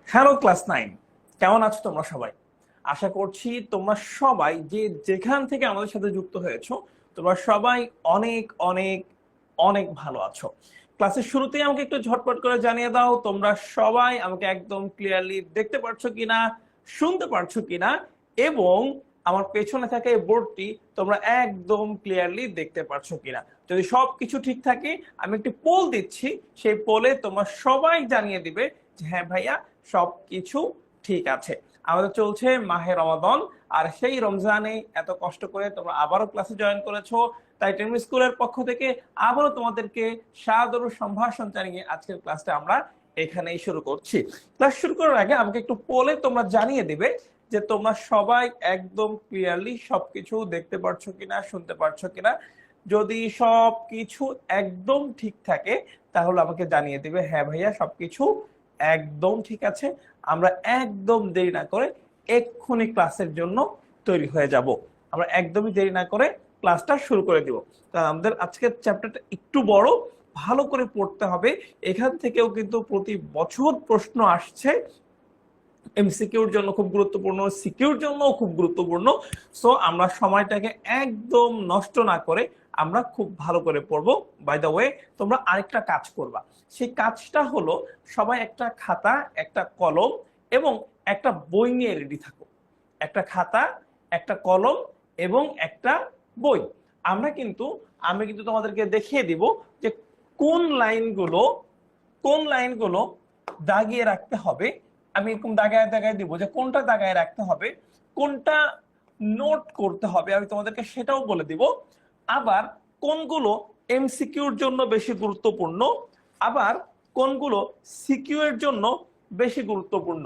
Hello class 9, কেমন আছো তোমরা সবাই? আশা করছি তোমরা সবাই যে যেখান থেকে আমাদের সাথে যুক্ত হয়েছো তোমরা সবাই অনেক অনেক অনেক ভালো আছো। ক্লাসের শুরুতেই আমাকে একটু ঝটপট করে জানিয়ে দাও তোমরা সবাই আমাকে একদম ক্লিয়ারলি দেখতে পারছো কিনা, শুনতে পারছো কিনা, এবং আমার পেছনে থাকা এই বোর্ডটি তোমরা একদম ক্লিয়ারলি দেখতে পারছো কিনা। যদি সবকিছু ঠিক থাকে আমি একটি পোল দিচ্ছি, সেই পোলে তোমরা সবাই জানিয়ে দিবে যে হ্যাঁ ভাইয়া সবকিছু ঠিক আছে। আমাদের চলছে মাহে রমাদান, আর সেই রমজানে এত কষ্ট করে তোমরা আবারও ক্লাসে জয়েন করেছো, তাই টেমি স্কুলের পক্ষ থেকে আবারও তোমাদেরকে সাদর সম্ভাষণ জানিয়ে আজকের ক্লাসটা আমরা এখানেই শুরু করছি। ক্লাস শুরু করার আগে আমাকে একটু পোলে তোমরা জানিয়ে দিবে যে তোমরা সবাই একদম ক্লিয়ারলি সবকিছু দেখতে পারছো কিনা, শুনতে পারছো কিনা। যদি সবকিছু একদম ঠিক থাকে তাহলে আমাকে জানিয়ে দিবে হ্যাঁ ভাইয়া সবকিছু একদম ঠিক আছে। আমরা একদম দেরি না করে এক্ষুনি ক্লাসের জন্য তৈরি হয়ে যাব। আমরা একদমই দেরি না করে ক্লাসটা শুরু করে দিব। কারণ আমাদের আজকের চ্যাপ্টারটা একটু বড়, ভালো করে পড়তে হবে। এখান থেকেও কিন্তু প্রতি বছর প্রশ্ন আসছে, এমসিকিউর জন্য খুব গুরুত্বপূর্ণ, সিকিউর জন্য খুব গুরুত্বপূর্ণ। সো আমরা সময়টাকে একদম নষ্ট না করে আমরা খুব ভালো করে পড়বো। বাই দ্য ওয়ে, তোমরা আরেকটা কাজ করবা, সেই কাজটা হলো সবাই একটা খাতা, একটা কলম এবং একটা বই নিয়ে রেডি থাকো। একটা খাতা, একটা কলম এবং একটা বই। আমি কিন্তু তোমাদেরকে দেখিয়ে দিব যে কোন লাইনগুলো কোন লাইনগুলো দাগিয়ে রাখতে হবে। আমি এরকম দাগায় দাগায় দিব যে কোনটা দাগায় রাখতে হবে, কোনটা নোট করতে হবে, আমি তোমাদেরকে সেটাও বলে দিব। আবার কোনগুলো এমসিকিউর জন্য বেশি গুরুত্বপূর্ণ, আবার কোনগুলো সিকিউ এর জন্য বেশি গুরুত্বপূর্ণ,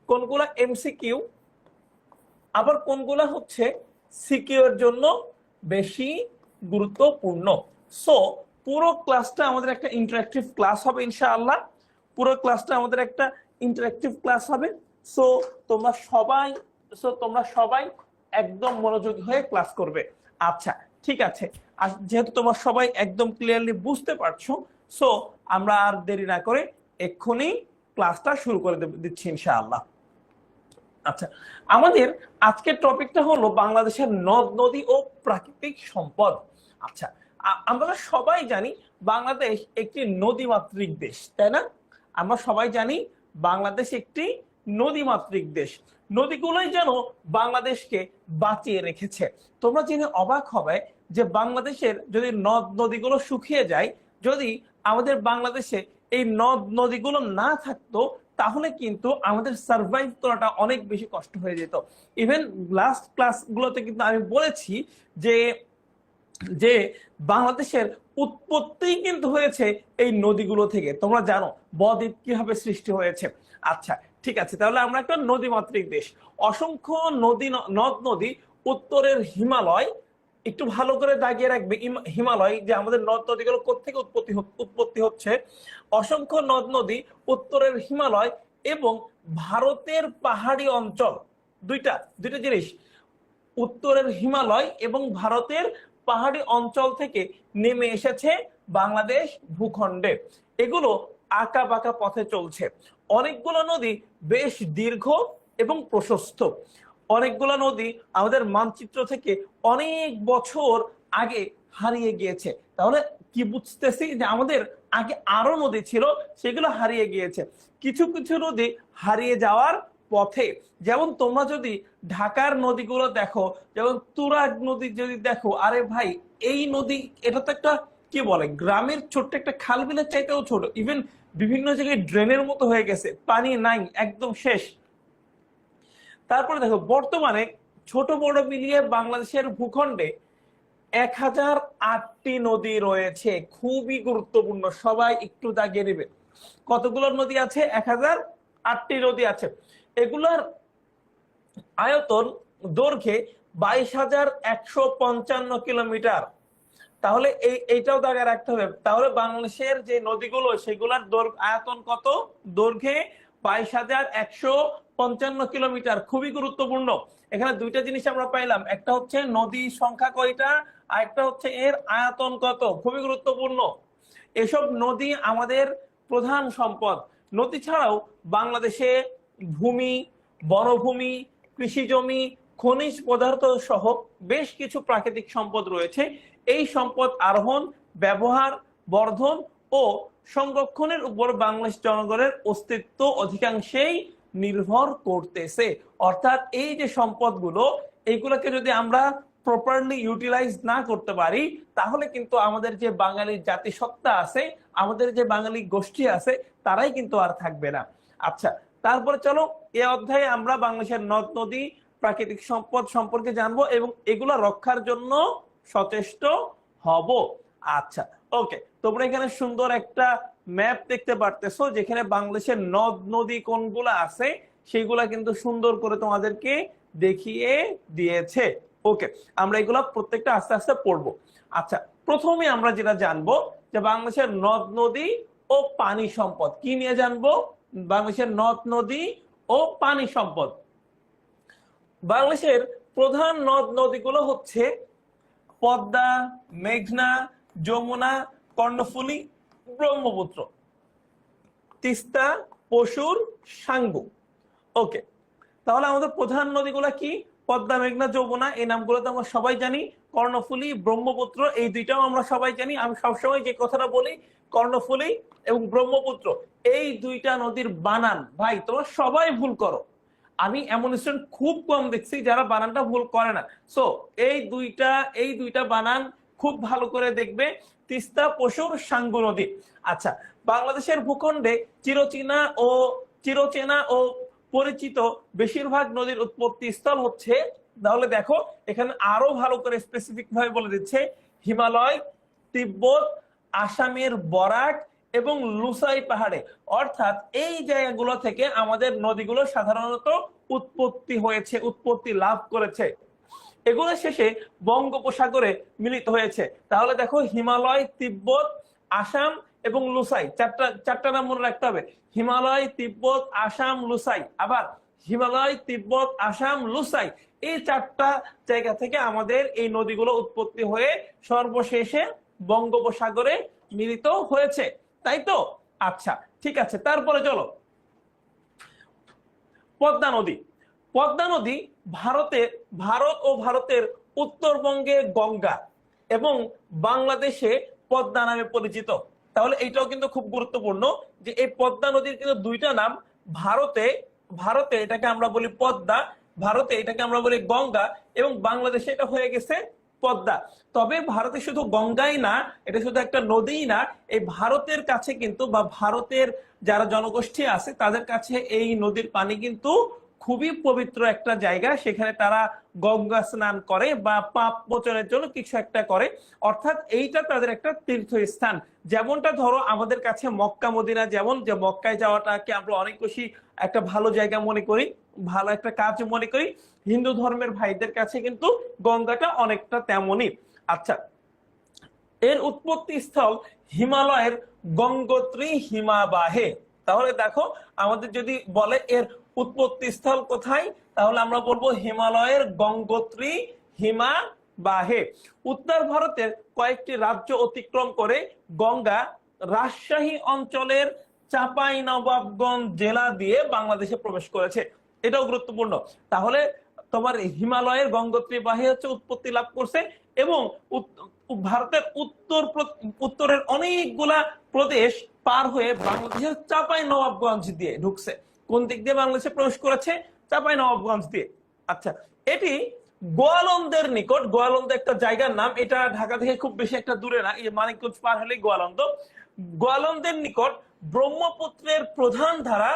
কোনগুলো এমসিকিউ আবার কোনগুলো হচ্ছে সিকিউ এর জন্য বেশি গুরুত্বপূর্ণ। সো পুরো ক্লাসটা আমাদের একটা ইন্টারেক্টিভ ক্লাস হবে ইনশাআল্লাহ। পুরো ক্লাসটা আমাদের একটা ইন্টারেক্টিভ ক্লাস হবে। সো তোমরা সবাই তোমরা সবাই একদম মনোযোগী হয়ে ক্লাস করবে। আচ্ছা, ঠিক আছে। আর যেহেতু তোমরা সবাই একদম ক্লিয়ারলি বুঝতে পারছো, সো আমরা আর দেরি না করে এক্ষুনি ক্লাসটা শুরু করে দিচ্ছি ইনশাআল্লাহ। আচ্ছা, আমাদের আজকের টপিকটা হলো বাংলাদেশের নদ নদী ও প্রাকৃতিক সম্পদ। আচ্ছা, আমরা সবাই জানি বাংলাদেশ একটি নদীমাতৃক দেশ, তাই না? আমরা সবাই জানি বাংলাদেশ একটি নদীমাতৃক দেশ। নদীগুলোই যেন বাংলাদেশকে বাঁচিয়ে রেখেছে। তোমরা জেনে অবাক হবে যে বাংলাদেশের যদি নদ নদীগুলো শুকিয়ে যায়, যদি আমাদের বাংলাদেশে এই নদ নদীগুলো না থাকতো, তাহলে কিন্তু আমাদের সার্ভাইভ করাটা অনেক বেশি কষ্ট হয়ে যেত। ইভেন লাস্ট ক্লাসগুলোতে কিন্তু আমি বলেছি যে যে বাংলাদেশের উৎপত্তি কিন্তু হয়েছে এই নদীগুলো থেকে। তোমরা জানো বদ্বীপ কিভাবে সৃষ্টি হয়েছে। আচ্ছা, ঠিক আছে, তাহলে আমরা একটা নদীমাতৃক দেশ। অসংখ্য নদ নদী, উত্তরের হিমালয়, একটু ভালো করে দাগিয়ে রাখবে হিমালয়, যে আমাদের নদ নদীগুলো কোত্থেকে উৎপত্তি হচ্ছে। অসংখ্য নদ নদী, উত্তরের হিমালয় এবং ভারতের পাহাড়ি অঞ্চল। দুইটা দুইটা জিনিস, উত্তরের হিমালয় এবং ভারতের পাহাড়ি অঞ্চল থেকে নেমে এসেছে বাংলাদেশ ভূখণ্ডে। এগুলো আঁকা বাঁকা পথে চলছে। অনেকগুলো নদী বেশ দীর্ঘ এবং প্রশস্ত। অনেকগুলো নদী আমাদের মানচিত্র থেকে অনেক বছর আগে হারিয়ে গিয়েছে। তাহলে কি বুঝতেছি যে আমাদের আগে আরো নদী ছিল, সেগুলো হারিয়ে গিয়েছে। কিছু কিছু নদী হারিয়ে যাওয়ার পথে। যেমন তোমরা যদি ঢাকার নদীগুলো দেখো, যেমন তুরাগ নদী যদি দেখো, আরে ভাই এই নদী, এটা তো একটা কি বলে গ্রামের ছোট্ট একটা খাল বিলের চাইতেও ছোট। ইভেন বিভিন্ন জায়গায় ড্রেনের মতো হয়ে গেছে, পানি নাই, একদম শেষ। তারপরে দেখো বর্তমানে ছোট বড় মিলিয়ে বাংলাদেশের ভূখণ্ডে 1008টি নদী রয়েছে। খুবই গুরুত্বপূর্ণ, সবাই একটু দাগিয়ে নেবে কতগুলো নদী আছে। 1008টি নদী আছে। এগুলার আয়তন দৈর্ঘ্যে 22,155 কিলোমিটার। তাহলে এইটাও দাগায় রাখতে হবে। তাহলে বাংলাদেশের যে নদীগুলো সেগুলোর আয়তন কত? দৈর্ঘ্যে 22,155 কিলোমিটার। খুবই গুরুত্বপূর্ণ। এখানে দুইটা জিনিস আমরা পাইলাম, একটা হচ্ছে নদী সংখ্যা কয়টা, আর একটা হচ্ছে এর আয়তন কত। খুবই গুরুত্বপূর্ণ। এসব নদী আমাদের প্রধান সম্পদ। নদী ছাড়াও বাংলাদেশে ভূমি, বনভূমি, কৃষি জমি, খনিজ পদার্থ সহ বেশ কিছু প্রাকৃতিক সম্পদ রয়েছে। এই সম্পদ আরোহণ, ব্যবহার, বর্ধন ও সংরক্ষণের উপর বাংলাদেশ জনগণের অস্তিত্ব অধিকাংশেই নির্ভর করতেছে। অর্থাৎ এই যে সম্পদগুলো, এইগুলোকে যদি আমরা প্রপারলি ইউটিলাইজ না করতে পারি, তাহলে কিন্তু আমাদের যে বাঙালি জাতিসত্তা আছে, আমাদের যে বাঙালি গোষ্ঠী আছে, তারাই কিন্তু আর থাকবে না। আচ্ছা, তারপরে চলো এই অধ্যায়ে আমরা বাংলাদেশের নদ নদী, প্রাকৃতিক সম্পদ সম্পর্কে জানবো এবং এগুলা রক্ষার জন্য সচেষ্ট হব। আচ্ছা, ওকে, তোমরা এখানে সুন্দর একটা ম্যাপ দেখতে পারতেছো, যেখানে বাংলাদেশের নদ নদী কোনগুলা আছে সেগুলা কিন্তু সুন্দর করে তোমাদেরকে দেখিয়ে দিয়েছে। ওকে, আমরা এগুলা প্রত্যেকটা আস্তে আস্তে পড়বো। আচ্ছা, প্রথমে আমরা যেটা জানবো যে বাংলাদেশের নদ নদী ও পানি সম্পদ কি নিয়ে জানবো। বাংলাদেশের নদ নদী ও পানি সম্পদ। বাংলাদেশের প্রধান নদ নদীগুলো হচ্ছে পদ্মা, মেঘনা, যমুনা, কর্ণফুলী, ব্রহ্মপুত্র, তিস্তা, পশুর, সাঙ্গু। ওকে, তাহলে আমাদের প্রধান নদীগুলো কি? পদ্মা, মেঘনা, যমুনা, এই নামগুলো তো আমরা সবাই জানি। কর্ণফুলী, ব্রহ্মপুত্র, এই দুইটাও আমরা সবাই জানি। আমি সবসময় যে কথাটা বলি, কর্ণফুলী এবং ব্রহ্মপুত্র, এই দুইটা নদীর বানান ভাই তোমরা সবাই ভুল করো। আমি এমন স্টুডেন্ট খুব কম দেখছি যারা বানানটা ভুল করে না। সো এই দুইটা বানান খুব ভালো করে দেখবে, তিস্তা, পশুর, সাঙ্গু নদী। আচ্ছা, বাংলাদেশের ভূখণ্ডে চিরচেনা ও পরিচিত বেশিরভাগ নদীর উৎপত্তি স্থল হচ্ছে, তাহলে দেখো এখানে আরো ভালো করে স্পেসিফিক ভাবে বলে দিচ্ছে, হিমালয়, তিব্বত, আসামের বরাক এবং লুসাই পাহাড়ে। অর্থাৎ এই জায়গাগুলো থেকে আমাদের নদীগুলো সাধারণত উৎপত্তি লাভ করেছে। এগুলো শেষে বঙ্গোপসাগরে মিলিত হয়েছে। তাহলে দেখো হিমালয়, তিব্বত, আসাম এবং লুসাই, চারটা নাম মনে রাখতে হবে। হিমালয়, তিব্বত, আসাম, লুসাই। আবার হিমালয়, তিব্বত, আসাম, লুসাই, এই চারটা জায়গা থেকে আমাদের এই নদীগুলো উৎপত্তি হয়ে সর্বশেষে বঙ্গোপসাগরে মিলিত হয়েছে, তাই তো? আচ্ছা, ঠিক আছে, তারপরে চলো পদ্মা নদী। পদ্মা নদী ভারত ও ভারতের উত্তরবঙ্গে গঙ্গা এবং বাংলাদেশে পদ্মা নামে পরিচিত। তাহলে এইটাও কিন্তু খুব গুরুত্বপূর্ণ যে এই পদ্মা নদীর কিন্তু দুইটা নাম। ভারতে এটাকে আমরা বলি পদ্মা, ভারতে এটাকে আমরা বলি গঙ্গা, এবং বাংলাদেশে এটা হয়ে গেছে পদ্মা। তবে ভারতে শুধু গঙ্গাই না, এটা শুধু একটা নদীই না, এই ভারতের কাছে কিন্তু বা ভারতের যারা জনগোষ্ঠী আছে তাদের কাছে এই নদীর পানি কিন্তু খুবই পবিত্র একটা জায়গা। সেখানে তারা গঙ্গা স্নান করে বা পাপ মোচনের জন্য কিছু একটা করে। অর্থাৎ এইটা তাদের একটা তীর্থস্থান। যেমনটা ধরো আমাদের কাছে মক্কা মদিনা, যেমন যে মক্কায় যাওয়াটাকে আমরা অনেক বেশি একটা ভালো জায়গা মনে করি, ভালো একটা কাজ মনে করি, হিন্দু ধর্মের ভাইদের কাছে কিন্তু গঙ্গাটা অনেকটা তেমনই। আচ্ছা, এর উৎপত্তি স্থল হিমালয়ের গঙ্গোত্রী হিমাবাহে। তাহলে দেখো আমাদের যদি বলে এর উৎপত্তি স্থল কোথায়, তাহলে আমরা বলবো হিমালয়ের গঙ্গোত্রী হিমাবাহে। উত্তর ভারতের কয়েকটি রাজ্য অতিক্রম করে গঙ্গা রাজশাহী অঞ্চলের চাঁপাইনবাবগঞ্জ জেলা দিয়ে বাংলাদেশে প্রবেশ করেছে। এটাও গুরুত্বপূর্ণ। তাহলে তোমার হিমালয়ের গঙ্গোত্রী বাহে হচ্ছে উৎপত্তি লাভ করছে এবং ভারতের উত্তরের অনেকগুলা প্রদেশ পার হয়ে বাংলাদেশের চাঁপাইনবাবগঞ্জ দিয়ে ঢুকছে। কোন দিক দিয়ে বাংলাদেশে প্রবেশ করেছে? চাঁপাইনবাবগঞ্জ দিয়ে। আচ্ছা, এটি গোয়ালন্দের নিকট, গোয়ালন্দ একটা জায়গার নাম, এটা ঢাকা থেকে খুব বেশি একটা দূরে না, এই মানিকগঞ্জ পার হলে গোয়ালন্দ। গোয়ালন্দের নিকট ব্রহ্মপুত্রের প্রধান ধারা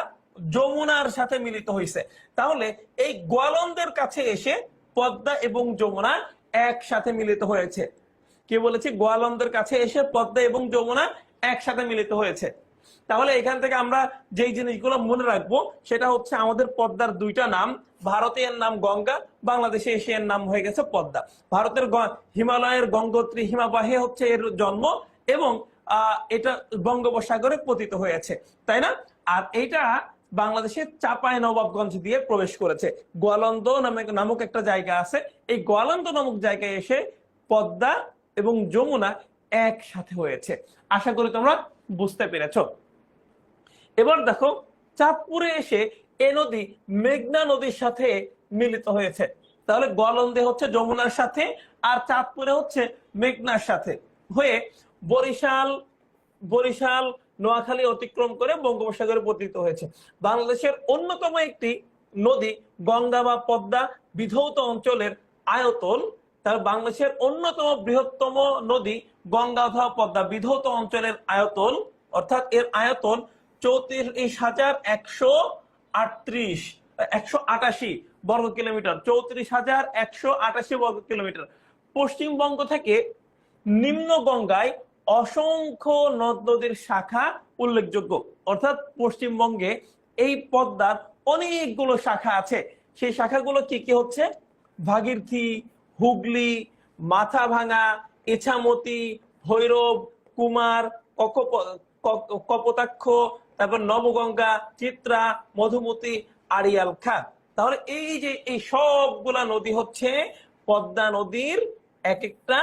যমুনার সাথে মিলিত হয়েছে। তাহলে এই গোয়ালন্দের কাছে এসে পদ্মা এবং যমুনা একসাথে মিলিত হয়েছে। কে বলেছি? গোয়ালন্দের কাছে এসে পদ্মা এবং যমুনা একসাথে মিলিত হয়েছে। তাহলে এখান থেকে আমরা যেই জিনিসগুলো মনে রাখবো সেটা হচ্ছে আমাদের পদ্মার দুইটা নাম, ভারতে এর নাম গঙ্গা, বাংলাদেশে এসে এর নাম হয়ে গেছে পদ্মা। ভারতের হিমালয়ের গঙ্গোত্রী হিমাবাহে হচ্ছে এর জন্ম এবং এটা বঙ্গোপসাগরে পতিত হয়েছে, তাই না? আর এটা বাংলাদেশের চাঁপাইনবাবগঞ্জ দিয়ে প্রবেশ করেছে। গোয়ালন্দ নামক একটা জায়গা আছে, এই গোয়ালন্দ নামক জায়গায় এসে পদ্মা এবং যমুনা একসাথে হয়েছে। আশা করি তোমরা বুঝতে পেরেছ। এবার দেখো চাঁদপুরে এসে এই নদী মেঘনা নদীর সাথে মিলিত হয়েছে। তাহলে গোয়ালন্দে হচ্ছে যমুনার সাথে, আর চাঁদপুরে হচ্ছে মেঘনার সাথে হয়ে বরিশাল বরিশাল নোয়াখালী অতিক্রম করে বঙ্গোপসাগরে পতিত হয়েছে। বাংলাদেশের অন্যতম একটি নদী গঙ্গা বা পদ্মা বিধৌত অঞ্চলের আয়তন, তার বাংলাদেশের অন্যতম বৃহত্তম নদী গঙ্গা অথবা পদ্মা বিধৌত অঞ্চলের আয়তন, অর্থাৎ এর আয়তন 188 বর্গ কিলোমিটার, 188 বর্গ কিলোমিটার। পশ্চিমবঙ্গ থেকে নিম্ন গঙ্গায় অসংখ্য নদ নদীর শাখা উল্লেখযোগ্য, অর্থাৎ পশ্চিমবঙ্গে এই পদ্মার অনেকগুলো শাখা আছে। সেই শাখাগুলো কি কি হচ্ছে? ভাগীরথী, হুগলি, মাথাভাঙা, ইছামতি, ভৈরব, কুমার, কপোতাক্ষ, তারপর নবগঙ্গা, চিত্রা, মধুমতি, আড়িয়াল খাঁ। তাহলে এই যে এই সবগুলা নদী হচ্ছে পদ্মা নদীর এক একটা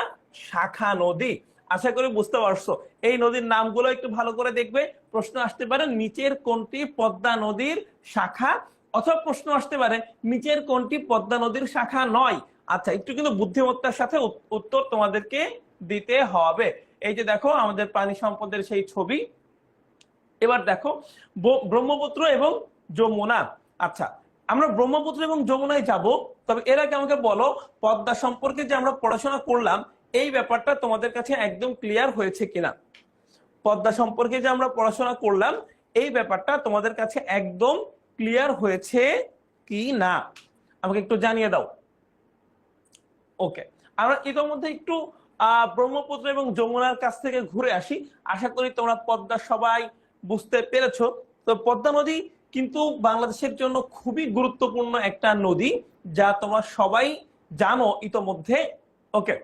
শাখা নদী। আশা করি বুঝতে পারছো। এই নদীর নামগুলো একটু ভালো করে দেখবে। প্রশ্ন আসতে পারে নিচের কোনটি পদ্মা নদীর শাখা, অথবা প্রশ্ন আসতে পারে নিচের কোনটি পদ্মা নদীর শাখা নয়। আচ্ছা, একটু কিন্তু বুদ্ধিমত্তার সাথে উত্তর তোমাদেরকে দিতে হবে। এই যে দেখো আমাদের পানি সম্পদের সেই ছবি। এবার দেখো ব্রহ্মপুত্র এবং যমুনা। আচ্ছা, আমরা ব্রহ্মপুত্র এবং যমুনায় যাব, তবে এর আগে আমাকে বলো পদ্মা সম্পর্কে যে আমরা পড়াশোনা করলাম এই ব্যাপারটা তোমাদের কাছে একদম ক্লিয়ার হয়েছে কিনা। পদ্মা সম্পর্কে যে আমরা পড়াশোনা করলাম এই ব্যাপারটা তোমাদের কাছে একদম ক্লিয়ার হয়েছে কি না আমাকে একটু জানিয়ে দাও। ওকে, আমরা ইতোমধ্যে একটু ব্রহ্মপুত্র এবং যমুনার কাছ থেকে ঘুরে আসি। আশা করি তোমরা পদ্মা সবাই বুঝতে পেরেছো। তো পদ্মা নদী কিন্তু বাংলাদেশের জন্য খুবই গুরুত্বপূর্ণ একটা নদী, যা তোমরা সবাই জানো ইতোমধ্যে। ওকে,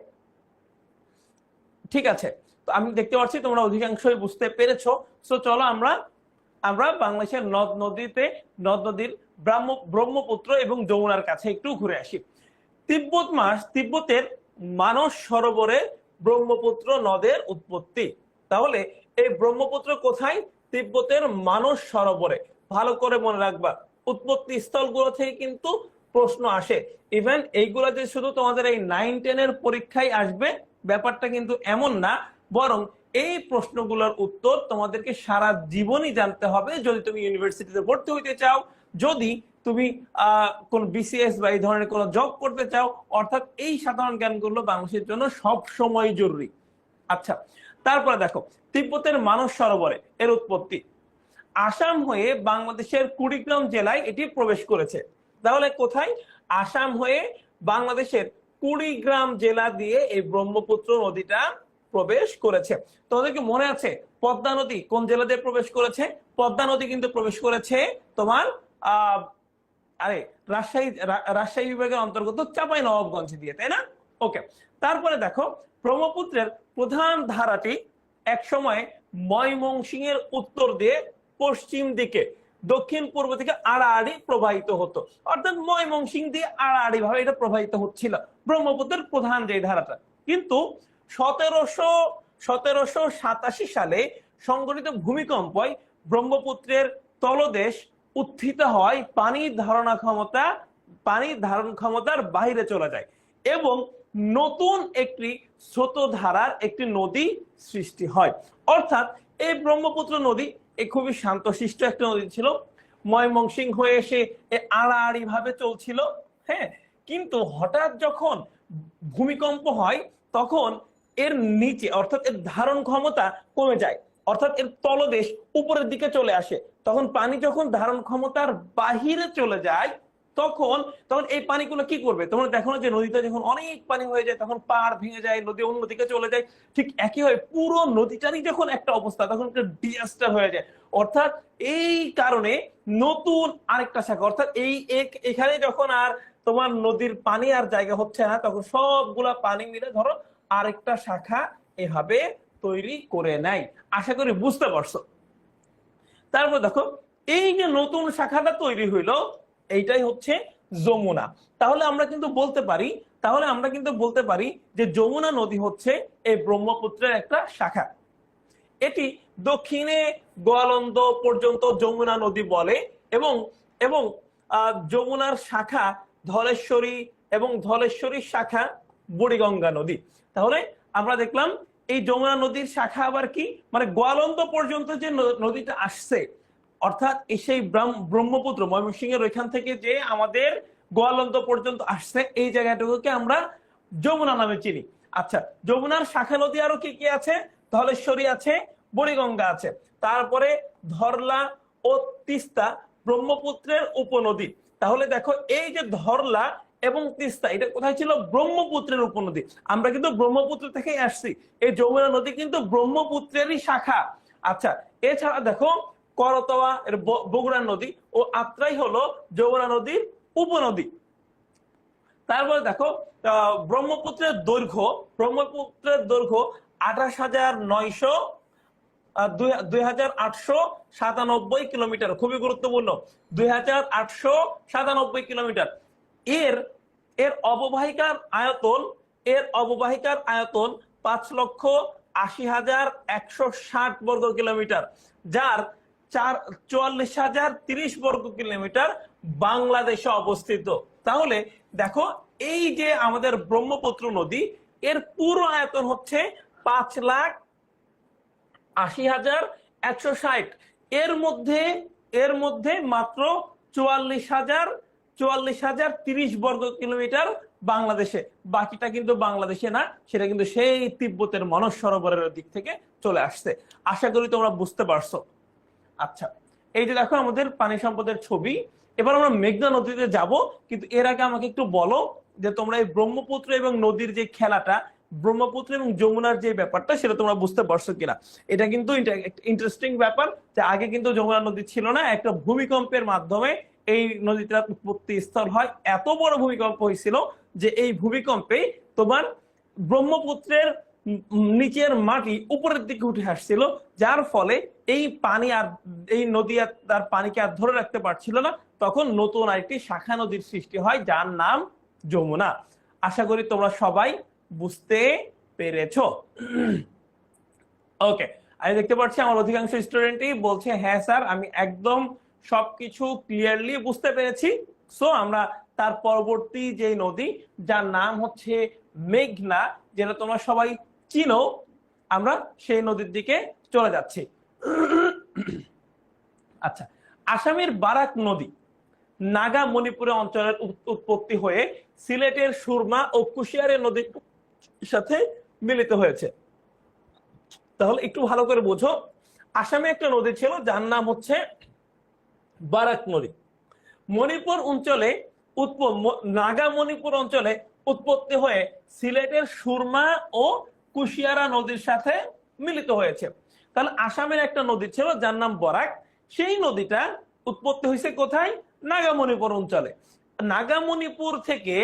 ঠিক আছে। তো আমি দেখতে পাচ্ছি তোমরা অধিকাংশই বুঝতে পেরেছো। তো চলো আমরা বাংলাদেশের নদ নদীর ব্রহ্মপুত্র এবং যমুনার কাছে একটু ঘুরে আসি। তিব্বতের মানস সরোবরে ব্রহ্মপুত্র নদের উৎপত্তি। তাহলে এই ব্রহ্মপুত্র কোথায়? তিব্বতের মানস সরোবরে। ভালো করে মনে রাখবা, উৎপত্তি স্থলগুলো থেকে কিন্তু প্রশ্ন আসে। ইভেন এইগুলা যে শুধু তোমাদের এই 9-10 পরীক্ষায় আসবে ব্যাপারটা কিন্তু এমন না, বরং এই প্রশ্নগুলোর উত্তর তোমাদেরকে সারা জীবনই জানতে হবে যদি তুমি ইউনিভার্সিটিতে ভর্তি হইতে চাও, যদি তুমি কোন বিসিএস বা এই ধরনের কোন জব করতে চাও। অর্থাৎ এই সাধারণ জ্ঞানগুলো বাংলাদেশের জন্য সব সময় জরুরি। আচ্ছা, তারপরে দেখো তিব্বতের মানস সরোবরে এর উৎপত্তি। আসাম হয়ে বাংলাদেশের কুড়িগ্রাম জেলায় এটি প্রবেশ করেছে। তাহলে কোথায়? আসাম হয়ে বাংলাদেশের কুড়িগ্রাম জেলা দিয়ে এই ব্রহ্মপুত্র নদীটা প্রবেশ করেছে। তোমাদের কি মনে আছে পদ্মা নদী কোন জেলা দিয়ে প্রবেশ করেছে? পদ্মা নদী কিন্তু প্রবেশ করেছে তোমার রাজশাহী বিভাগের অন্তর্গত চাঁপাইনবাবগঞ্জ দিয়ে, তাই না? ওকে, তারপরে দেখো ব্রহ্মপুত্রের প্রধান ধারাটি এক সময় ময়মনসিংহের উত্তর দিয়ে পশ্চিম দিকে দক্ষিণ পূর্ব থেকে আড়াআড়ি প্রবাহিত হতো। অর্থাৎ ময়মনসিংহ দিয়ে আড়াআড়ি ভাবে এটা প্রবাহিত হচ্ছিল ব্রহ্মপুত্রের প্রধান যে ধারাটা। কিন্তু 1787 সালে সংঘটিত ভূমিকম্পয় ব্রহ্মপুত্রের তলদেশ উত্থিত হয়, পানির ধারণ ক্ষমতার বাইরে চলে যায় এবং নতুন একটি স্রোতধারার একটি নদী সৃষ্টি হয়। অর্থাৎ এই ব্রহ্মপুত্র নদী খুবই শান্তশিষ্ট একটা নদী ছিল। ময়মনসিংহ হয়ে এসে আড়াআড়ি ভাবে চলছিল, হ্যাঁ। কিন্তু হঠাৎ যখন ভূমিকম্প হয় তখন এর নিচে অর্থাৎ এর ধারণ ক্ষমতা কমে যায়, অর্থাৎ এর তলদেশ উপরের দিকে চলে আসে। তখন পানি যখন ধারণ ক্ষমতার বাহিরে চলে যায় তখন এই পানিগুলো কি করবে? তোমরা দেখো না যে নদীতে যখন অনেক পানি হয়ে যায় তখন পাড় ভেঙে যায়, নদী অন্যদিকে চলে যায়। ঠিক একইভাবে পুরো নদীটারই যখন একটা অবস্থা তখন একটা ডিজাস্টার হয়ে যায়। অর্থাৎ এই কারণে নতুন আরেকটা শাখা, অর্থাৎ এখানে যখন আর তোমার নদীর পানি আর জায়গা হচ্ছে না তখন সবগুলা পানি মিলে ধরো আরেকটা শাখা এভাবে তৈরি করে নেয়। আশা করি বুঝতে পারছো। তারপর দেখো এই যে নতুন শাখাটা তৈরি হইলো এইটাই হচ্ছে যমুনা। তাহলে আমরা কিন্তু বলতে পারি যে যমুনা নদী হচ্ছে এই ব্রহ্মপুত্রের একটা শাখা। এটি দক্ষিণে গোয়ালন্দ পর্যন্ত যমুনা নদী বলে এবং এবং যমুনার শাখা ধলেশ্বরী এবং ধলেশ্বরীর শাখা বুড়িগঙ্গা নদী। তাহলে আমরা দেখলাম এই যমুনা নদীর শাখা আবার কি, মানে গোয়ালন্দ পর্যন্ত যে নদীটা আসছে, অর্থাৎ সেই ব্রহ্মপুত্র ময়মনসিংহের ওইখান থেকে যে আমাদের গোয়ালন্দ পর্যন্ত আসছে, এই জায়গাটুকুকে আমরা যমুনা নামে চিনি। আচ্ছা, যমুনার শাখা নদী আরো কি কি আছে? ধলেশ্বরী আছে, বুড়িগঙ্গা আছে, তারপরে ধরলা ও তিস্তা ব্রহ্মপুত্রের উপনদী। তাহলে দেখো এই যে ধরলা এবং তিস্তা, এটা কোথায় ছিল? ব্রহ্মপুত্রের উপনদী। আমরা কিন্তু ব্রহ্মপুত্র থেকেই আসছি, এই যমুনা নদী কিন্তু ব্রহ্মপুত্রেরই শাখা। আচ্ছা, এছাড়া দেখো করতোয়া এর বগুড়া নদী ও আত্রাই হলো যমুনা নদীর উপনদী। তারপরে দেখো ব্রহ্মপুত্রের দৈর্ঘ্য 28,900 2897 কিলোমিটার, খুবই গুরুত্বপূর্ণ, 2897 কিলোমিটার। এর এর অববাহিকার আয়তন 5,80,160 বর্গ কিলোমিটার, যার 44,030 বর্গ কিলোমিটার বাংলাদেশে অবস্থিত। তাহলে দেখো এই যে আমাদের ব্রহ্মপুত্র নদী, এর পুরো আয়তন হচ্ছে 5,80,160। এর মধ্যে মাত্র 44,030 বর্গ কিলোমিটার বাংলাদেশে, বাকিটা কিন্তু বাংলাদেশে না, সেটা কিন্তু সেই তিব্বতের মানস সরোবরের দিক থেকে চলে আসছে। আশা করি তোমরা বুঝতে পারছো। আচ্ছা, এই যে দেখো আমাদের পানি সম্পদের ছবি। এবার আমরা মেঘনা নদীতে যাব, কিন্তু এর আগে আমাকে একটু বলো যে তোমরা এই ব্রহ্মপুত্র এবং নদীর যে খেলাটা, ব্রহ্মপুত্র এবং যমুনার যে ব্যাপারটা, সেটা তোমরা বুঝতে পারছো কিনা। এটা কিন্তু ইন্টারেস্টিং ব্যাপার যে আগে কিন্তু যমুনা নদী ছিল না, একটা ভূমিকম্পের মাধ্যমে এই নদীটার উৎপত্তি স্থল হয়। এত বড় ভূমিকম্প হয়েছিল যে এই ভূমিকম্পে তোমার ব্রহ্মপুত্রের নিচের মাটি উপরের দিকে উঠে আসছিল, যার ফলে এই পানি আর এই নদী আর তার পানিকে আর ধরে রাখতে পারছিল না। তখন নতুন আরেকটি শাখা নদীর সৃষ্টি হয়, যার নাম যমুনা। আশা করি তোমরা সবাই বুঝতে পেরেছো। ওকে, আমি দেখতে পাচ্ছি আমার অধিকাংশ স্টুডেন্টই বলছে হ্যাঁ স্যার, আমি একদম সবকিছু ক্লিয়ারলি বুঝতে পেরেছি। সো আমরা তার পরবর্তী যে নদী, যার নাম হচ্ছে মেঘনা, যেটা তোমরা সবাই চিনো, আমরা সেই নদীর দিকে চলে যাচ্ছি। আচ্ছা, আসামের বারাক নদী নাগা মণিপুরের অঞ্চলের উৎপত্তি হয়ে সিলেটের সুরমা ও কুশিয়ারের নদীর সাথে মিলিত হয়েছে। তাহলে একটু ভালো করে বোঝো, আসামে একটা নদী ছিল যার নাম হচ্ছে বারাক নদী। মণিপুর অঞ্চলে নাগা মণিপুর অঞ্চলে উৎপত্তি হয়ে সিলেটের সুরমা ও কুশিয়ারা নদীর সাথে মিলিত হয়েছে। তাহলে আসামের একটা নদী ছিল যার নাম বরাক, সেই নদীটা উৎপত্তি হয়েছে কোথায়? নাগা মণিপুর অঞ্চলে। নাগা মণিপুর থেকে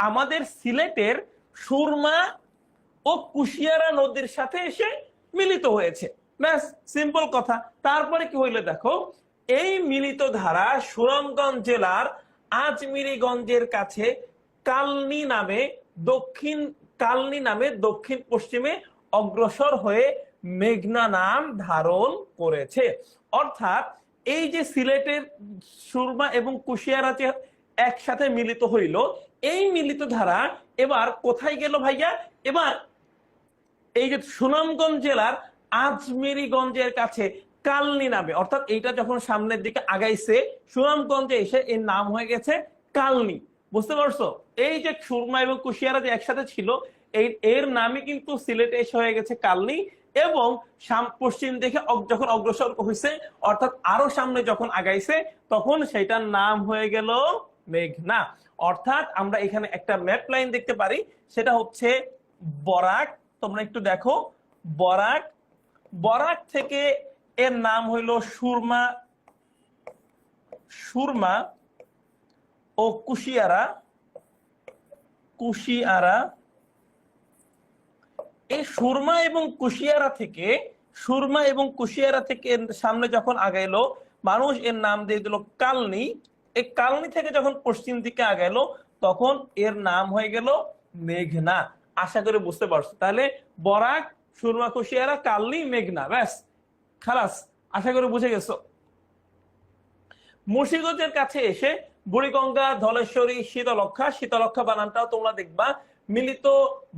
আমাদের সিলেটের সুরমা ও কুশিয়ারা নদীর সাথে এসে মিলিত হয়েছে। ব্যাস, সিম্পল কথা। তারপরে কি হইলো দেখো, এই মিলিত ধারা সুনামগঞ্জ জেলার আজমিরিগঞ্জের কাছে কালনি নামে দক্ষিণ পশ্চিমে অগ্রসর হয়ে মেঘনা নাম ধারণ করেছে। অর্থাৎ এই যে সিলেটের সুরমা এবং কুশিয়ারা যে একসাথে মিলিত হইল, এই মিলিত ধারা এবার কোথায় গেল ভাইয়া? এবার এই যে সুনামগঞ্জ জেলার আজমিরিগঞ্জের কাছে কালনি নামে, অর্থাৎ এইটা যখন সামনের দিকে আগাইছে, সুনামগঞ্জে এসে এর নাম হয়ে গেছে কালনি। বুঝতে পারছো? এই যে সুরমা এবং কুশিয়ারা যে একসাথে ছিল, এর নামই কিন্তু সিলেটে এসে হয়ে গেছে কালনি। এবং পশ্চিম দিকে যখন অগ্রসর হয়েছে, অর্থাৎ আরো সামনে যখন আগাইছে, তখন সেটার নাম হয়ে গেল মেঘনা। অর্থাৎ আমরা এখানে একটা ম্যাপ লাইন দেখতে পারি, সেটা হচ্ছে বরাক। তোমরা একটু দেখো, বরাক থেকে এর নাম হইল সুরমা ও কুশিয়ারা। এই সুরমা এবং কুশিয়ারা থেকে সামনে যখন আগাইলো, মানুষ এর নাম দিয়ে দিল কালনি। এই কালনি থেকে যখন পশ্চিম দিকে আগাইলো, তখন এর নাম হয়ে গেল মেঘনা। আশা করি বুঝতে পারছো। তাহলে বরাক, সুরমা, কুশিয়ারা, কালনি, মেঘনা, ব্যাস খালাস। আশা করি বুঝে গেছো। মুন্সিগঞ্জের কাছে এসে বুড়িগঙ্গা, ধলেশ্বরী, শীতলক্ষা, শীতলক্ষা বানানটাও তোমরা দেখবা মিলিত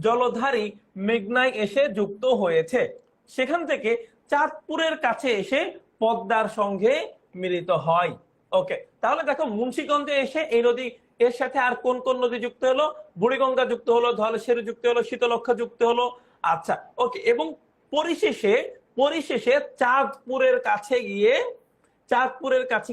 জলধারী মেঘনায় এসে যুক্ত হয়েছে। সেখান থেকে চাঁদপুরের কাছে এসে পদ্মার সঙ্গে মিলিত হয়। ওকে, তাহলে দেখো মুন্সিগঞ্জে এসে এই নদী এর সাথে আর কোন কোন নদী যুক্ত হলো? বুড়িগঙ্গা যুক্ত হলো, ধলেশ্বরী যুক্ত হলো, শীতলক্ষা যুক্ত হলো। আচ্ছা, ওকে, এবং পরিশেষে পরিশেষে চাঁদপুরের কাছে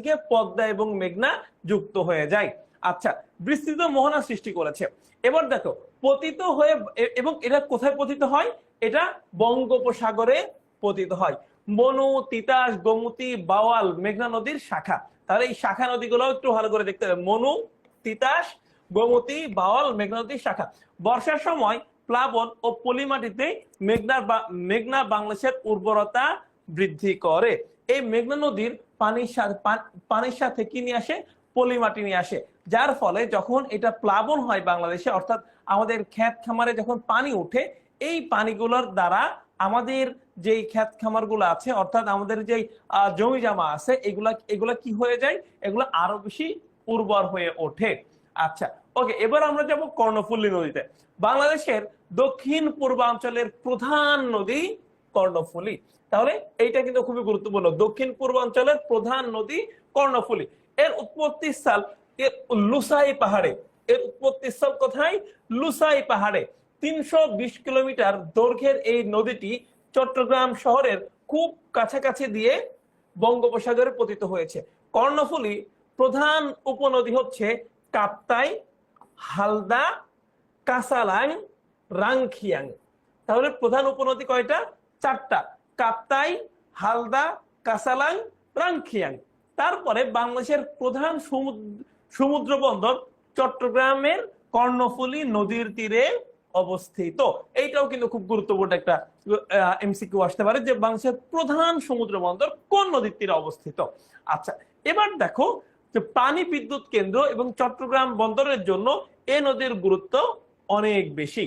গিয়ে পদ্মা এবং মেঘনা যুক্ত হয়ে যায়। আচ্ছা, বিস্তৃত মোহনা সৃষ্টি করেছে। এবার দেখো পতিত হয়ে, এবং এটা কোথায় পতিত হয়? এটা বঙ্গোপসাগরে পতিত হয়। মনু, তিতাস, গোমতী, বাওয়াল মেঘনা নদীর শাখা। তাহলে এই শাখা নদীগুলো একটু ভালো করে দেখতে হবে। মনু, তিতাস, গোমতী, বাওয়াল মেঘনা নদীর শাখা। বর্ষার সময় প্লাবন ও পলিমাটিতে মেঘনা বাংলাদেশের উর্বরতা বৃদ্ধি করে। এই মেঘনা নদীর পানির সাথে কি নিয়ে আসে? পলিমাটি নিয়ে আসে, যার ফলে যখন এটা প্লাবন হয় বাংলাদেশে, অর্থাৎ আমাদের ক্ষেত খামারে যখন পানি উঠে, এই পানিগুলোর দ্বারা আমাদের যেই ক্ষেত খামারগুলো আছে, অর্থাৎ আমাদের যেই জমি জমা আছে, এগুলা কি হয়ে যায়? এগুলো আরো বেশি উর্বর হয়ে ওঠে। আচ্ছা, ওকে, এবার আমরা যাব কর্ণফুলী নদীতে। বাংলাদেশের দক্ষিণ পূর্বাঞ্চলের প্রধান নদী কর্ণফুলী। তাহলে এইটা কিন্তু খুবই গুরুত্বপূর্ণ। দক্ষিণ পূর্বাঞ্চলের প্রধান নদী কর্ণফুলী। এর উৎপত্তি স্থল লুসাই পাহাড়ে। এর উৎপত্তি স্থল কোথায়? লুসাই পাহাড়ে। 320 কিলোমিটার দৈর্ঘ্যের এই নদীটি চট্টগ্রাম শহরের খুব কাছাকাছি দিয়ে বঙ্গোপসাগরে পতিত হয়েছে। কর্ণফুলী প্রধান উপনদী হচ্ছে কাপ্তাই, হালদা, কাসালাং, রাংখিয়াং। তাহলে প্রধান উপনদী কয়টা? 4টা। কাপ্তাই, হালদা, কাসালাং, রাংখিয়াং। তারপরে বাংলাদেশের প্রধান সমুদ্র বন্দর চট্টগ্রামের কর্ণফুলী নদীর তীরে অবস্থিত। এইটাও কিন্তু খুব গুরুত্বপূর্ণ একটা এমসিকিউ আসতে পারে, যে বাংলাদেশের প্রধান সমুদ্র বন্দর কোন নদীর তীরে অবস্থিত। আচ্ছা, এবার দেখো যে পানি বিদ্যুৎ কেন্দ্র এবং চট্টগ্রাম বন্দরের জন্য এ নদীর গুরুত্ব অনেক বেশি।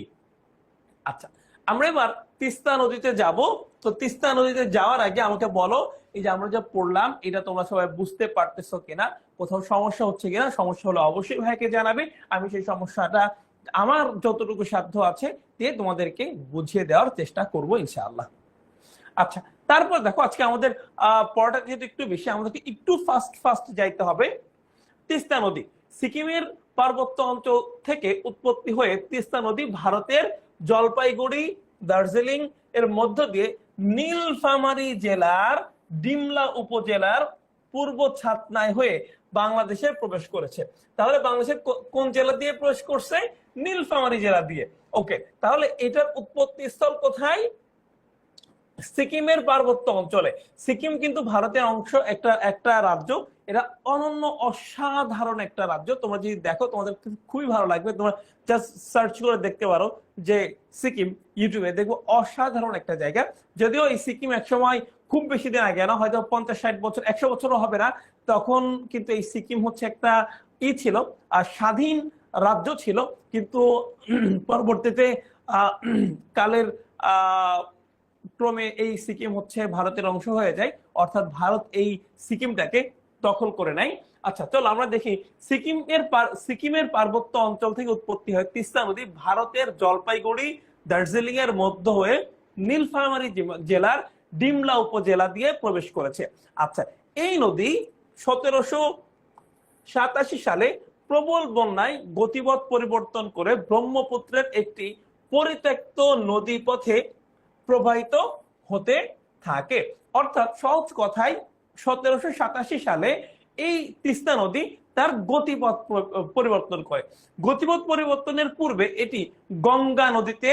আচ্ছা, আমরা এবার তিস্তা নদীতে যাব। তো তিস্তা নদীতে যাওয়ার আগে আমাকে বলো, এই যে আমরা যা পড়লাম এটা তোমরা সবাই বুঝতে পারতেছো কিনা, কোথাও সমস্যা হচ্ছে কিনা? সমস্যা হলে অবশ্যই ভাইকে জানাবে, আমি সেই সমস্যাটা আমার যতটুকু সাধ্য আছে দিয়ে তোমাদেরকে বুঝিয়ে দেওয়ার চেষ্টা করব ইনশাআল্লাহ। আচ্ছা, তারপর দেখো আজকে আমাদের পড়াটা যেহেতু একটু বেশি, আমাদেরকে একটু ফাস্ট যাইতে হবে। তিস্তা নদী সিকিমের পার্বত্য অঞ্চল থেকে উৎপত্তি হয়ে তিস্তা নদী ভারতের জলপাইগুড়ি, দার্জিলিং এর মধ্য দিয়ে নীলফামারী জেলার ডিমলা উপজেলার পূর্ব ছাতনায় হয়ে বাংলাদেশে প্রবেশ করেছে। তাহলে বাংলাদেশের কোন জেলা দিয়ে প্রবেশ করছে? নীলফামারী জেলা দিয়ে। ওকে, তাহলে এটার উৎপত্তি স্থল কোথায়? সিকিমের পার্বত্য অঞ্চলে। সিকিম কিন্তু ভারতের অংশ, একটা রাজ্য। এটা অনন্য অসাধারণ একটা রাজ্য। তোমরা যদি দেখো তোমাদের খুবই ভালো লাগবে। তোমরা জাস্ট সার্চ করে দেখতে পারো যে সিকিম, ইউটিউবে দেখবো অসাধারণ একটা জায়গা। যদিও এই সিকিম একসময়, খুব বেশি দিন আগে না, হয়তো 50-60 বছর, 100 বছরও হবে না, তখন কিন্তু এই সিকিম হচ্ছে একটা ছিল, আর স্বাধীন রাজ্য ছিল। কিন্তু পরবর্তীতে কালের ক্রমে এই সিকিম হচ্ছে ভারতের অংশ হয়ে যায়, অর্থাৎ ভারত এই সিকিমটাকে দখল করে নেয়। আচ্ছা, চলো আমরা দেখি সিকিমের পার্বত্য অঞ্চল থেকে উৎপত্তি হয় তিস্তা নদী ভারতের জলপাইগুড়ি, দার্জিলিং এর মধ্য হয়ে নীলফামারী জেলার ডিমলা উপজেলা দিয়ে প্রবেশ করেছে। আচ্ছা, এই নদী 1787 সালে প্রবল বন্যায় গতিপথ পরিবর্তন করে ব্রহ্মপুত্রের একটি পরিত্যক্ত নদী পথে প্রবাহিত হতে থাকে। অর্থাৎ সহজ কথায় 1787 সালে এই তিস্তা নদী তার গতিপথ পরিবর্তন করে। গতিপথ পরিবর্তনের পূর্বে এটি গঙ্গা নদীতে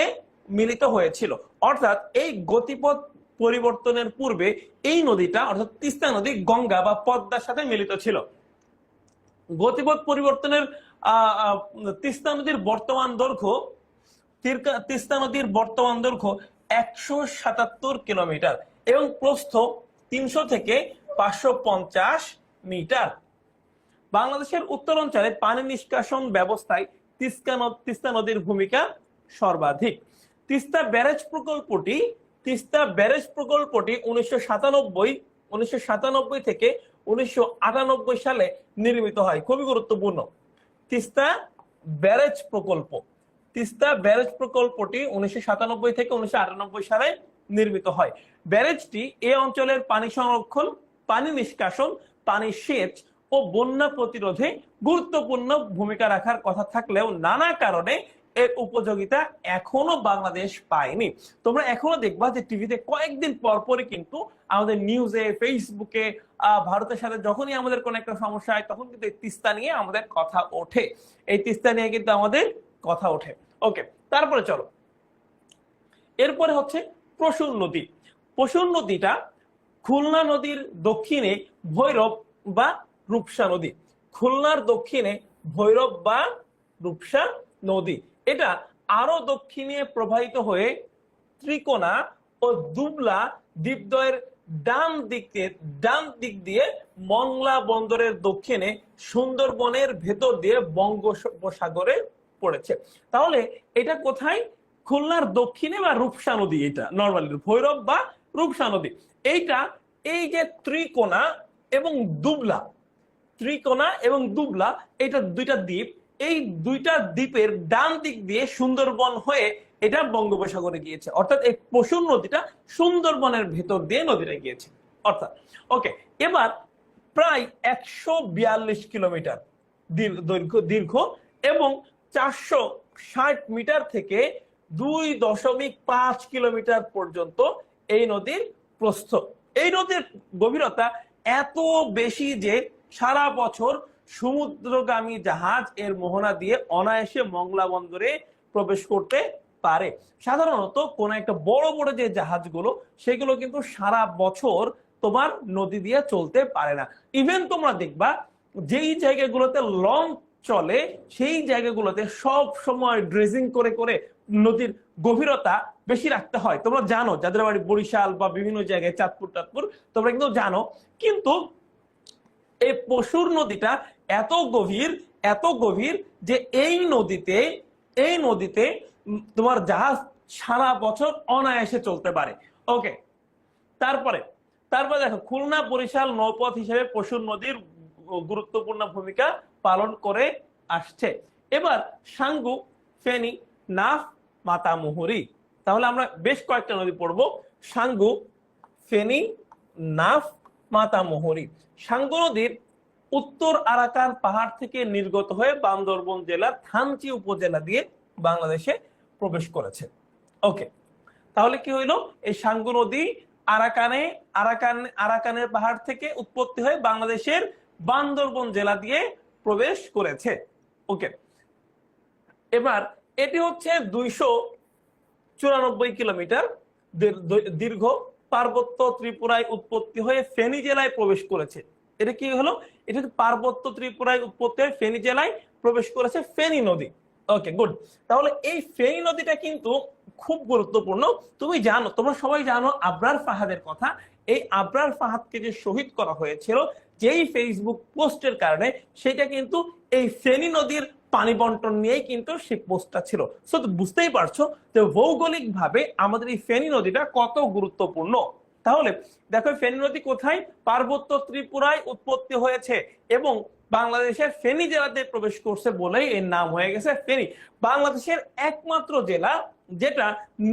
মিলিত হয়েছিল। অর্থাৎ এই গতিপথ পরিবর্তনের পূর্বে এই নদীটা, অর্থাৎ তিস্তা নদী, গঙ্গা বা পদ্মার সাথে মিলিত ছিল। গতিপথ পরিবর্তনের তিস্তা নদীর বর্তমান দৈর্ঘ্য 177 কিলোমিটার এবং প্রস্থ 300 থেকে 550 মিটার। বাংলাদেশের উত্তরাঞ্চলে পানি নিষ্কাশন ব্যবস্থায় তিস্তা নদীর ভূমিকা সর্বাধিক। তিস্তা ব্যারেজ প্রকল্পটি 1997 1997 থেকে 1998 সালে নির্মিত হয়। খুবই গুরুত্বপূর্ণ। তিস্তা ব্যারেজ প্রকল্প, তিস্তা ব্যারেজ প্রকল্পটি 1997 থেকে 1998 সালে নির্মিত হয়। ব্যারেজটি এই অঞ্চলের পানি সংরক্ষণ, পানি নিষ্কাশন, পানি সেচ ও বন্যা প্রতিরোধে গুরুত্বপূর্ণ ভূমিকা রাখার কথা থাকলেও নানা কারণে এর উপযোগিতা এখনো বাংলাদেশ পায়নি। তোমরা এখনো দেখবা যে টিভিতে কয়েকদিন পরপরই কিন্তু আমাদের নিউজে, ফেসবুকে ভারতের সাথে যখনই আমাদের কোনো একটা সমস্যা হয় তখন কিন্তু এই তিস্তা নিয়ে আমাদের কথা ওঠে, এই তিস্তা নিয়ে কিন্তু আমাদের কথা ওঠে। ওকে, তারপরে চলো, এরপরে হচ্ছে পশুর নদী। পশুর নদীটা খুলনা নদীর দক্ষিণে ভৈরব বা রূপসা নদী, খুলনার দক্ষিণে ভৈরব বা রূপসা নদী। এটা আরো দক্ষিণে প্রবাহিত হয়ে ত্রিকোণা ও দুবলা দ্বীপদ্বয়ের ডান দিক দিয়ে মংলা বন্দরের দক্ষিণে সুন্দরবনের ভেতর দিয়ে বঙ্গোপসাগরে পড়েছে। তাহলে এটা কোথায়? খুলনার দক্ষিণে বা রূপসা নদী, এটা নর্মালি ভৈরব বা রূপসা নদী। এইটা এই যে ত্রিকোণা এবং দুবলা, ত্রিকোণা এবং দুবলা, এটা দুইটা দ্বীপ, এই দুইটা দ্বীপের ডান দিক দিয়ে সুন্দরবন হয়ে এটা বঙ্গোপসাগরে গিয়েছে। অর্থাৎ এই পশুর নদীটা সুন্দরবনের ভেতর দিয়ে নদীটা গিয়েছে। অর্থাৎ ওকে, এবার প্রায় 142 কিলোমিটার দীর্ঘ এবং 460 মিটার থেকে 2.5 কিলোমিটার পর্যন্ত এই নদীর প্রস্থ। এই নদীর গভীরতা এত বেশি যে সারা বছর সমুদ্রগামী জাহাজ এর মোহনা দিয়ে অনায়াসে মংলা বন্দরে প্রবেশ করতে পারে। সাধারণত কোন একটা বড় বড় যে জাহাজগুলো সেগুলো কিন্তু সারা বছর তোমার নদী দিয়ে চলতে পারে না। ইভেন তোমরা দেখবা যেই জায়গাগুলোতে লঞ্চ চলে সেই জায়গাগুলোতে সব সময় ড্রেজিং করে করে নদীর গভীরতা বেশি রাখতে হয়। তোমরা জানো, যাদের বাড়ি বরিশাল বা বিভিন্ন জায়গায় চাঁদপুর টাদপুর, তোমরা কিন্তু জানো। কিন্তু এই পশুর নদীটা এত গভীর যে এই নদীতে তোমার জাহাজ সারা বছর অনায়াসে চলতে পারে। ওকে, তারপরে দেখো, খুলনা বরিশাল নৌপথ হিসেবে পশুর নদীর গুরুত্বপূর্ণ ভূমিকা পালন করে আসছে। এবার সাঙ্গু, ফেনী, নাফ, মাতামুহুরী। তাহলে আমরা বেশ কয়েকটা নদী পড়বো, সাঙ্গু, ফেনী, নাফ, মাতামুহুরী। সাঙ্গু নদীর উত্তর আরাকান পাহাড় থেকে নির্গত হয়ে বান্দরবন জেলার থানচি উপজেলা দিয়ে বাংলাদেশে প্রবেশ করেছে। ওকে, তাহলে কি হইলো? এই সাঙ্গু নদী আরাকানের পাহাড় থেকে উৎপত্তি হয়ে বাংলাদেশের বান্দরবন জেলা দিয়ে প্রবেশ করেছে। ওকে, এবার এটি হচ্ছে 294 কিলোমিটার দীর্ঘ পার্বত্য ত্রিপুরায় উৎপত্তি হয়ে ফেনী জেলায় প্রবেশ করেছে। এটা কি হলো? এটা পার্বত্য ত্রিপুরায় উৎপত্তি হয়ে ফেনী জেলায় প্রবেশ করেছে ফেনী নদী। ওকে, গুড। তাহলে এই ফেনী নদীটা কিন্তু খুব গুরুত্বপূর্ণ। তোমরা সবাই জানো আবরার ফাহাদের কথা। এই আবরার ফাহাদকে যে শহীদ করা হয়েছিল যেই ফেসবুক পোস্টের কারণে, সেটা কিন্তু এই ফেনী নদীর পানি বন্টন নিয়েই কিন্তু সেই পোস্টটা ছিল। সো বুঝতেই পারছো যে ভৌগোলিক ভাবে আমাদের এই ফেনী নদীটা কত গুরুত্বপূর্ণ। তাহলে দেখো, ফেনী নদী কোথায়? পার্বত্য ত্রিপুরায় উৎপত্তি হয়েছে এবং বাংলাদেশের ফেনী জেলাতে প্রবেশ করছে বলেই এর নাম হয়ে গেছে ফেনী। বাংলাদেশের একমাত্র জেলা যেটা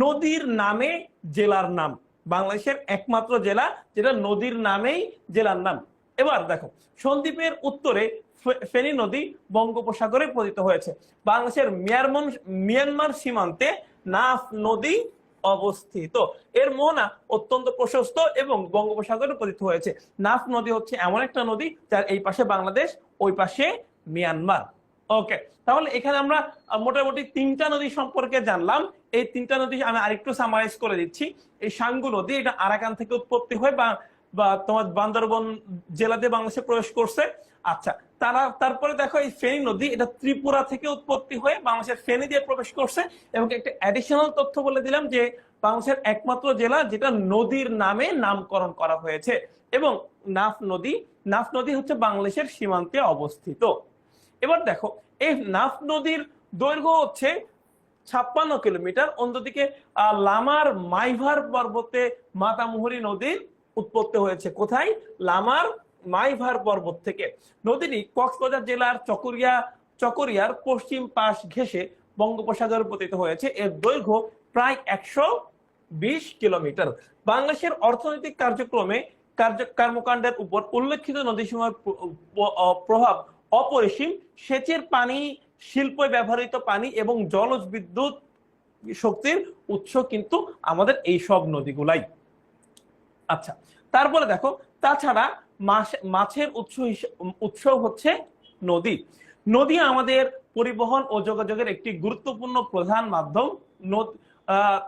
নদীর নামে জেলার নাম, বাংলাদেশের একমাত্র জেলা যেটা নদীর নামেই জেলার নাম। এবার দেখো, সন্দ্বীপের উত্তরে ফেনী নদী বঙ্গোপসাগরে পতিত হয়েছে। বাংলাদেশের মিয়ানমার সীমান্তে নাফ নদী অবস্থিত। এর মোহনা অত্যন্ত প্রশস্ত এবং বঙ্গোপসাগরে পতিত হয়েছে। নাফ নদী হচ্ছে এমন একটা নদী যার এই পাশে বাংলাদেশ, ওই পাশে মিয়ানমার। ওকে, তাহলে এখানে আমরা মোটামুটি 3টা নদী সম্পর্কে জানলাম। এই 3টা নদী আমি আরেকটু সামারাইজ করে দিচ্ছি। এই সাঙ্গু নদী, এটা আরাকান থেকে উৎপত্তি হয়ে বা তোমার বান্দরবন জেলাতে বাংলাদেশে প্রবেশ করছে। আচ্ছা, তারপরে দেখো এই ফেনী নদী, এটা ত্রিপুরা থেকে উৎপত্তি হয়ে বাংলাদেশের ফেনী দিয়ে প্রবেশ করছে। এবং একটা অ্যাডিশনাল তথ্য বলে দিলাম যে বাংলাদেশের একমাত্র জেলা যেটা নদীর নামে নামকরণ করা হয়েছে। এবং নাফ নদী হচ্ছে বাংলাদেশের সীমান্তে অবস্থিত। এবার দেখো, এই নাফ নদীর দৈর্ঘ্য হচ্ছে 56 কিলোমিটার। অন্যদিকে লামার মাইভার পর্বতে মাতামুহুরী নদীর উৎপত্তি হয়েছে কোথায়? লামার মাইভার পর্বত থেকে। নদীটি কক্সবাজার জেলার চকরিয়ার পশ্চিম পাশ ঘেঁষে বঙ্গোপসাগরে পতিত হয়েছে। এর দৈর্ঘ্য প্রায় 120 কিলোমিটার। বাংলাদেশের অর্থনৈতিক কর্মকাণ্ডের উপর উল্লেখিত নদীসমূহের প্রভাব অপরিসীম। সেচের পানি, শিল্পে ব্যবহৃত পানি এবং জলজ বিদ্যুৎ শক্তির উৎস কিন্তু আমাদের এই সব নদীগুলাই। আচ্ছা, তারপরে দেখো, তাছাড়া মাছের উৎস হচ্ছে নদী। নদী আমাদের পরিবহন ও যোগাযোগের একটি গুরুত্বপূর্ণ প্রধান মাধ্যম।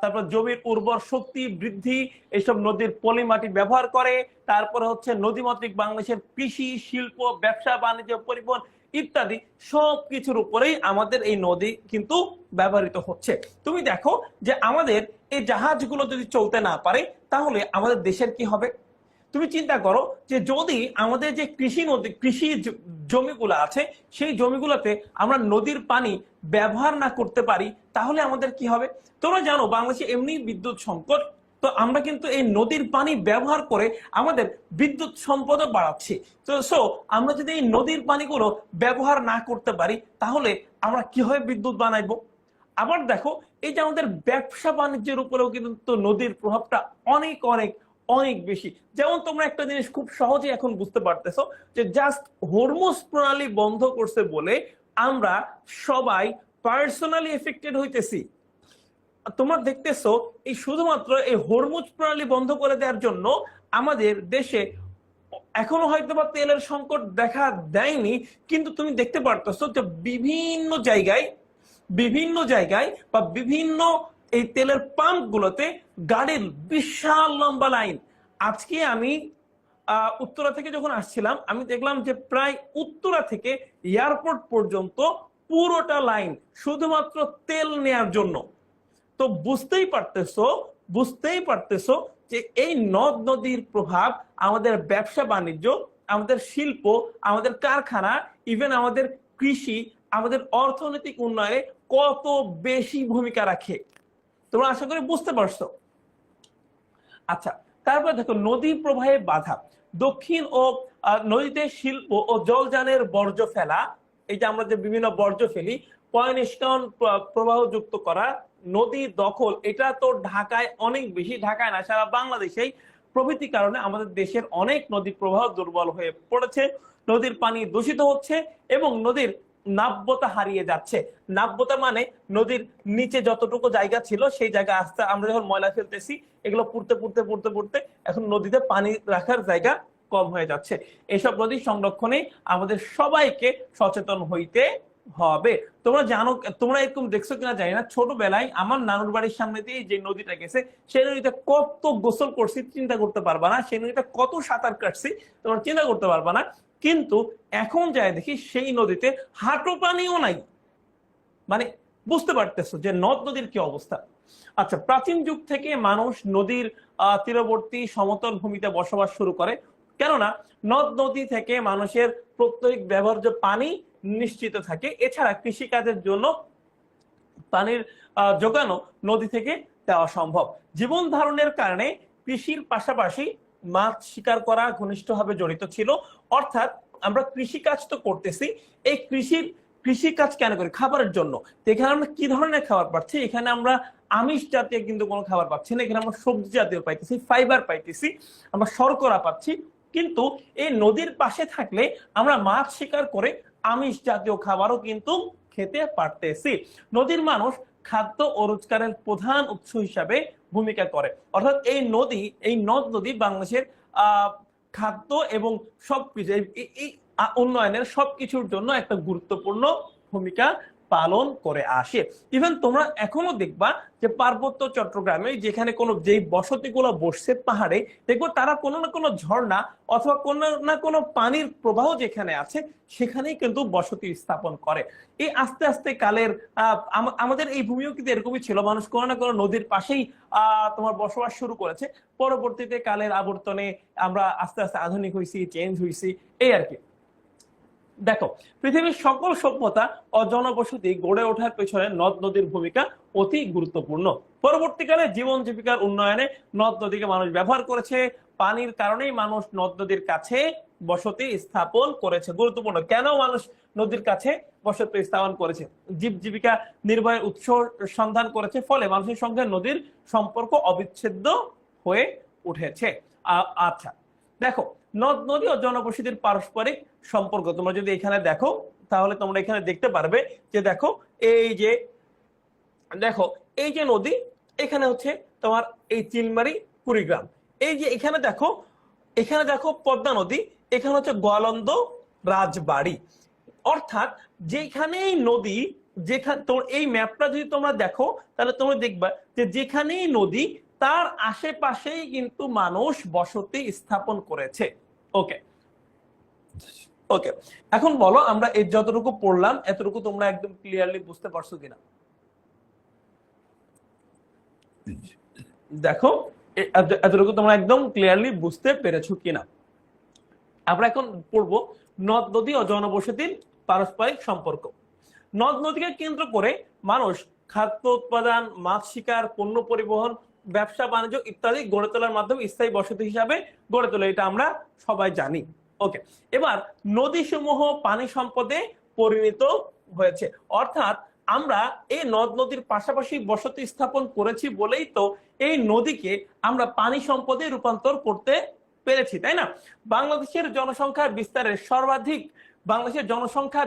তারপর জমির উর্বর শক্তি বৃদ্ধি এইসব নদীর পলি মাটি ব্যবহার করে। তারপরে হচ্ছে নদীমাতৃক বাংলাদেশের কৃষি, শিল্প, ব্যবসা বাণিজ্য, পরিবহন ইত্যাদি সবকিছুর উপরেই আমাদের এই নদী কিন্তু ব্যবহৃত হচ্ছে। তুমি দেখো যে আমাদের এই জাহাজগুলো যদি চলতে না পারে তাহলে আমাদের দেশের কি হবে? তুমি চিন্তা করো যে যদি আমাদের যে কৃষি জমিগুলো আছে সেই জমিগুলোতে আমরা নদীর পানি ব্যবহার না করতে পারি তাহলে আমাদের কি হবে? তোমরা জানো বাংলাদেশে এমনি বিদ্যুৎ সংকট, তো আমরা কিন্তু এই নদীর পানি ব্যবহার করে আমাদের বিদ্যুৎ সম্পদও বাড়াচ্ছি। তো আমরা যদি এই নদীর পানিগুলো ব্যবহার না করতে পারি তাহলে আমরা কিভাবে বিদ্যুৎ বানাইবো? আবার দেখো, এই যে আমাদের ব্যবসা বাণিজ্যের উপরেও কিন্তু নদীর প্রভাবটা অনেক অনেক অনেক বেশি। যেমন তোমরা একটা জিনিস খুব সহজে এখন বুঝতে পারতেছো যে জাস্ট হরমুজ প্রণালী বন্ধ করছে বলে আমরা সবাই পার্সোনালি এফেক্টেড হইতেছি। তোমরা দেখতেছো এই শুধুমাত্র এই হরমুজ প্রণালী বন্ধ করে দেওয়ার জন্য আমাদের দেশে এখনো হয়তো বা তেলের সংকট দেখা দেয়নি, কিন্তু তুমি দেখতে পারতেছো যে বিভিন্ন জায়গায় বা বিভিন্ন এই তেলের পাম্প গুলোতে গাড়ির বিশাল লম্বা লাইন। আজকে আমি উত্তরা থেকে যখন আসছিলাম আমি দেখলাম যে প্রায় উত্তরা থেকে এয়ারপোর্ট পর্যন্ত পুরোটা লাইন শুধুমাত্র তেল নেয়ার জন্য। তো বুঝতেই পারতেছো যে এই নদ নদীর প্রভাব আমাদের ব্যবসা বাণিজ্য, আমাদের শিল্প, আমাদের কারখানা, ইভেন আমাদের কৃষি, আমাদের অর্থনৈতিক উন্নয়নে কত বেশি ভূমিকা রাখে। তোমরা আশা করি বুঝতে পারছো। আচ্ছা, তারপরে দেখো নদী প্রবাহে বাধা। দক্ষিণ ও নদীতে শিল্প ও জলযানের বর্জ্য ফেলা, এই যে আমরা যে বিভিন্ন বর্জ্য ফেলি, পয় নিষ্কাশন প্রবাহ যুক্ত করা, নদী দখল, এটা তো ঢাকায় অনেক বেশি, ঢাকায় না সারা বাংলাদেশেই প্রভৃতি কারণে আমাদের দেশের অনেক নদী প্রবাহ দুর্বল হয়ে পড়েছে। নদীর পানি দূষিত হচ্ছে এবং নদীর নাব্যতা হারিয়ে যাচ্ছে। নাব্যতা মানে নদীর নিচে যতটুকু জায়গা ছিল সেই জায়গা আস্তে আমরা যখন ময়লা ফেলতেছি এগুলো পুড়তে এখন নদীতে পানি রাখার জায়গা কম হয়ে যাচ্ছে। এইসব নদী সংরক্ষণে আমাদের সবাইকে সচেতন হইতে হবে। তোমরা জানো, তোমরা এরকম দেখছো কিনা জানি না, ছোটবেলায় আমার নানুর বাড়ির সামনে দিয়ে যে নদীটা গেছে সেই নদীতে কত গোসল করছি চিন্তা করতে পারবা না, সেই নদীটা কত সাঁতার কাটছি তোমরা চিন্তা করতে পারবা না। কিন্তু এখন যাই দেখি সেই নদীতে হাঁটু পানিও নাই। মানে বুঝতে পারতেছো যে নদ নদীর কি অবস্থা। আচ্ছা, প্রাচীন যুগ থেকে মানুষ নদীর তীরবর্তী সমতল ভূমিতে বসবাস শুরু করে, কেননা নদ নদী থেকে মানুষের প্রত্যেক ব্যবহার্য পানি নিশ্চিত থাকে। এছাড়া কৃষিকাজের জন্য পানির যোগানো নদী থেকে দেওয়া সম্ভব। জীবন ধারণের কারণে কৃষির পাশাপাশি মাছ শিকার করা ঘনিষ্ঠভাবে জড়িত ছিল। অর্থাৎ আমরা কৃষিকাজ তো করতেছি, এই কৃষিকাজ কেন করি? খাবারের জন্য। এখানে আমরা কি ধরনের খাবার পাচ্ছি? এখানে আমরা আমিষ জাতীয় কিন্তু কোনো খাবার পাচ্ছি না, এখানে আমরা সবজি জাতীয় পাইতেছি, ফাইবার পাইতেছি, আমরা শর্করা পাচ্ছি। কিন্তু এই নদীর পাশে থাকলে আমরা মাছ শিকার করে আমিষ জাতীয় খাবারও কিন্তু খেতে পারতেছি। নদীর মানুষ খাদ্য ও রোজগারের প্রধান উৎস হিসাবে ভূমিকা করে। অর্থাৎ এই নদ নদী বাংলাদেশের খাদ্য এবং সবকিছু এই উন্নয়নের সবকিছুর জন্য একটা গুরুত্বপূর্ণ ভূমিকা পালন করে আসে। ইভেন তোমরা এখনো দেখবা যে পার্বত্য চট্টগ্রামে যেখানে যেই বসতিগুলো বসছে পাহাড়ে, দেখবো তারা কোনো না কোনো ঝর্ণা অথবা কোনো না কোনো পানির প্রবাহ যেখানে আছে সেখানেই কিন্তু বসতি স্থাপন করে। এই আস্তে আস্তে কালের আমাদের এই ভূমিও কিন্তু এরকমই ছিল, মানুষ কোনো না কোনো নদীর পাশেই তোমার বসবাস শুরু করেছে। পরবর্তীতে কালের আবর্তনে আমরা আস্তে আস্তে আধুনিক হয়েছি, চেঞ্জ হয়েছি, এই আর কি। দেখো, পৃথিবীর সকল সভ্যতা ও জনবসতি গড়ে ওঠার পেছনে নদ নদীর ভূমিকা অতি গুরুত্বপূর্ণ। পরবর্তীকালে জীবন জীবিকার উন্নয়নে নদ নদীকে মানুষ ব্যবহার করেছে, পানির কারণেই মানুষ নদ নদীর কাছে বসতি স্থাপন করেছে। গুরুত্বপূর্ণ, কেন মানুষ নদীর কাছে বসতি স্থাপন করেছে? জীবিকা নির্বাহের উৎস সন্ধান করেছে, ফলে মানুষের সঙ্গে নদীর সম্পর্ক অবিচ্ছেদ্য হয়ে উঠেছে। আচ্ছা দেখো, নদ নদী ও জনবসতির পারস্পরিক সম্পর্ক তোমরা যদি এখানে দেখো, তাহলে তোমরা এখানে দেখতে পারবে যে দেখো এই যে নদী, এখানে হচ্ছে তোমার এই চিলমারি কুড়িগ্রাম। এই যে এখানে দেখো পদ্মা নদী, এখানে হচ্ছে গোয়ালন্দ রাজবাড়ি। অর্থাৎ যেখানেই নদী, যেখানে তোমার এই ম্যাপটা যদি তোমরা দেখো তাহলে তোমরা দেখবা যে যেখানেই নদী তার আশেপাশেই কিন্তু মানুষ বসতি স্থাপন করেছে। ওকে ওকে, এখন বলো আমরা এই যতটুকু পড়লাম এতটুকু তোমরা একদম ক্লিয়ারলি বুঝতে পারছো কিনা? দেখো এতটুকু তোমরা একদম ক্লিয়ারলি বুঝতে পেরেছো কিনা? আমরা এখন পড়বো নদ নদী ও জনবসতির পারস্পরিক সম্পর্ক। নদ নদীকে কেন্দ্র করে মানুষ খাদ্য উৎপাদন, মাছ শিকার, পণ্য পরিবহন, ব্যবসা বাণিজ্য ইত্যাদি গড়ে তোলার মাধ্যমে স্থায়ী বসতি হিসাবে গড়ে তোলে, এটা আমরা সবাই জানি। ওকে, এবার নদী সমূহ পানি সম্পদে পরিণত হয়েছে। অর্থাৎ আমরা এই নদ নদীর পাশাপাশি বসতি স্থাপন করেছি বলেই তো এই নদীকে আমরা পানি সম্পদে রূপান্তর করতে পেরেছি, তাই না? বাংলাদেশের জনসংখ্যার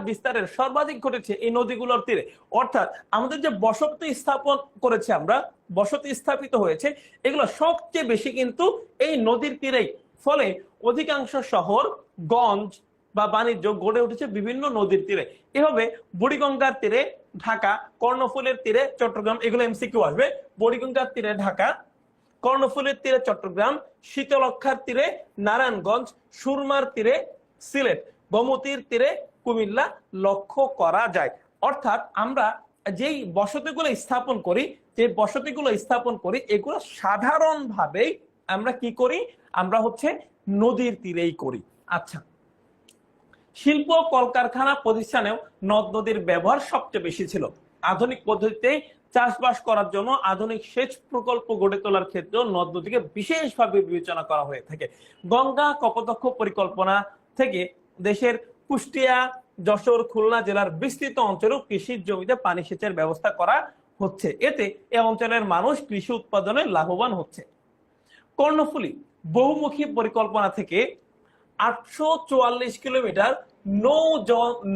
বিস্তারের সর্বাধিক ঘটেছে এই নদীগুলোর তীরে। অর্থাৎ আমাদের যে বসতি স্থাপন করেছে, আমরা বসতি স্থাপিত হয়েছে, এগুলো সবচেয়ে বেশি কিন্তু এই নদীর তীরেই। ফলে অধিকাংশ শহর, গঞ্জ বা বাণিজ্য গড়ে উঠেছে বিভিন্ন নদীর তীরে। এভাবে বুড়িগঙ্গার তীরে ঢাকা, কর্ণফুলীর তীরে চট্টগ্রাম, এগুলো এমসিকিউ আসবে। বুড়িগঙ্গার তীরে ঢাকা, কর্ণফুলীর তীরে চট্টগ্রাম, শীতলক্ষার তীরে নারায়ণগঞ্জ, সুরমার তীরে সিলেট, গোমতীর তীরে কুমিল্লা লক্ষ্য করা যায়। অর্থাৎ আমরা যেই বসতিগুলো স্থাপন করি এগুলো সাধারণভাবেই আমরা কি করি? আমরা হচ্ছে নদীর তীরেই করি। আচ্ছা, শিল্প কলকারখানা প্রতিষ্ঠানেও নদ নদীর ব্যবহার সবচেয়ে বেশি ছিল। আধুনিক পদ্ধতিতে চাষবাস করার জন্য আধুনিক সেচ প্রকল্প গড়ে তোলার ক্ষেত্রেও নদ নদীকে বিশেষভাবে বিবেচনা করা হয়ে থাকে। গঙ্গা কপোতাক্ষ পরিকল্পনা থেকে দেশের কুষ্টিয়া, যশোর, খুলনা জেলার বিস্তৃত অঞ্চলেও কৃষি জমিতে পানি সেচের ব্যবস্থা করা হচ্ছে। এতে এ অঞ্চলের মানুষ কৃষি উৎপাদনে লাভবান হচ্ছে। কর্ণফুলী বহুমুখী পরিকল্পনা থেকে 844 কিলোমিটার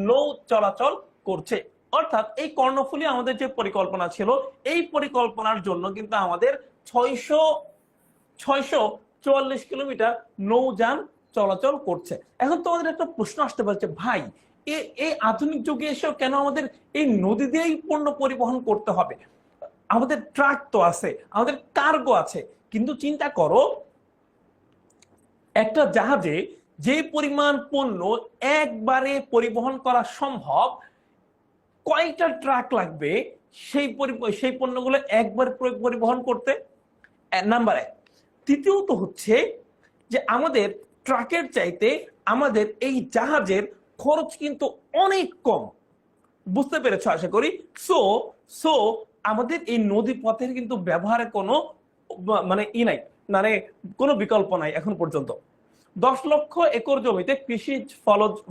নৌ চলাচল করছে। অর্থাৎ এই কর্ণফুলী আমাদের যে পরিকল্পনা ছিল, এই পরিকল্পনার জন্য কিন্তু আমাদের 644 কিলোমিটার নৌযান চলাচল করছে। এখন তোমাদের একটা প্রশ্ন আসতে পারছে, ভাই এই আধুনিক যুগে এসেও কেন আমাদের এই নদী দিয়েই পণ্য পরিবহন করতে হবে? আমাদের ট্রাক তো আছে, আমাদের কার্গো আছে, কিন্তু চিন্তা করো একটা জাহাজে যে পরিমাণ পণ্য একবারে পরিবহন করা সম্ভব, কয়টা ট্রাক লাগবে সেই পণ্যগুলো একবার পরিবহন করতে? নাম্বার এক। তৃতীয়ত হচ্ছে যে আমাদের ট্রাকের চাইতে আমাদের এই জাহাজের খরচ কিন্তু অনেক কম। বুঝতে পেরেছো আশা করি। সো আমাদের এই নদী পথের কিন্তু ব্যবহারে কোনো কোনো বিকল্প নাই এখন পর্যন্ত। 10 লক্ষ একর জমিতে কৃষি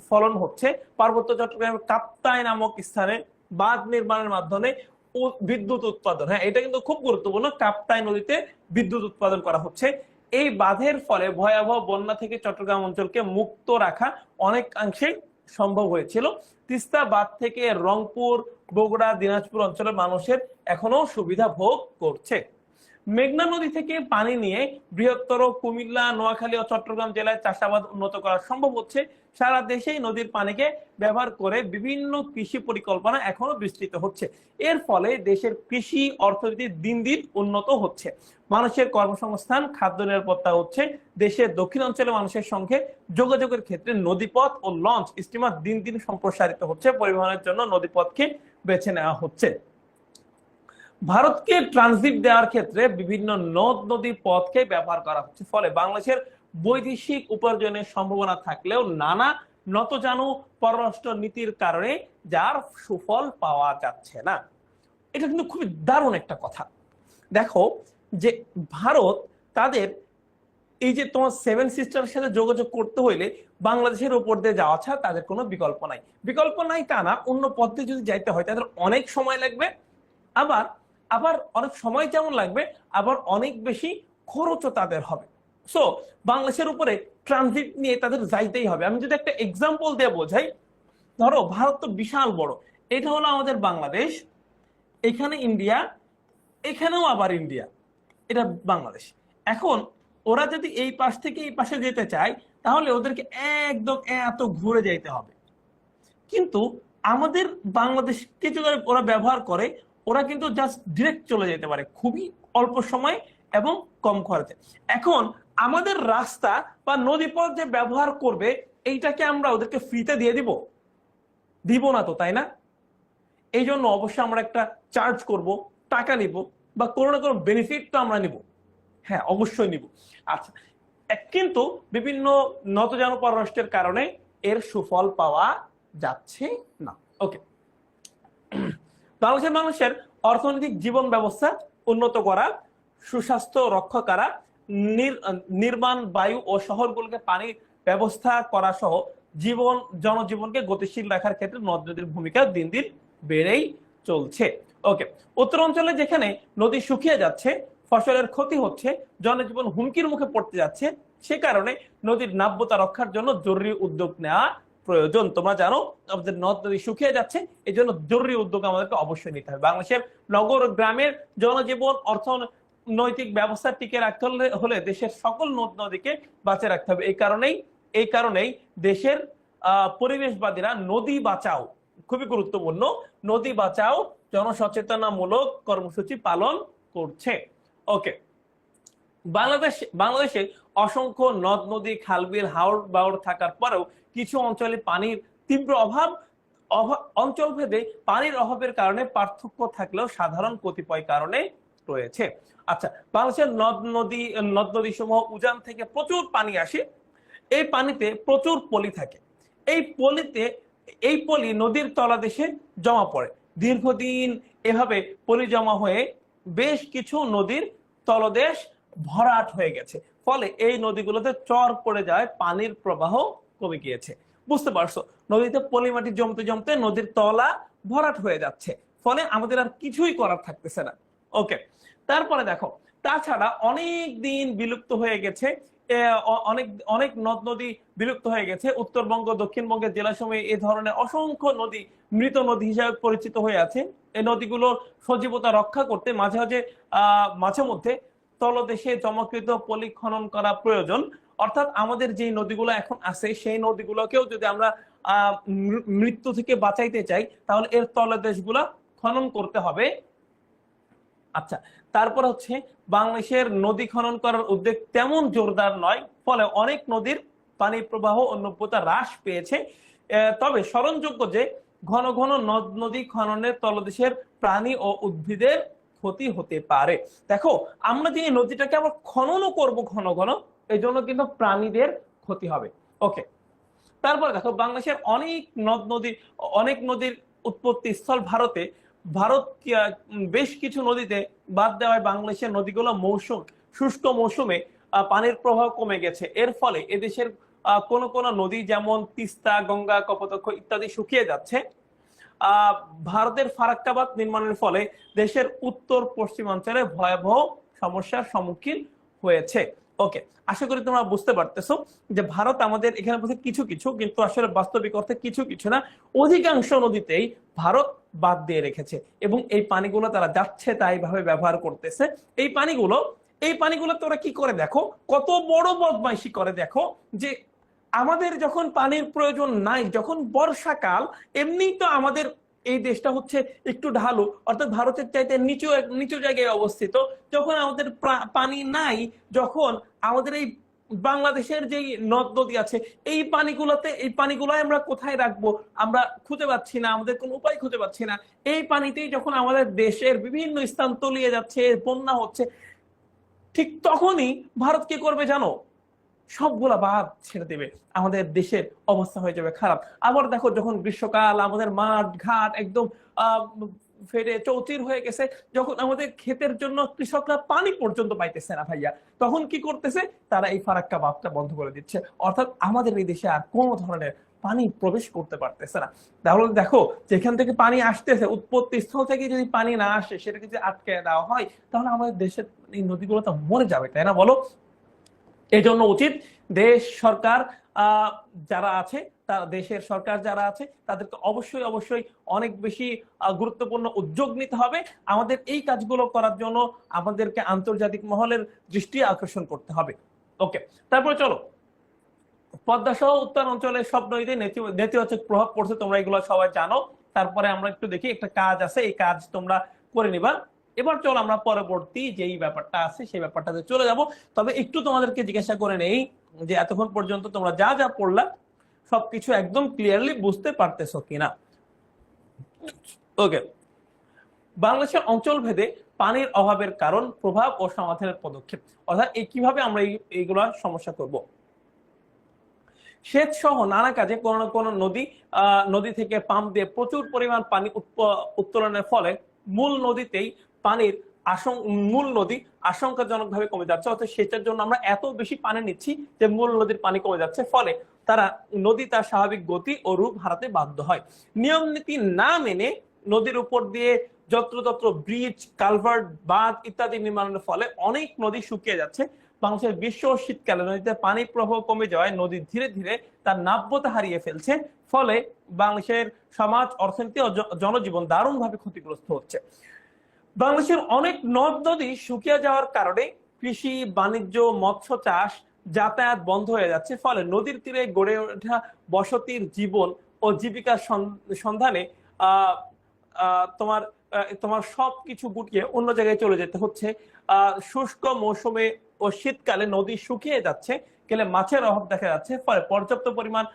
ফলন হচ্ছে। পার্বত্য চট্টগ্রামের কাপ্তাই নামক স্থানে বাঁধ নির্মাণের মাধ্যমে বিদ্যুৎ উৎপাদন, হ্যাঁ এটা কিন্তু খুব গুরুত্বপূর্ণ, কাপ্তাই নদীতে বিদ্যুৎ উৎপাদন করা হচ্ছে। এই বাঁধের ফলে ভয়াবহ বন্যা থেকে চট্টগ্রাম অঞ্চলকে মুক্ত রাখা অনেকাংশেই সম্ভব হয়েছিল। তিস্তা বাঁধ থেকে রংপুর, বগুড়া, দিনাজপুর অঞ্চলের মানুষের এখনো সুবিধা ভোগ করছে। মেঘনা নদী থেকে পানি নিয়ে বৃহত্তর কুমিল্লা, নোয়াখালী ও চট্টগ্রাম জেলায় চাষাবাদ উন্নত করা সম্ভব হচ্ছে। সারা দেশেই নদীর পানিকে ব্যবহার করে বিভিন্ন কৃষি পরিকল্পনা এখনো বিস্তৃত হচ্ছে। এর ফলে দেশের কৃষি অর্থনীতি দিন দিন উন্নত হচ্ছে, মানুষের কর্মসংস্থান, খাদ্য নিরাপত্তা হচ্ছে। দেশের দক্ষিণ অঞ্চলে মানুষের সঙ্গে যোগাযোগের ক্ষেত্রে নদীপথ ও লঞ্চ, স্টিমার দিন দিন সম্প্রসারিত হচ্ছে। পরিবহনের জন্য নদীপথকে বেছে নেওয়া হচ্ছে। ভারতকে ট্রানজিট দেওয়ার ক্ষেত্রে বিভিন্ন নদ নদী পথকে ব্যবহার করা হচ্ছে। ফলে বাংলাদেশের বৈদেশিক উপার্জনের সম্ভাবনা থাকলেও নানা নতজানু পররাষ্ট্র নীতির কারণে যার সুফল পাওয়া যাচ্ছে না। এটা কিন্তু খুবই দারুণ একটা কথা। দেখো যে ভারত তাদের এই যে তোমার সেভেন সিস্টারের সাথে যোগাযোগ করতে হইলে বাংলাদেশের উপর দিয়ে যাওয়া ছাড়া তাদের কোনো বিকল্প নাই। বিকল্প নাই তা না, অন্য পথে যদি যাইতে হয় তাদের অনেক সময় লাগবে, আবার আবার অনেক সময় যেমন লাগবে, আবার অনেক বেশি খরচও তাদের হবে। সো বাংলাদেশের উপরে ট্রানজিট নিয়ে তাদের যাইতেই হবে। আমি যদি একটা এক্সাম্পল দিয়ে বোঝাই, ধরো ভারত তো বিশাল বড়, এটা হলো আমাদের বাংলাদেশ, এখানে ইন্ডিয়া, এখানেও আবার ইন্ডিয়া, এটা বাংলাদেশ। এখন ওরা যদি এই পাশ থেকে এই পাশে যেতে চায় তাহলে ওদেরকে একদম এত ঘুরে যেতে হবে। কিন্তু আমাদের বাংলাদেশকে যদি ওরা ব্যবহার করে, ওরা কিন্তু জাস্ট ডিরেক্ট চলে যেতে পারে খুবই অল্প সময় এবং কম খরচে। এখন আমাদের রাস্তা বা নদীপথ যে ব্যবহার করবে, এইটাকে আমরা ওদেরকে ফ্রিতে দিয়ে দিব? দিব না তো, তাই না? এই জন্য অবশ্যই আমরা একটা চার্জ করব, টাকা নিব, বা কোনো না কোনো বেনিফিট তো আমরা নিব। হ্যাঁ, অবশ্যই নিব। আচ্ছা, কিন্তু বিভিন্ন নতজানু পররাষ্ট্রের কারণে এর সুফল পাওয়া যাচ্ছে না। ওকে, বাংলাদেশের মানুষের অর্থনৈতিক জীবন ব্যবস্থা উন্নত করা, সুস্বাস্থ্য রক্ষা করা, নির্মাণ বায়ু ও শহরগুলোকে পানির ব্যবস্থা করা সহ জনজীবনকে গতিশীল রাখার ক্ষেত্রে নদ নদীর ভূমিকা দিন দিন বেড়েই চলছে। ওকে, উত্তর অঞ্চলে যেখানে নদী শুকিয়ে যাচ্ছে, ফসলের ক্ষতি হচ্ছে, জনজীবন হুমকির মুখে পড়তে যাচ্ছে, সে কারণে নদীর নাব্যতা রক্ষার জন্য জরুরি উদ্যোগ নেওয়া প্রয়োজন। তোমরা জানো আমাদের নদ নদী শুকিয়ে যাচ্ছে, এই জন্য জরুরি উদ্যোগ আমাদেরকে অবশ্যই নিতে হবে। বাংলাদেশের নগর গ্রামের জনজীবন অর্থনৈতিক ব্যবস্থা টিকে রাখতে হলে দেশের সকল নদ নদীকে বাঁচিয়ে রাখতে হবে। এই কারণেই দেশের পরিবেশবাদীরা নদী বাঁচাও, খুবই গুরুত্বপূর্ণ, নদী বাঁচাও জনসচেতনামূলক কর্মসূচি পালন করছে। ওকে, বাংলাদেশে অসংখ্য নদ নদী, খালবিল, হাওর বাওর থাকার পরেও কিছু অঞ্চলে পানির তীব্র অভাব, অঞ্চলভেদে পানির অভাবের কারণে পার্থক্য থাকলেও সাধারণ কতিপয় কারণে রয়েছে। আচ্ছা, বাংলাদেশের নদ নদী সমূহ উজান থেকে প্রচুর পানি আসে, এই পানিতে প্রচুর পলি থাকে। এই পলি নদীর তলদেশে জমা পড়ে, দীর্ঘদিন এভাবে পলি জমা হয়ে বেশ কিছু নদীর তলদেশ ভরাট হয়ে গেছে, ফলে এই নদীগুলোতে চর পড়ে যায়, পানির প্রবাহ কমে গিয়েছে। বুঝতে পারছো, নদীতে পলি মাটি জমতে জমতে নদীর তলা ভরাট হয়ে যাচ্ছে, ফলে আমাদের আর কিছুই করার থাকতেছে না। ওকে, তারপরে দেখো, তাছাড়া অনেক দিন বিলুপ্ত হয়ে গেছে, অনেক অনেক নদ নদী বিলুপ্ত হয়ে গেছে। উত্তরবঙ্গ, দক্ষিণবঙ্গের জেলাসমূহে এই ধরনের অসংখ্য নদী মৃত নদী হিসাবে পরিচিত হয়ে আছে। এই নদীগুলোর সজীবতা রক্ষা করতে মাঝে মধ্যে তলদেশে জমাকৃত পলি খনন করা প্রয়োজন। অর্থাৎ আমাদের যে নদীগুলো এখন আছে, সেই নদীগুলোকেও যদি আমরা মৃত্যু থেকে বাঁচাইতে চাই, তাহলে এর তলদেশগুলা খনন করতে হবে। আচ্ছা, তারপর হচ্ছে বাংলাদেশের নদী খনন করার উদ্যোগ তেমন জোরদার নয়, ফলে অনেক নদীর পানি প্রবাহ ও নব্যতা হ্রাস পেয়েছে। তবে স্মরণযোগ্য যে ঘন ঘন নদ নদী খননের তলদেশের প্রাণী ও উদ্ভিদের ক্ষতি হতে পারে। দেখো, আমরা যে নদীটাকে আবার খননও করব ঘন ঘন, এই জন্য কিন্তু প্রাণীদের ক্ষতি হবে। ওকে, তারপরে দেখো, বাংলাদেশের অনেক নদীর উৎপত্তি স্থল ভারত বেশ কিছু নদীতে বাদ দেওয়ায় বাংলাদেশের নদীগুলো শুষ্ক মৌসুমে পানির প্রবাহ কমে গেছে। এর ফলে এদেশের কোন কোন নদী যেমন তিস্তা, গঙ্গা, কপোতাক্ষ ইত্যাদি শুকিয়ে যাচ্ছে। ভারতের ফারাক্কা বাঁধ নির্মাণের ফলে দেশের উত্তর পশ্চিমাঞ্চলে ভয়াবহ সমস্যার সম্মুখীন হয়েছে। ওকে, আশা করি তোমরা বুঝতে পারতেছো যে ভারত আমাদের এখানে বলছে কিছু কিছু, কিন্তু আসলে বাস্তবিক অর্থে কিছু কিছু না, অধিকাংশ নদীতেই ভারত বাদ দিয়ে রেখেছে, এবং এই পানিগুলো তারা যাচ্ছে তাই ভাবে ব্যবহার করতেছে। এই পানিগুলো তোরা কি করে দেখো, কত বড় বদমাইশি করে দেখো, যে আমাদের যখন পানির প্রয়োজন নাই, যখন বর্ষাকাল, এমনি তো আমাদের এই দেশটা হচ্ছে একটু ঢালু, অর্থাৎ ভারতের চাইতে নিচু জায়গায় অবস্থিত। যখন আমাদের পানি নাই, যখন আমাদের এই বাংলাদেশের যে নদ নদী আছে, এই পানিগুলো আমরা কোথায় রাখবো আমরা খুঁজে পাচ্ছি না, আমাদের কোনো উপায় খুঁজে পাচ্ছি না। এই পানিতেই যখন আমাদের দেশের বিভিন্ন স্থান তলিয়ে যাচ্ছে, বন্যা হচ্ছে, ঠিক তখনই ভারত কি করবে জানো? সবগুলা বাদ ছেড়ে দেবে, আমাদের দেশের অবস্থা হয়ে যাবে খারাপ। আবার দেখো, যখন গ্রীষ্মকাল, আমাদের মাঠ ঘাট একদম ফেটে চৌচির হয়ে গেছে, যখন আমাদের ক্ষেতের জন্য কৃষকরা পানি পর্যন্ত পাইতেছে না ভাইয়া, তখন কি করতেছে, তারা এই ফারাক্কা বাঁধটা বন্ধ করে দিচ্ছে। অর্থাৎ আমাদের এই দেশে আর কোনো ধরনের পানি প্রবেশ করতে পারতেছে না। তাহলে দেখো, যেখান থেকে পানি আসতেছে, উৎপত্তি স্থল থেকে যদি পানি না আসে, সেটাকে যদি আটকে দেওয়া হয়, তাহলে আমাদের দেশের এই নদীগুলো তো মরে যাবে, তাই না বলো? এই জন্য উচিত দেশ সরকার যারা আছে, দেশের সরকার যারা আছে, তাদেরকে অবশ্যই অবশ্যই অনেক বেশি গুরুত্বপূর্ণ উদ্যোগ নিতে হবে। আমাদের এই কাজগুলো করার জন্য আমাদেরকে আন্তর্জাতিক মহলের দৃষ্টি আকর্ষণ করতে হবে। ওকে, তারপরে চলো, পদ্মা সহ উত্তর অঞ্চলের সব নদীতে নেতিবাচক প্রভাব পড়ছে, তোমরা এগুলো সবাই জানো। তারপরে আমরা একটু দেখি, একটা কাজ আছে, এই কাজ তোমরা করে নিবা। এবার চলো আমরা পরবর্তী যেই ব্যাপারটা আছে সেই ব্যাপারটাতে চলে যাব। তবে একটু তোমাদেরকে জিজ্ঞাসা করে নেই যে এতক্ষণ পর্যন্ত তোমরা যা যা পড়লা সবকিছু একদম ক্লিয়ারলি বুঝতে পারতেছো কিনা। ওকে, বাংলাদেশের অঞ্চল ভেদে পানির অভাবের কারণ, প্রভাব ও সমাধানের পদক্ষেপ, অর্থাৎ কিভাবে আমরা এইগুলা সমস্যা করব। সেচ সহ নানা কাজে কোন না কোন নদী থেকে পাম্প দিয়ে প্রচুর পরিমাণ পানি উত্তোলনের ফলে মূল নদী আশঙ্কাজনকভাবে কমে যাচ্ছে। অর্থাৎ সেচের জন্য আমরা এত বেশি পানি নিচ্ছি যে মূল নদীর পানি কমে যাচ্ছে, ফলে নদী তার স্বাভাবিক গতি ও রূপ হারাতে বাধ্য হয়। নিয়ম নীতি না মেনে নদীর উপর দিয়ে যত্রতত্র ব্রিজ, কালভার্ট, বাঁধ ইত্যাদি নির্মাণের ফলে অনেক নদী শুকিয়ে যাচ্ছে। বাংলাদেশের গ্রীষ্ম ও শীতকালে নদীতে পানির প্রবাহ কমে যাওয়ায় নদী ধীরে ধীরে তার নাব্যতা হারিয়ে ফেলছে। ফলে বাংলাদেশের সমাজ, অর্থনীতি ও জনজীবন দারুণভাবে ক্ষতিগ্রস্ত হচ্ছে। বাংলাদেশের অনেক নদ নদী শুকিয়ে যাওয়ার কারণে কৃষি, বাণিজ্য, মৎস্য চাষ, যাতায়াত বন্ধ হয়ে যাচ্ছে। ফলে নদীর তীরে গড়ে ওঠা বসতির জীবন ও জীবিকার সন্ধানে তোমার তোমার সবকিছু গুটিয়ে অন্য জায়গায় চলে যেতে হচ্ছে। শুষ্ক মৌসুমে ও শীতকালে নদী শুকিয়ে যাচ্ছে, গেলে মাছের অভাব দেখা যাচ্ছে। ফলে পর্যাপ্ত পরিমাণ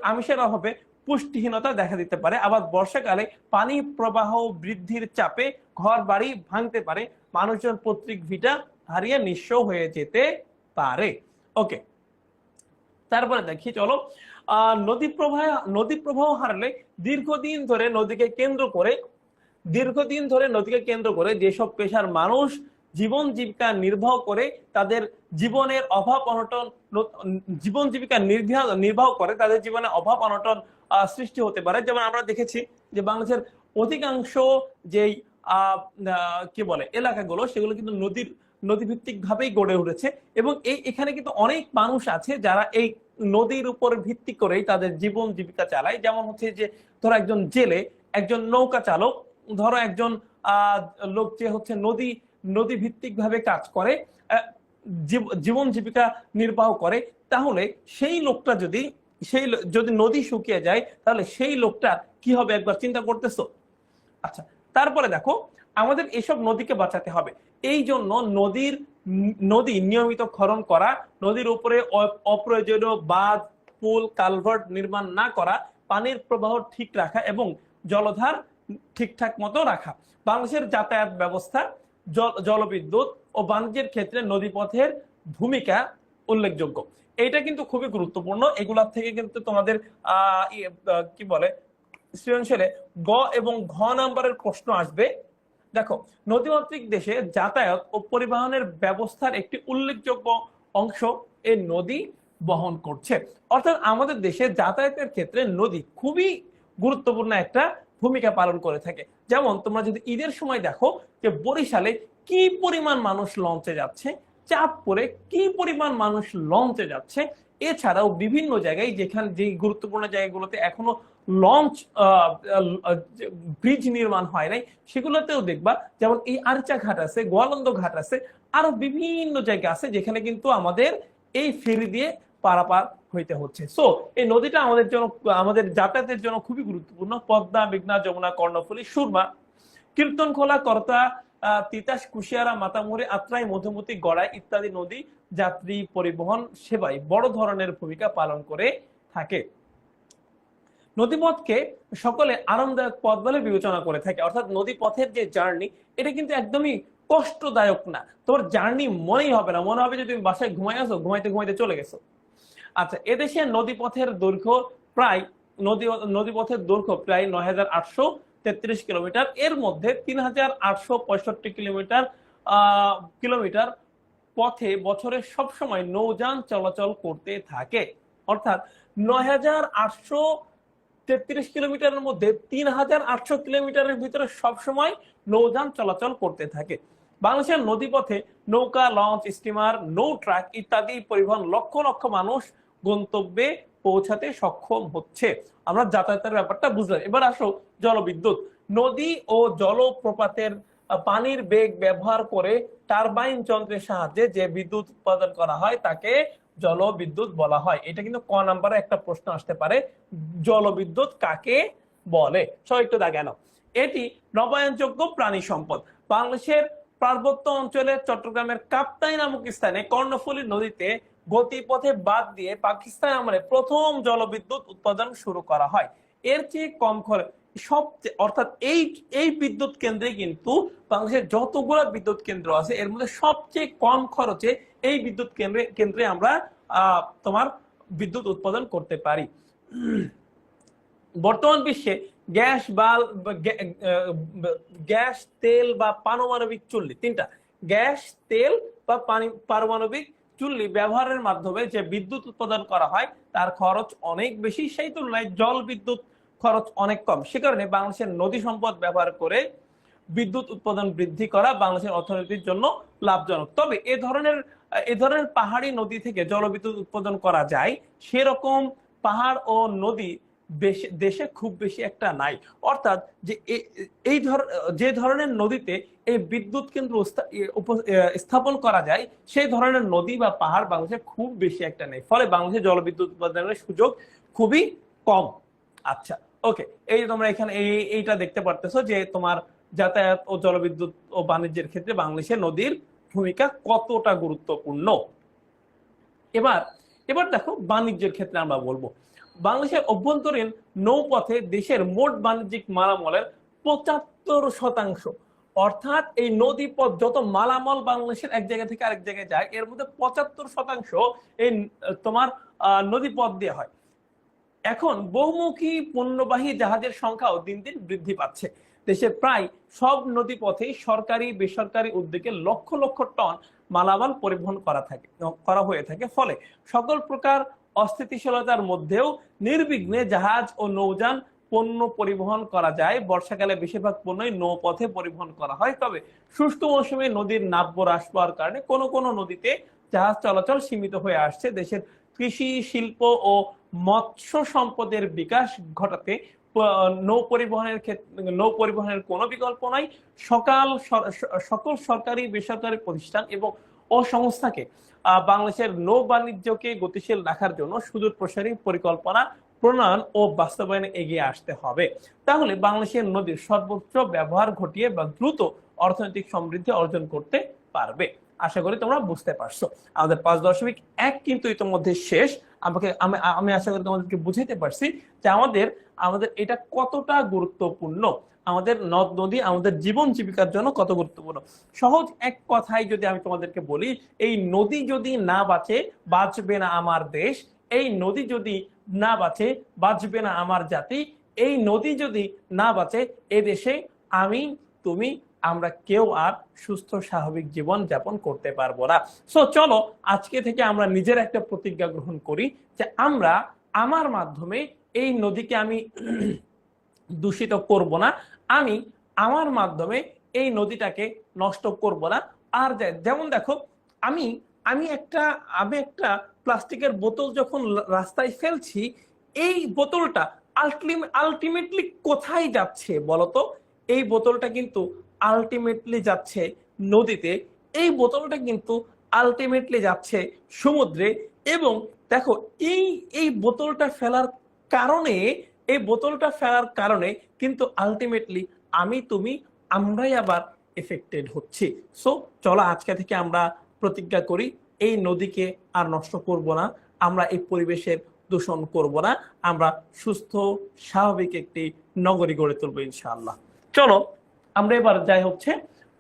আমিষের অভাবে পুষ্টিহীনতা দেখা দিতে পারে। আবার বর্ষাকালে পানি প্রবাহ বৃদ্ধির চাপে ঘর বাড়ি ভাঙতে পারে, মানুষজন পৈতৃক ভিটা হারিয়ে নিঃস্ব হয়ে যেতে পারে। ওকে, তারপরে দেখি চলো, নদী প্রবাহ হারলে দীর্ঘদিন ধরে নদীকে কেন্দ্র করে যেসব পেশার মানুষ জীবন জীবিকা নির্বাহ করে, তাদের জীবনের অভাব অনটন তাদের জীবনে অভাব অনটন সৃষ্টি হতে পারে। যেমন আমরা দেখেছি যে বাংলাদেশের অধিকাংশ যেই কি বলে এলাকাগুলো, সেগুলো কিন্তু নদীভিত্তিক ভাবেই গড়ে উঠেছে। এবং এখানে কিন্তু অনেক মানুষ আছে যারা এই নদীর উপর ভিত্তি করেই তাদের জীবন জীবিকা চালায়। যেমন হচ্ছে যে ধরো একজন জেলে, একজন নৌকা চালক, ধরো একজন লোক যে হচ্ছে নদী ভিত্তিক ভাবে কাজ করে, জীবন জীবিকা নির্বাহ করে, তাহলে সেই লোকটা যদি নদী শুকিয়ে যায়, তাহলে সেই লোকটা কি হবে একবার চিন্তা করতেছো? আচ্ছা, তারপরে দেখো, আমাদের এসব নদীকে বাঁচাতে হবে। এই জন্য নদী নিয়মিত খনন করা, নদীর উপরে অপ্রয়োজনীয় বাঁধ, পুল, কালভার্ট নির্মাণ না করা, পানির প্রবাহ ঠিক রাখা এবং জলধার ঠিকঠাক মতো রাখা। বাংলাদেশের যাতায়াত ব্যবস্থা, জলবিদ্যুৎ ও বাণিজ্যের ক্ষেত্রে নদীপথের ভূমিকা উল্লেখযোগ্য। এটা কিন্তু খুবই গুরুত্বপূর্ণ। এগুলা থেকে কিন্তু তোমাদের কি বলে সৃজনশীলে গ এবং ঘ নাম্বারের প্রশ্ন আসবে। দেখো, নদীমাতৃক দেশে যাতায়াত ও পরিবহনের ব্যবস্থার একটি উল্লেখযোগ্য অংশ এই নদী বহন করছে। অর্থাৎ আমাদের দেশে যাতায়াতের ক্ষেত্রে নদী খুবই গুরুত্বপূর্ণ একটা ভূমিকা পালন করে থাকে। যেমন তোমরা যদি ঈদের সময় দেখো যে বরিশালে কি পরিমাণ মানুষ লঞ্চে যাচ্ছে, চাঁদপুরে কি পরিমাণ মানুষ লঞ্চে যাচ্ছে। এছাড়াও বিভিন্ন জায়গায় যে গুরুত্বপূর্ণ জায়গাগুলোতে এখনো লঞ্চ ব্রিজ নির্মাণ হয় নাই, সেগুলোতেও দেখবা, যেমন এই আরচা ঘাট আছে, গোয়ালন্দ ঘাট আছে, আরো বিভিন্ন জায়গা আছে যেখানে কিন্তু আমাদের এই ফেরি দিয়ে পারাপার হইতে হচ্ছে। সো এই নদীটা আমাদের যাতায়াতের জন্য খুবই গুরুত্বপূর্ণ। পদ্মা, মেঘনা, যমুনা, কর্ণফুলী, সুরমা, কীর্তনখোলা, করতা, তিতাস, কুশিয়ারা, মাতামুহুরী, আত্রাই, মধুমতি, গড়াই ইত্যাদি নদী যাত্রী পরিবহন সেবায় বড় ধরনের ভূমিকা পালন করে থাকে। নদীপথকে সকলে আরামদায়ক পথ বলে বিবেচনা করে থাকে। অর্থাৎ নদী পথের যে জার্নি, এটা কিন্তু একদমই কষ্টদায়ক না। তোমার জার্নি মনেই হবে না, মনে হবে যে তুমি বাসায় ঘুমাইতে ঘুমাইতে চলে গেছো। আচ্ছা, এদেশে নদীপথের দৈর্ঘ্য প্রায় ৯,৮০০ কিলোমিটার, এর মধ্যে 3865 কিলোমিটার পথে বছরে সবসময় নৌযান চলাচল করতে থাকে। অর্থাৎ 9833 কিলোমিটারের মধ্যে 3800 কিলোমিটারের ভিতরে সবসময় নৌযান চলাচল করতে থাকে। বাংলাদেশের নদীপথে নৌকা, লঞ্চ, স্টিমার, নৌ ট্রাক ইত্যাদি পরিবহন লক্ষ লক্ষ মানুষ গন্তব্যে পৌঁছাতে সক্ষম হচ্ছে। আমরা যাতায়াতের ব্যাপারটা বুঝলাম। এবার আসো জলবিদ্যুৎ। নদী ও জলপ্রপাতের পানির বেগ ব্যবহার করে টারবাইন যন্ত্রের সাহায্যে যে বিদ্যুৎ উৎপাদন করা হয় তাকে জলবিদ্যুৎ বলা হয়। এটা কিন্তু ক নাম্বারে একটা প্রশ্ন আসতে পারে, জলবিদ্যুৎ কাকে বলে? সবাই একটু দেখে নাও। এটি নবায়নযোগ্য প্রাণী সম্পদ। বাংলাদেশের পার্বত্য অঞ্চলের চট্টগ্রামের কাপ্তাই নামক স্থানে কর্ণফুলী নদীতে গতিপথে বাদ দিয়ে পাকিস্তান আমলে প্রথম জলবিদ্যুৎ উৎপাদন শুরু করা হয়। এর চেয়ে কম খরচ সবচেয়ে, অর্থাৎ এই বিদ্যুৎ কেন্দ্রে কিন্তু বাংলাদেশের যতগুলো বিদ্যুৎ কেন্দ্র আছে এর মধ্যে সবচেয়ে কম খরচে এই বিদ্যুৎ কেন্দ্রে আমরা তোমার বিদ্যুৎ উৎপাদন করতে পারি। বর্তমান বিশ্বে গ্যাস, তেল বা পারমাণবিক চুল্লি, তিনটা গ্যাস, তেল বা পারমাণবিক চুল্লি ব্যবহারের মাধ্যমে যে বিদ্যুৎ উৎপাদন করা হয় তার খরচ অনেক বেশি, সেই তুলনায় জল বিদ্যুৎ খরচ অনেক কম। সে কারণে বাংলাদেশের নদী সম্পদ ব্যবহার করে বিদ্যুৎ উৎপাদন বৃদ্ধি করা বাংলাদেশের অর্থনীতির জন্য লাভজনক। তবে এ ধরনের পাহাড়ি নদী থেকে জলবিদ্যুৎ উৎপাদন করা যায় সেরকম পাহাড় ও নদী দেশে খুব বেশি একটা নাই। অর্থাৎ যে যে ধরনের নদীতে এই বিদ্যুৎ কেন্দ্র স্থাপন করা যায় সেই ধরনের নদী বা পাহাড় বাংলাদেশে খুব বেশি একটা নেই, ফলে বাংলাদেশে জলবিদ্যুৎ উৎপাদনের সুযোগ খুবই কম। আচ্ছা, ওকে, এই যে তোমরা এখানে এইটা দেখতে পারতেছো যে তোমার যাতায়াত ও জলবিদ্যুৎ ও বাণিজ্যের ক্ষেত্রে বাংলাদেশের নদীর ভূমিকা কতটা গুরুত্বপূর্ণ। এবার দেখো বাণিজ্যের ক্ষেত্রে আমরা বলবো, বাংলাদেশের অভ্যন্তরীণ নৌপথে দেশের মোট বাণিজ্যিক মালামালের 75%, অর্থাৎ এই নদীপথ যত মালামাল বাংলাদেশের এক জায়গা থেকে আরেক জায়গায় যায় এর মধ্যে 75% এই তোমার নদীপথ দিয়ে হয়। এখন বহুমুখী পণ্যবাহী জাহাজের সংখ্যাও দিন দিন বৃদ্ধি পাচ্ছে। দেশের প্রায় সব নদীপথেই সরকারি বেসরকারি উদ্যোগে লক্ষ লক্ষ টন মালামাল পরিবহন করা হয়ে থাকে, ফলে সকল প্রকার অস্থিতিশীলতার মধ্যেও নির্বিঘ্নে জাহাজ ও নৌযান পণ্য পরিবহন করা যায়। বর্ষাকালে বেশিরভাগ পণ্যই নৌপথে পরিবহন করা হয়, তবে শুষ্ক মৌসুমে নদীর নাব্য হ্রাস পাওয়ার কারণে কোনো কোনো নদীতে জাহাজ চলাচল সীমিত হয়ে আসছে। দেশের কৃষি, শিল্প ও মৎস্য সম্পদের বিকাশ ঘটাতে নৌ পরিবহনের কোনো বিকল্প নাই। সকল সরকারি বেসরকারি প্রতিষ্ঠান এবং ও সংস্থাকে বাংলাদেশের নৌ বাণিজ্যকে গতিশীল রাখার জন্য সুদূর প্রসারী পরিকল্পনা প্রণয়ন ও বাস্তবায়নে এগিয়ে আসতে হবে। তাহলে বাংলাদেশের নদীর সর্বোচ্চ ব্যবহার ঘটিয়ে বা দ্রুত অর্থনৈতিক সমৃদ্ধি অর্জন করতে পারবে। আশা করি তোমরা বুঝতে পারছো। আমাদের 5.1 কিন্তু ইতিমধ্যে শেষ। আমি আশা করি তোমাদেরকে বুঝাইতে পারছি যে আমাদের এটা কতটা গুরুত্বপূর্ণ, আমাদের নদ নদী আমাদের জীবন জীবিকার জন্য কত গুরুত্বপূর্ণ। সহজ এক কথায় যদি আমি তোমাদেরকে বলি, এই নদী যদি না বাঁচে বাঁচবে না আমার দেশ, এই নদী যদি না বাঁচে বাঁচবে না আমার জাতি, এই নদী যদি না বাঁচে এ দেশে আমি, তুমি, আমরা কেউ আর সুস্থ স্বাভাবিক জীবন যাপন করতে পারবো না। সো চলো আজকে থেকে আমরা নিজের একটা প্রতিজ্ঞা গ্রহণ করি যে আমরা আমার মাধ্যমে এই নদীকে আমি দূষিত করব না, আমি আমার মাধ্যমে এই নদীটাকে নষ্ট করব না। আর যেমন দেখো, আমি একটা প্লাস্টিকের বোতল যখন রাস্তায় ফেলছি, এই বোতলটা আলটিমেটলি কোথায় যাচ্ছে বলতো? এই বোতলটা কিন্তু আলটিমেটলি যাচ্ছে নদীতে, এই বোতলটা কিন্তু আলটিমেটলি যাচ্ছে সমুদ্রে। এবং দেখো এই বোতলটা ফেলার কারণে কিন্তু আলটিমেটলি আমি, তুমি, আমরাই আবার এফেক্টেড হচ্ছি। সো চলো আজকে থেকে আমরা প্রতিজ্ঞা করি এই নদীকে আর নষ্ট করব না, আমরা এই পরিবেশের দূষণ করব না, আমরা সুস্থ স্বাভাবিক একটি নগরী গড়ে তুলবো ইনশাআল্লাহ। চলো আমরা এবার যাই হচ্ছে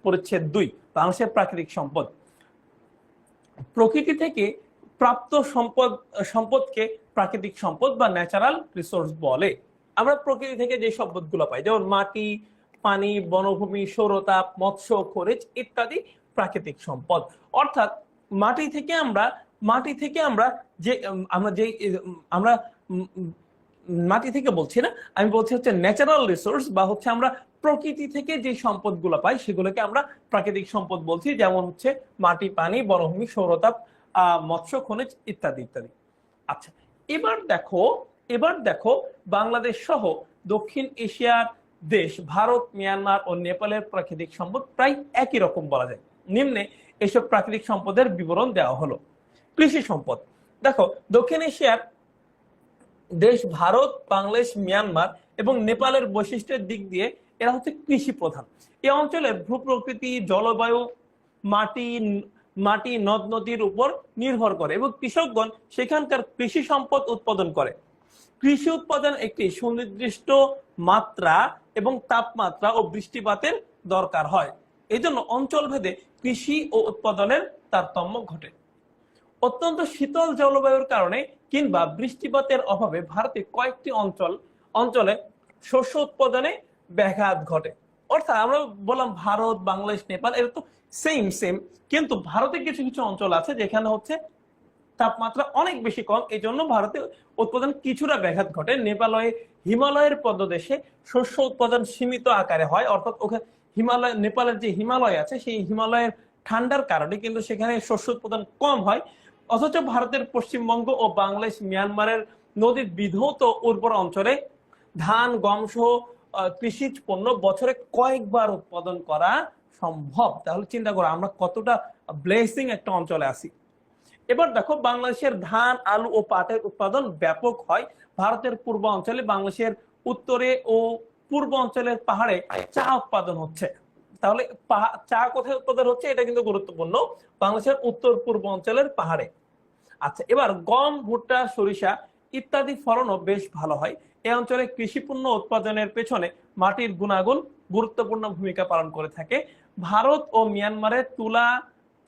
পরিচ্ছেদ 2, বাংলাদেশের প্রাকৃতিক সম্পদ। প্রকৃতি থেকে প্রাপ্ত সম্পদকে প্রাকৃতিক সম্পদ বা ন্যাচারাল রিসোর্স বলে। আমরা প্রকৃতি থেকে যে সম্পদগুলো পাই, যেমন মাটি, পানি, বনভূমি, সৌরতাপ, মৎস্য, খনিজ ইত্যাদি প্রাকৃতিক সম্পদ। অর্থাৎ মাটি থেকে আমরা যে আমরা যে আমরা মাটি থেকে বলছি না, আমি বলছি হচ্ছে ন্যাচারাল রিসোর্স, বা হচ্ছে আমরা প্রকৃতি থেকে যে সম্পদগুলো পাই সেগুলোকে আমরা প্রাকৃতিক সম্পদ বলছি, যেমন হচ্ছে মাটি, পানি, বনভূমি, সৌরতাপ, মৎস্য, খনিজ ইত্যাদি ইত্যাদি। আচ্ছা, এবার দেখো বাংলাদেশ সহ দক্ষিণ এশিয়ার দেশ ভারত, মিয়ানমার ও নেপালের প্রাকৃতিক সম্পদ প্রায় একই রকম বলা যায়। নিম্নে এসব প্রাকৃতিক সম্পদের বিবরণ দেওয়া হলো। কৃষি সম্পদ। দেখো, দক্ষিণ এশিয়ার দেশ ভারত, বাংলাদেশ, মিয়ানমার এবং নেপালের বৈশিষ্ট্যের দিক দিয়ে এরা হচ্ছে কৃষি প্রধান। এই অঞ্চলের ভূপ্রকৃতি, জলবায়ু, মাটি, নদ নদীর উপর নির্ভর করে এবং কৃষকগণ সেখানকার কৃষি সম্পদ উৎপাদন করে। কৃষি উৎপাদন একটি সুনির্দিষ্ট মাত্রা এবং তাপমাত্রা ও বৃষ্টিপাতের দরকার হয়। এই জন্য অঞ্চল ভেদে কৃষি ও উৎপাদনের তারতম্য ঘটে। অত্যন্ত শীতল জলবায়ুর কারণে কিংবা বৃষ্টিপাতের অভাবে ভারতে কয়েকটি অঞ্চলে শস্য উৎপাদনে ব্যাঘাত ঘটে। অর্থাৎ আমরা বললাম ভারত, বাংলাদেশ, নেপাল এর তো সেম, কিন্তু ভারতে কিছু কিছু অঞ্চল আছে যেখানে হচ্ছে তাপমাত্রা অনেক বেশি কম, এই জন্য ভারতে উৎপাদন কিছুটা ব্যাঘাত ঘটে। হিমালয়ের পদদেশে শস্য উৎপাদন সীমিত আকারে হয়, অর্থাৎ ওখানে নেপালের যে হিমালয় আছে সেই হিমালয়ের ঠান্ডার কারণে কিন্তু সেখানে শস্য উৎপাদন কম হয়। অথচ ভারতের পশ্চিমবঙ্গ ও বাংলাদেশ, মিয়ানমারের নদী বিধৌত উর্বর অঞ্চলে ধান, গম সহ কৃষিজ পণ্য বছরে কয়েকবার উৎপাদন করা সম্ভব। তাহলে চিন্তা করো আমরা কতটা ব্লেসিং একটা অঞ্চলে আছি। এবার দেখো, বাংলাদেশের ধান, আলু ও পাটের উৎপাদন ব্যাপক হয়। ভারতের পূর্ব অঞ্চলে, বাংলাদেশের উত্তরে ও পূর্ব অঞ্চলের পাহাড়ে চা উৎপাদন হচ্ছে। তাহলে চা কোথায় উৎপাদন হচ্ছে এটা কিন্তু গুরুত্বপূর্ণ, বাংলাদেশের উত্তর পূর্ব অঞ্চলের পাহাড়ে। আচ্ছা, এবার গম, ভুট্টা, সরিষা ইত্যাদি ফলনও বেশ ভালো হয়। এই অঞ্চলে কৃষিপণ্য উৎপাদনের পেছনে মাটির গুণাগুণ গুরুত্বপূর্ণ ভূমিকা পালন করে থাকে। ভারত ও মিয়ানমারের তুলা,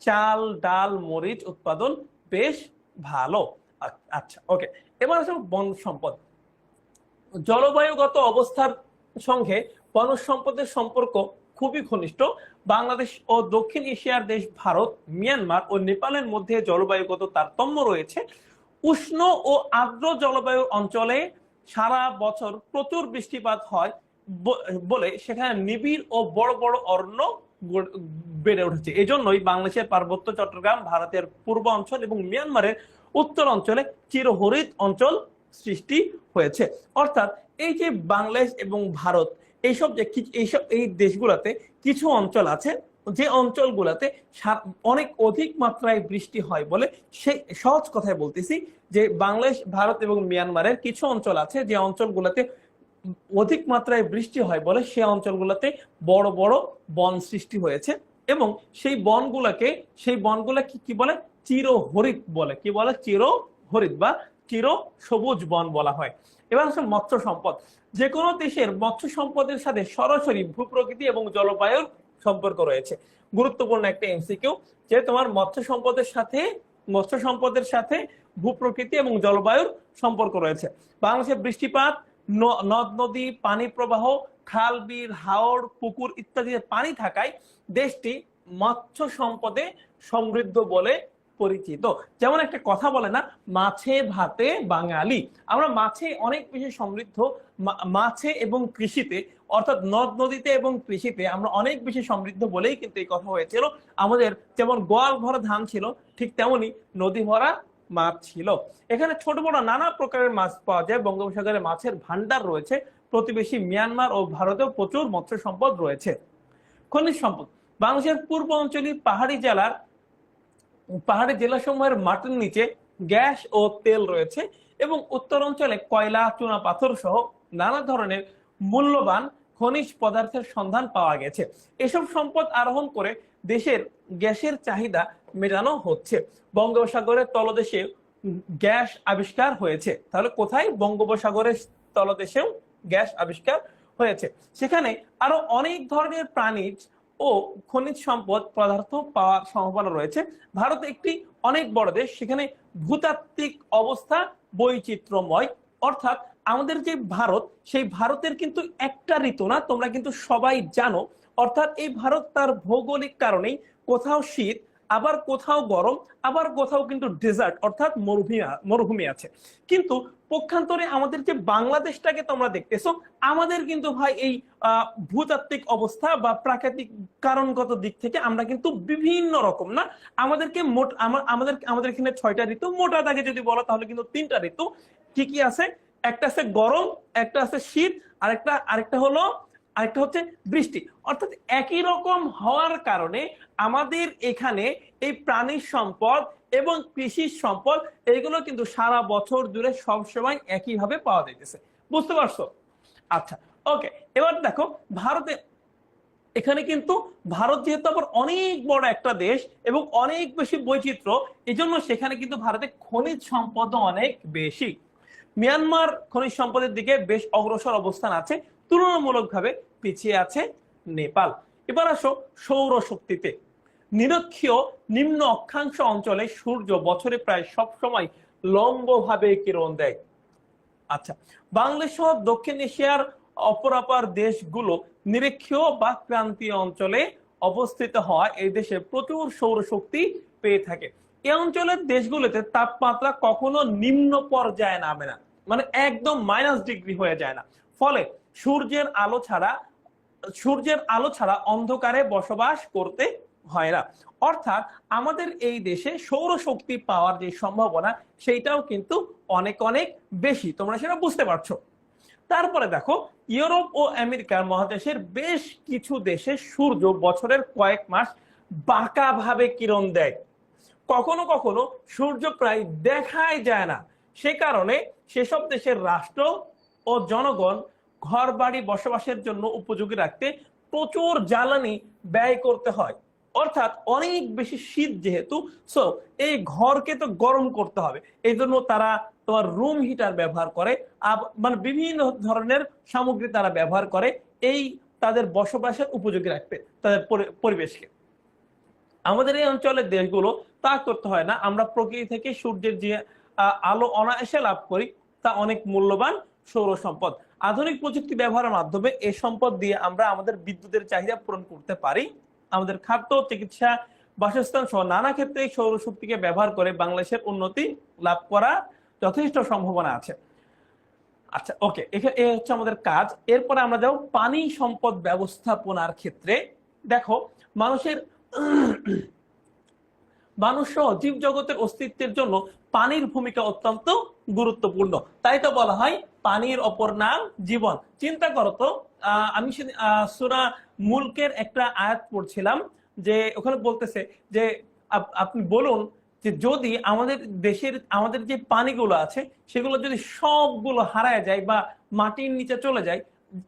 চাল, ডাল, মরিচ উৎপাদন বেশ ভালো। আচ্ছা, ওকে, এবার আসলে বন সম্পদ। জলবায়ুগত অবস্থার সঙ্গে বনজ সম্পদের সম্পর্ক খুবই ঘনিষ্ঠ। বাংলাদেশ ও দক্ষিণ এশিয়ার দেশ ভারত, মিয়ানমার ও নেপালের মধ্যে জলবায়ুগত তারতম্য রয়েছে। উষ্ণ ও আর্দ্র জলবায়ু অঞ্চলে সারা বছর প্রচুর বৃষ্টিপাত হয় বলে সেখানে নিবিড় ও বড় বড় অরণ্য বেড়ে উঠেছে। এই জন্যই বাংলাদেশের পার্বত্য চট্টগ্রাম, ভারতের পূর্ব অঞ্চল এবং মিয়ানমারের উত্তর অঞ্চলে চিরহরিত অঞ্চল সৃষ্টি হয়েছে। অর্থাৎ এই যে বাংলাদেশ এবং ভারত, এই দেশগুলোতে কিছু অঞ্চল আছে যে অঞ্চলগুলোতে অনেক অধিক মাত্রায় বৃষ্টি হয় বলে, সেই সহজ কথায় বলতেছি যে বাংলাদেশ, ভারত এবং মিয়ানমারের কিছু অঞ্চল আছে যে অঞ্চলগুলোতে অধিক মাত্রায় বৃষ্টি হয় বলে সে অঞ্চলগুলোতে বড় বড় বন সৃষ্টি হয়েছে এবং সেই বনগুলাকে কি বলে, চিরহরিত বলে। কি বলে? চিরহরিত বা চির সবুজ বন বলা হয়। এবার হচ্ছে মৎস্য সম্পদ। যে কোনো দেশের মৎস্য সম্পদের সাথে সরাসরি ভূপ্রকৃতি এবং জলবায়ুর সম্পর্ক রয়েছে। গুরুত্বপূর্ণ একটা এমসিকিউ যে তোমার মৎস্য সম্পদের সাথে ভূপ্রকৃতি এবং জলবায়ুর সম্পর্ক রয়েছে। বাংলাদেশের বৃষ্টিপাত, নদ নদী, পানি প্রবাহ, খাল, বিল, হাওড়, পুকুর ইত্যাদিতে পানি থাকায় দেশটি মৎস্য সম্পদে সমৃদ্ধ বলে পরিচিত। যেমন একটা কথা বলে না, মাছে ভাতে বাঙালি। আমরা মাছে অনেক বেশি সমৃদ্ধ, মাছে এবং কৃষিতে, অর্থাৎ নদ নদীতে এবং কৃষিতে আমরা অনেক বেশি সমৃদ্ধ বলেই কিন্তু এই কথা হয়েছিল। আমাদের যেমন গোয়াল ভরা ধান ছিল, ঠিক তেমনি নদী ভরা মাছ ছিল। এখানে ছোট বড় নানা প্রকারের মাছ পাওয়া যায়। বঙ্গোপসাগরে মাছের ভান্ডার রয়েছে। প্রতিবেশী মিয়ানমার ও ভারতেও প্রচুর মৎস্য সম্পদ রয়েছে। খনিজ সম্পদ। বাংলাদেশের পূর্ব অঞ্চলের পাহাড়ি জেলাসমূহের মাটির নিচে গ্যাস ও তেল রয়েছে এবং উত্তর অঞ্চলে কয়লা, চুনা পাথর সহ নানা ধরনের মূল্যবান খনিজ পদার্থের সন্ধান পাওয়া গেছে। এসব সম্পদ আরোহণ করে দেশের গ্যাসের চাহিদা মেটানো হচ্ছে। বঙ্গোপসাগরের তলদেশে গ্যাস আবিষ্কার হয়েছে। তাহলে কোথায়? বঙ্গোপসাগরের তলদেশেও গ্যাস আবিষ্কার হয়েছে। সেখানে আরো অনেক ধরনের প্রাণীজ ও খনিজ সম্পদ পদার্থ পাওয়ার সম্ভাবনা রয়েছে। ভারত একটি অনেক বড় দেশ, সেখানে ভূতাত্ত্বিক অবস্থা বৈচিত্র্যময়, অর্থাৎ আমাদের যে ভারত, সেই ভারতের কিন্তু একটা ঋতু না, তোমরা কিন্তু সবাই জানো। অর্থাৎ এই ভারত তার ভৌগোলিক কারণেই কোথাও শীত, আবার কোথাও গরম, আবার কোথাও কিন্তু ডেজার্ট অর্থাৎ মরুভূমি আছে। কিন্তু পক্ষান্তরে আমাদের যে বাংলাদেশটাকে তোমরা দেখতেছো, আমাদের কিন্তু ভাই এই ভূতাত্ত্বিক অবস্থা বা প্রাকৃতিক কারণগত দিক থেকে আমরা কিন্তু বিভিন্ন রকম না। আমাদেরকে মোট আমাদের আমাদের এখানে 6টা ঋতু, মোটা দাগে যদি বলো তাহলে কিন্তু 3টা ঋতু। কি কি আছে? একটা আছে গরম, একটা আছে শীত, আরেকটা হচ্ছে বৃষ্টি। অর্থাৎ একই রকম হওয়ার কারণে আমাদের এখানে এই প্রাণী সম্পদ এবং কৃষি সম্পদ এগুলো কিন্তু সারা বছর জুড়ে সবসময় একইভাবে পাওয়া যাইতেছে। বুঝতে পারছো? আচ্ছা, ওকে। এবার দেখো ভারতে, এখানে কিন্তু ভারত যেহেতু আবার অনেক বড় একটা দেশ এবং অনেক বেশি বৈচিত্র্য, এই জন্য সেখানে কিন্তু ভারতে খনিজ সম্পদও অনেক বেশি। মিয়ানমার খনিজ সম্পদের দিকে বেশ অগ্রসর অবস্থান আছে, তুলনামূলকভাবে পিছিয়ে আছে নেপাল। এবার আসো সৌরশক্তিতে। নিরক্ষীয় নিম্ন অক্ষাংশ অঞ্চলে সূর্য বছরে প্রায় সব সময় লম্বভাবে কিরণ দেয়। আচ্ছা, বাংলাদেশ সহ দক্ষিণ এশিয়ার অপরাপর দেশগুলো নিরক্ষীয় বা ক্রান্তীয় অঞ্চলে অবস্থিত হওয়া এই দেশে প্রচুর সৌরশক্তি পেয়ে থাকে। এই অঞ্চলের দেশগুলোতে তাপমাত্রা কখনো নিম্ন পর্যায়ে নামে না, মানে একদম -ডিগ্রি হয়ে যায় না। ফলে সূর্যের আলো ছাড়া অন্ধকারে বসবাস করতে হয় না। অর্থাৎ আমাদের এই দেশে সৌরশক্তি পাওয়ার যে সম্ভাবনা, সেইটাও কিন্তু অনেক অনেক বেশি। তোমরা সেটা বুঝতে পারছো। তারপরে দেখো, ইউরোপ ও আমেরিকার মহাদেশের বেশ কিছু দেশে সূর্য বছরের কয়েক মাস বাঁকা ভাবে কিরণ দেয়। কখনো কখনো সূর্য প্রায় দেখাই যায় না। সে কারণে সেসব দেশের রাষ্ট্র ও জনগণ ঘর বাড়ি বসবাসের জন্য উপযোগী রাখতে প্রচুর জ্বালানি ব্যয় করতে হয়। অর্থাৎ অনেক বেশি শীত যেহেতু, সো এই ঘরকে তো গরম করতে হবে, এই জন্য তারা তোমার রুম হিটার ব্যবহার করে, মানে বিভিন্ন ধরনের সামগ্রী তারা ব্যবহার করে এই তাদের বসবাসের উপযোগী রাখতে তাদের পরিবেশকে। আমাদের এই অঞ্চলের দেশগুলো তা করতে হয় না। আমরা প্রকৃতি থেকে সূর্যের যে আলো অনায়াসে লাভ করি, তা অনেক মূল্যবান সৌর সম্পদ। আধুনিক প্রযুক্তি ব্যবহারের মাধ্যমে এই সম্পদ দিয়ে আমরা আমাদের বিদ্যুতের চাহিদা পূরণ করতে পারি। আমাদের খাদ্য, চিকিৎসা, বাসস্থান সহ নানা ক্ষেত্রে সৌরশক্তিকে ব্যবহার করে বাংলাদেশের উন্নতি লাভ করা যথেষ্ট সম্ভাবনা আছে। আচ্ছা, ওকে, এখানে এই হচ্ছে আমাদের কাজ। এরপরে আমরা যাব পানি সম্পদ ব্যবস্থাপনার ক্ষেত্রে। দেখো, মানুষ সহ জীব জগতের অস্তিত্বের জন্য পানির ভূমিকা অত্যন্ত গুরুত্বপূর্ণ। তাই তো বলা হয় পানির অপর নাম জীবন। চিন্তা করো তো, আমি সূরা মুলকের একটা আয়াত পড়ছিলাম, যে ওখানে বলতেছে যে আপনি বলুন যে যদি আমাদের যে পানিগুলো আছে সেগুলো যদি সবগুলো হারায় যায় বা মাটির নিচে চলে যায়,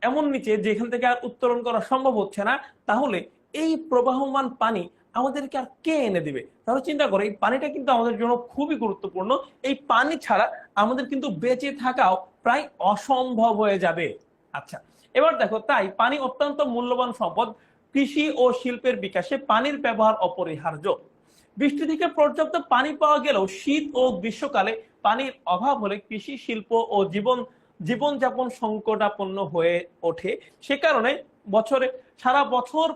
এমন নিচে যেখান থেকে আর উত্তোলন করা সম্ভব হচ্ছে না, তাহলে এই প্রবাহমান পানি আমাদেরকে আর কে এনে দিবে? তাহলে চিন্তা করো, এই পানিটা কিন্তু আমাদের জন্য খুবই গুরুত্বপূর্ণ। এই পানি ছাড়া আমাদের কিন্তু বেঁচে থাকাও প্রায় অসম্ভব হয়ে যাবে। আচ্ছা, এবার দেখো, তাই পানি অত্যন্ত মূল্যবান সম্পদ। কৃষি ও শিল্পের বিকাশে পানির ব্যবহার অপরিহার্য। বৃষ্টি থেকে পর্যাপ্ত পানি পাওয়া গেলেও শীত ও গ্রীষ্মকালে পানির অভাব হলে কৃষি, শিল্প ও জীবনযাপন সংকটাপন্ন হয়ে ওঠে। সে কারণে সারা বছর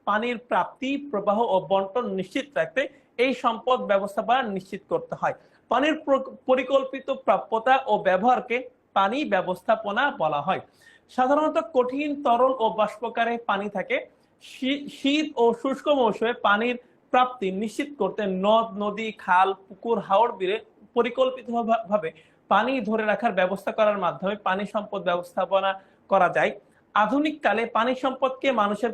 পানির প্রাপ্তি, প্রবাহ ও বন্টন নিশ্চিত রাখতে এই সম্পদ ব্যবস্থাপনা নিশ্চিত করতে হয়। পানির পরিকল্পিত প্রাপ্যতা ও ব্যবহারকে পানি ব্যবস্থাপনা বলা হয়। সাধারণত কঠিন, তরল ও বাষ্পকারে পানি থাকে। শীত ও শুষ্ক মৌসুমে পানির প্রাপ্তি নিশ্চিত করতে নদ, নদী, খাল, পুকুর, হাওর, বিলে পরিকল্পিতভাবে পানি ধরে রাখার ব্যবস্থা করার মাধ্যমে পানি সম্পদ ব্যবস্থাপনা করা যায়। আধুনিক কালে পানি সম্পদকে মানুষের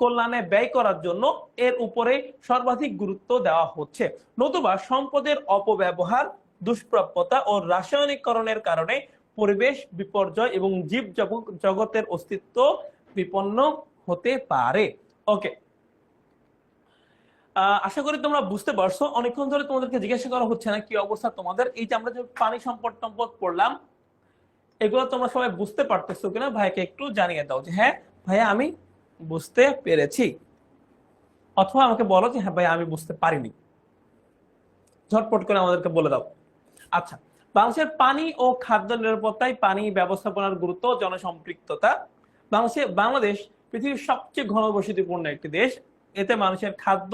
কল্যাণে ব্যয় করার জন্য এর উপরে সর্বাধিক গুরুত্ব দেওয়া হচ্ছে। নতুবা সম্পদের অপব্যবহার, দুষ্প্রাপ্যতা ও রাসায়নিকরণের কারণে পরিবেশ বিপর্যয় এবং জীব জগতের অস্তিত্ব বিপন্ন হতে পারে। ওকে, আশা করি তোমরা বুঝতে পারছো। অনেকক্ষণ ধরে তোমাদেরকে জিজ্ঞাসা করা হচ্ছে না কি অবস্থা তোমাদের। এই যে আমরা যে পানি সম্পদ পড়লাম, এগুলো তোমরা সবাই বুঝতে পারতেছো কিনা ভাইকে একটু জানিয়ে দাও যে হ্যাঁ ভাইয়া আমি বুঝতে পেরেছি, অথবা আমাকে বলো যে হ্যাঁ ভাইয়া আমি বুঝতে পারিনি। ঝটপট করে আমাদেরকে বলে দাও। আচ্ছা, বাংলাদেশের পানি ও খাদ্য নিরাপত্তায় পানি ব্যবস্থাপনার গুরুত্ব, জনসম্পৃক্ততা। বাংলাদেশ পৃথিবীর সবচেয়ে ঘনবসতিপূর্ণ একটি দেশ। এতে মানুষের খাদ্য,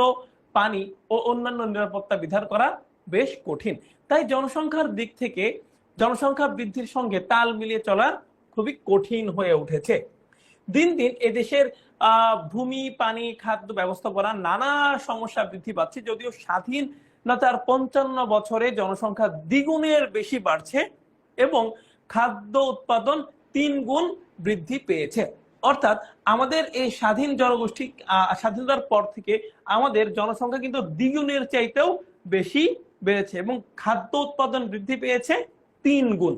পানি ও অন্যান্য নিরাপত্তা বিধান করা বেশ কঠিন। তাই জনসংখ্যার দিক থেকে জনসংখ্যা বৃদ্ধির সঙ্গে তাল মিলিয়ে চলা খুবই কঠিন হয়ে উঠেছে। দিন দিন এদেশের ভূমি, পানি, খাদ্য ব্যবস্থাপনা নানা সমস্যা বৃদ্ধি পাচ্ছে। যদিও স্বাধীনতার 55 বছরে জনসংখ্যা দ্বিগুণের বেশি বাড়ছে এবং খাদ্য উৎপাদন 3 গুণ বৃদ্ধি পেয়েছে। অর্থাৎ আমাদের এই স্বাধীন জনগোষ্ঠী স্বাধীনতার পর থেকে আমাদের জনসংখ্যা কিন্তু দ্বিগুণের চাইতেও বেশি বেড়েছে এবং খাদ্য উৎপাদন বৃদ্ধি পেয়েছে 3 গুণ।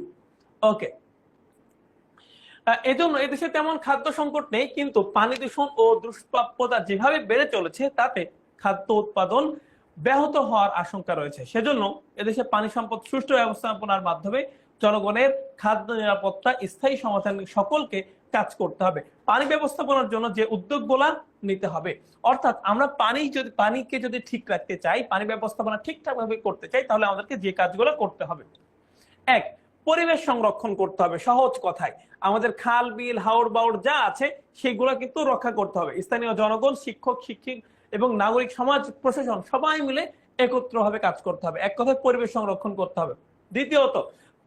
ওকে, এজন্য এদেশে তেমন খাদ্য সংকট নেই, কিন্তু পানি দূষণ ও দুষ্প্রাপ্যতা যেভাবে বেড়ে চলেছে তাতে খাদ্য উৎপাদন ব্যাহত হওয়ার আশঙ্কা রয়েছে। সেজন্য এদেশে পানি সম্পদ সুষ্ঠু ব্যবস্থাপনার মাধ্যমে জনগণের খাদ্য নিরাপত্তা স্থায়ী সমাধান সকলকে কাজ করতে হবে। পানি ব্যবস্থাপনার জন্য যে উদ্যোগগুলো নিতে হবে, অর্থাৎ আমরা পানিকে যদি ঠিক রাখতে চাই, পানি ব্যবস্থাপনা ঠিকঠাক ভাবে করতে চাই, তাহলে আমাদেরকে যে কাজগুলো করতে হবে, এক, পরিবেশ সংরক্ষণ করতে হবে। সহজ কথায় আমাদের খাল, বিল, হাওর বাওর যা আছে সেগুলো কিন্তু রক্ষা করতে হবে। স্থানীয় জনগণ, শিক্ষক, শিক্ষিক এবং নাগরিক সমাজ, প্রশাসন সবাই মিলে একত্রভাবে কাজ করতে হবে। এক কথায় পরিবেশ সংরক্ষণ করতে হবে। দ্বিতীয়ত,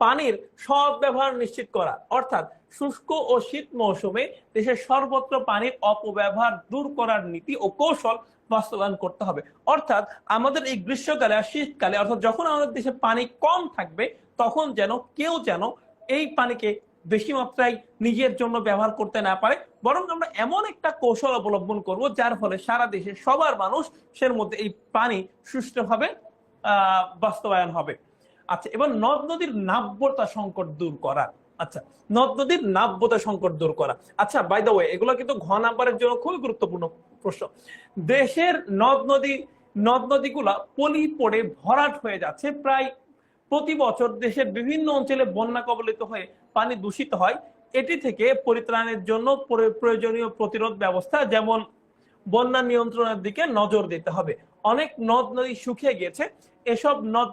পানির সৎ ব্যবহার নিশ্চিত করা, অর্থাৎ শুষ্ক ও শীত মৌসুমে দেশের সর্বত্র পানির অপব্যবহার দূর করার নীতি ও কৌশল বাস্তবায়ন করতে হবে। অর্থাৎ আমাদের এই গ্রীষ্মকালে আর শীতকালে, অর্থাৎ যখন আমাদের দেশে পানি কম থাকবে তখন যেন কেউ এই পানিকে বেশি মাত্রায় নিজের জন্য ব্যবহার করতে না পারে, বরং আমরা এমন একটা কৌশল অবলম্বন করব যার ফলে সারা দেশে সবার মানুষের মধ্যে এই পানি সুষ্ঠুভাবে বাস্তবায়ন হবে। আচ্ছা, এবার নদ নদীর নাব্যতা সংকট দূর করা। আচ্ছা, নদ নদীর নাব্যতা সংকট দূর করা। আচ্ছা, বাই দ্য ওয়ে, এগুলো কিন্তু ঘ নাম্বারের জন্য খুবই গুরুত্বপূর্ণ প্রশ্ন। দেশের নদ নদীগুলা পলি পড়ে ভরাট হয়ে যাচ্ছে। প্রায় প্রতি বছর দেশের বিভিন্ন অঞ্চলে বন্যা কবলিত হয়ে পানি দূষিত হয়। এটি থেকে পরিত্রাণের জন্য প্রয়োজনীয় প্রতিরোধ ব্যবস্থা, যেমন বন্যা নিয়ন্ত্রণের দিকে নজর দিতে হবে। অনেক নদ নদী শুকিয়ে গিয়েছে। এসব নদ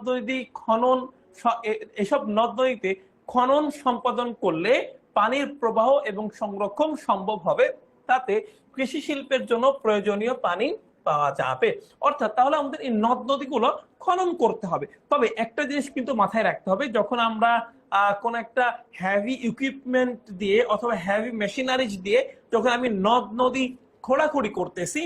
নদীতে খনন সম্পাদন করলে পানির প্রবাহ এবং সংরক্ষণ সম্ভব হবে। তাতে কৃষি শিল্পের জন্য প্রয়োজনীয় পানি পাওয়া যাবে। অর্থাৎ তাহলে আমাদের এই নদ নদীগুলো খনন করতে হবে। তবে একটা জিনিস কিন্তু মাথায় রাখতে হবে, যখন আমরা কোন একটা হেভি ইকুইপমেন্ট দিয়ে অথবা হেভি মেশিনারিজ দিয়ে যখন আমি নদ নদী খোঁড়াখুড়ি করতেছি,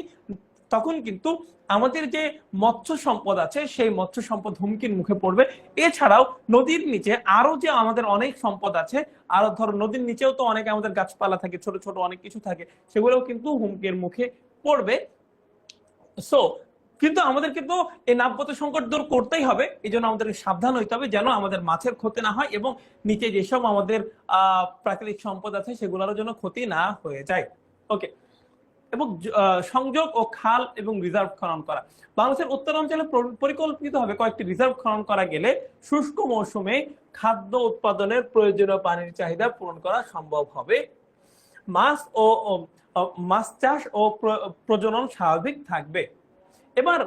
তখন কিন্তু আমাদের যে মৎস্য সম্পদ আছে সেই মৎস্য সম্পদ হুমকির মুখে পড়বে। এছাড়াও নদীর নিচে আরো যে আমাদের অনেক সম্পদ আছে, আরো ধরো নদীর নিচেও তো অনেক আমাদের গাছপালা থাকে, ছোট ছোট অনেক কিছু থাকে, সেগুলোও কিন্তু হুমকির মুখে পড়বে। সো কিন্তু আমাদের কিন্তু এই নাব্যতা সংকট দূর করতেই হবে। এই জন্য আমাদের সাবধান হইতে হবে যেন আমাদের মাছের ক্ষতি না হয় এবং নিচে যেসব আমাদের প্রাকৃতিক সম্পদ আছে সেগুলোর জন্য ক্ষতি না হয়ে যায়। ওকে, এবং সংযোগ ও খাল এবং রিজার্ভ খনন করা। বাংলাদেশের উত্তরাঞ্চলে পরিকল্পিতভাবে কয়েকটি রিজার্ভ খনন করা গেলে শুষ্ক মৌসুমে খাদ্য উৎপাদনের প্রয়োজনীয় পানির চাহিদা পূরণ করা সম্ভব হবে। মাছ চাষ ও প্রজনন স্বাভাবিক থাকবে। এবার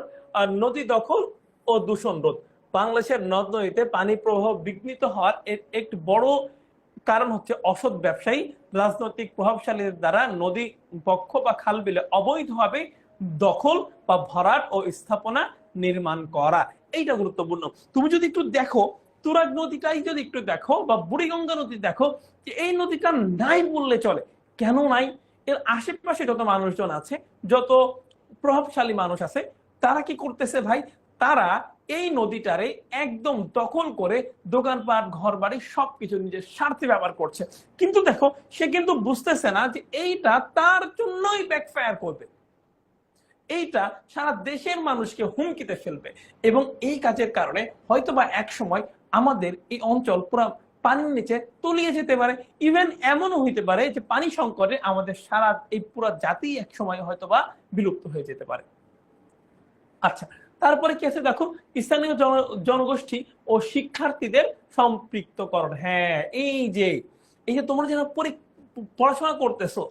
নদী দখল ও দূষণ রোধ। বাংলাদেশের নদ নদীতে পানি প্রবাহ বিঘ্নিত হওয়ার একটি বড় কারণ হচ্ছে অসৎ ব্যবসায়ী, রাজনৈতিক প্রভাবশালীদের দ্বারা নদী বক্ষ বা খাল বিলে অবৈধভাবে দখল বা ভরাট ও স্থাপনা নির্মাণ করা। এইটা গুরুত্বপূর্ণ। তুমি যদি একটু দেখো, তুরাগ নদীটাই যদি একটু দেখো বা বুড়িগঙ্গা নদী দেখো, যে এই নদীটা নাই বললে চলে। কেন নাই? এর আশেপাশে যত মানুষজন আছে, যত প্রভাবশালী মানুষ আছে, তারা কি করতেছে ভাই? তারা এই নদীটারে একদম দখল করে দোকানপাট, ঘর বাড়ি সবকিছু নিজের স্বার্থে ব্যবহার করছে। কিন্তু দেখো, সে কিন্তু বুঝতেছে না যে এইটা তার জন্যই ব্যাকফায়ার করবে, এইটা সারা দেশের মানুষকে হুমকিতে ফেলবে এবং এই কাজের কারণে হয়তোবা এক সময় আমাদের এই অঞ্চল পুরো পানির নিচে তলিয়ে যেতে পারে। ইভেন এমনও হইতে পারে যে পানি সংকটে আমাদের সারা এই পুরো জাতি এক সময় হয়তোবা বিলুপ্ত হয়ে যেতে পারে। আচ্ছা, তারপরে কি আছে দেখো, স্থানীয় জনগোষ্ঠী ও শিক্ষার্থীদের সম্পৃক্তকরণ। হ্যাঁ, এই যে তোমরা যেন পড়াশোনা করতেছো,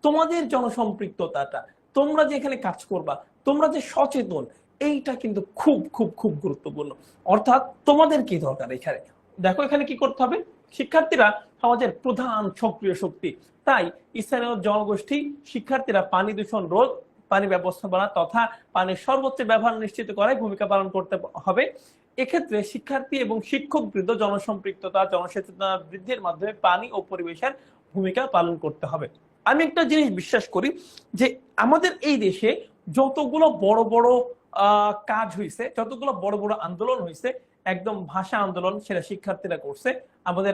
তোমাদের জনসম্পৃক্ততাটা, তোমরা যে এখানে কাজ করবা, তোমরা যে সচেতন, এইটা কিন্তু খুব খুব খুব গুরুত্বপূর্ণ। অর্থাৎ তোমাদের কি দরকার এখানে? দেখো এখানে কি করতে হবে, শিক্ষার্থীরা সমাজের প্রধান সক্রিয় শক্তি, তাই স্থানীয় জনগোষ্ঠী শিক্ষার্থীরা পানি দূষণ রোধ, পানি ব্যবস্থাপনা তথা পানির সর্বোচ্চ ব্যবহার নিশ্চিত করায় ভূমিকা পালন করতে হবে। এক্ষেত্রে শিক্ষার্থী এবং শিক্ষক বৃন্দ জনসম্পৃক্ততা জনসচেতনতা বৃদ্ধির মাধ্যমে পানি ও পরিবেশের ভূমিকা পালন করতে হবে। আমি একটা জিনিস বিশ্বাস করি যে আমাদের এই দেশে যতগুলো বড় বড় কাজ হয়েছে, যতগুলো বড় বড় আন্দোলন হয়েছে, একদম ভাষা আন্দোলন সেটা শিক্ষার্থীরা করছে, আমাদের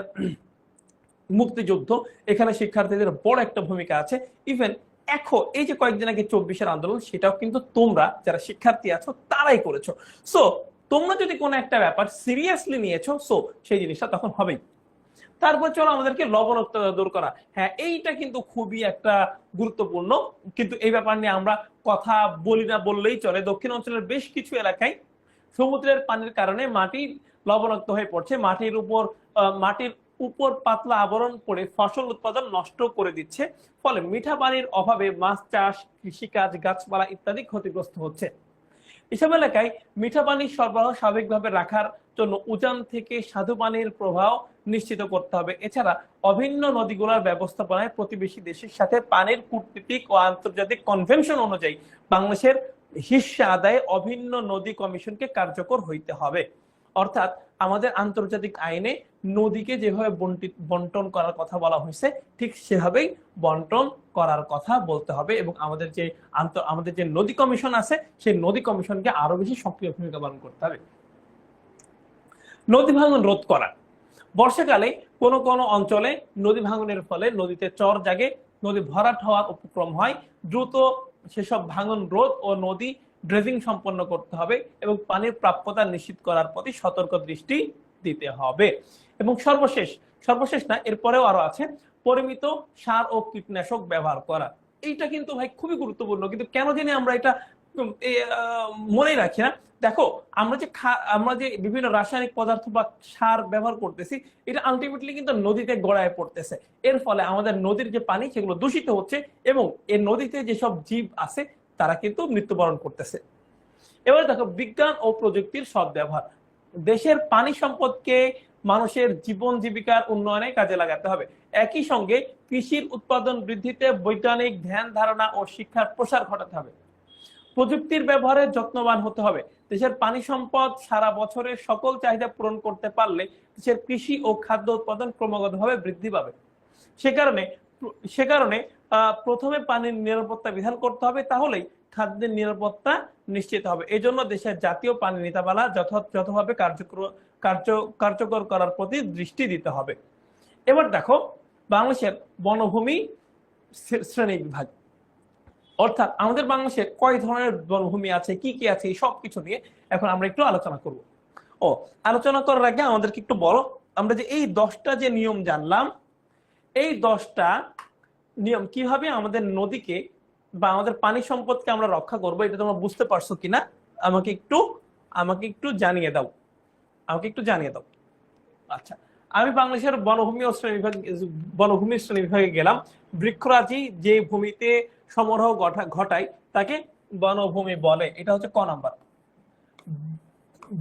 মুক্তিযুদ্ধ এখানে শিক্ষার্থীদের বড় একটা ভূমিকা আছে। ইভেন এখন এই যে কয়েকদিন আগে 24-এর আন্দোলন, সেটাও কিন্তু তোমরা যারা শিক্ষার্থী আছো তারাই করেছো। সো তোমরা যদি কোনো একটা ব্যাপার সিরিয়াসলি নিয়েছো, সো সেই জিনিসটা তখন হবেই। তারপর চলো আমাদেরকে লবণাক্ততা দূর করা। হ্যাঁ, এইটা কিন্তু খুবই একটা গুরুত্বপূর্ণ, কিন্তু এই ব্যাপার নিয়ে আমরা কথা বলি না বললেই চলে। দক্ষিণ অঞ্চলের বেশ কিছু এলাকায় সমুদ্রের পানির কারণে মাটি লবণাক্ত হয়ে পড়ছে, মাটির উপর পাতলা আবরণ পড়ে ফসল উৎপাদন নষ্ট করে দিচ্ছে, ফলে মিঠা পানির অভাবে মাছ চাষ, কৃষিকাজ, গাছপালা ইত্যাদি ক্ষতিগ্রস্ত হচ্ছে। এসব এলাকায় মিঠা পানির সরবরাহ স্বাভাবিকভাবে রাখার জন্য উজান থেকে স্বাদু পানির প্রবাহ নিশ্চিত করতে হবে। এছাড়া অভিন্ন নদীগুলোর ব্যবস্থাপনায় প্রতিবেশী দেশের সাথে পানির কূটনীতিক ও আন্তর্জাতিক কনভেনশন অনুযায়ী বাংলাদেশের হিস্সা আদায়ে অভিন্ন নদী কমিশনকে কার্যকর হইতে হবে। অর্থাৎ আমাদের আন্তর্জাতিক আইনে নদীকে যেভাবে বন্টন করার কথা বলা হয়েছে, ঠিক সেভাবেই বন্টন করার কথা বলতে হবে, এবং আমাদের যে নদী কমিশন আছে সেই নদী কমিশনকে আরো বেশি সক্রিয় ভূমিকা পালন করতে হবে। নদী ভাঙন রোধ করা। বর্ষাকালে কোন কোন অঞ্চলে নদী ভাঙনের ফলে নদীতে চর জাগে, নদী ভরাট হওয়ার উপক্রম হয়। দ্রুত সেসব ভাঙন রোধ ও নদী ড্রেজিং সম্পন্ন করতে হবে এবং পানির প্রাপ্যতা নিশ্চিত করার প্রতি সতর্ক দৃষ্টি দিতে হবে। এবং সর্বশেষ না, এরপরেও আরো আছে, পরিমিত সার ও কীটনাশক ব্যবহার করা। এইটা কিন্তু ভাই খুবই গুরুত্বপূর্ণ, কিন্তু কেন জানি আমরা এটা মনে রাখি না। দেখো আমরা যে বিভিন্ন রাসায়নিক পদার্থ বা সার ব্যবহার করতেছি, এটা আলটিমেটলি কিন্তু নদীতে গড়ায় পড়তেছে। এর ফলে আমাদের নদীর যে পানি সেগুলো দূষিত হচ্ছে, এবং এই নদীতে যেসব জীব আছে তারা কিন্তু মৃত্যুবরণ করতেছে। এবারে দেখো বিজ্ঞান ও প্রযুক্তির সদ্ব্যবহার। দেশের পানি সম্পদকে মানুষের জীবন জীবিকার উন্নয়নে কাজে লাগাতে হবে। একই সঙ্গে কৃষির উৎপাদন বৃদ্ধিতে বৈজ্ঞানিক ধ্যান ধারণা ও শিক্ষার প্রসার ঘটাতে হবে। প্রযুক্তির ব্যবহারে যত্নবান হতে হবে। দেশের পানি সম্পদ সারা বছরের সকল চাহিদা পূরণ করতে পারলে দেশের কৃষি ও খাদ্য উৎপাদন ক্রমাগতভাবে বৃদ্ধি পাবে। সে কারণে প্রথমে পানির নিরাপত্তা বিধান করতে হবে, তাহলেই খাদ্যের নিরাপত্তা নিশ্চিত হবে। এই জন্য দেশের জাতীয় পানি নীতিমালা যথাযথভাবে কার্যকর করার প্রতি দৃষ্টি দিতে হবে। এবার দেখো বাংলাদেশের বনভূমি শ্রেণী বিভাগ, অর্থাৎ আমাদের বাংলাদেশে কয় ধরনের বনভূমি আছে, কি কি আছে, সবকিছু নিয়ে এখন আমরা একটু আলোচনা করব। আলোচনা করার আগে আমাদেরকে একটু বলো, আমরা যে এই 10টা যে নিয়ম জানলাম, এই 10টা নিয়ম কিভাবে আমাদের নদীকে বা আমাদের পানি সম্পদকে আমরা রক্ষা করবো, এটা তোমরা বুঝতে পারছো কিনা আমাকে একটু জানিয়ে দাও। আচ্ছা, আমি বাংলাদেশের বনভূমি শ্রেণী বিভাগে গেলাম। বৃক্ষরাজি যে ভূমিতে সমারোহ ঘটায় তাকে বনভূমি বলে, এটা হচ্ছে ক নাম্বার।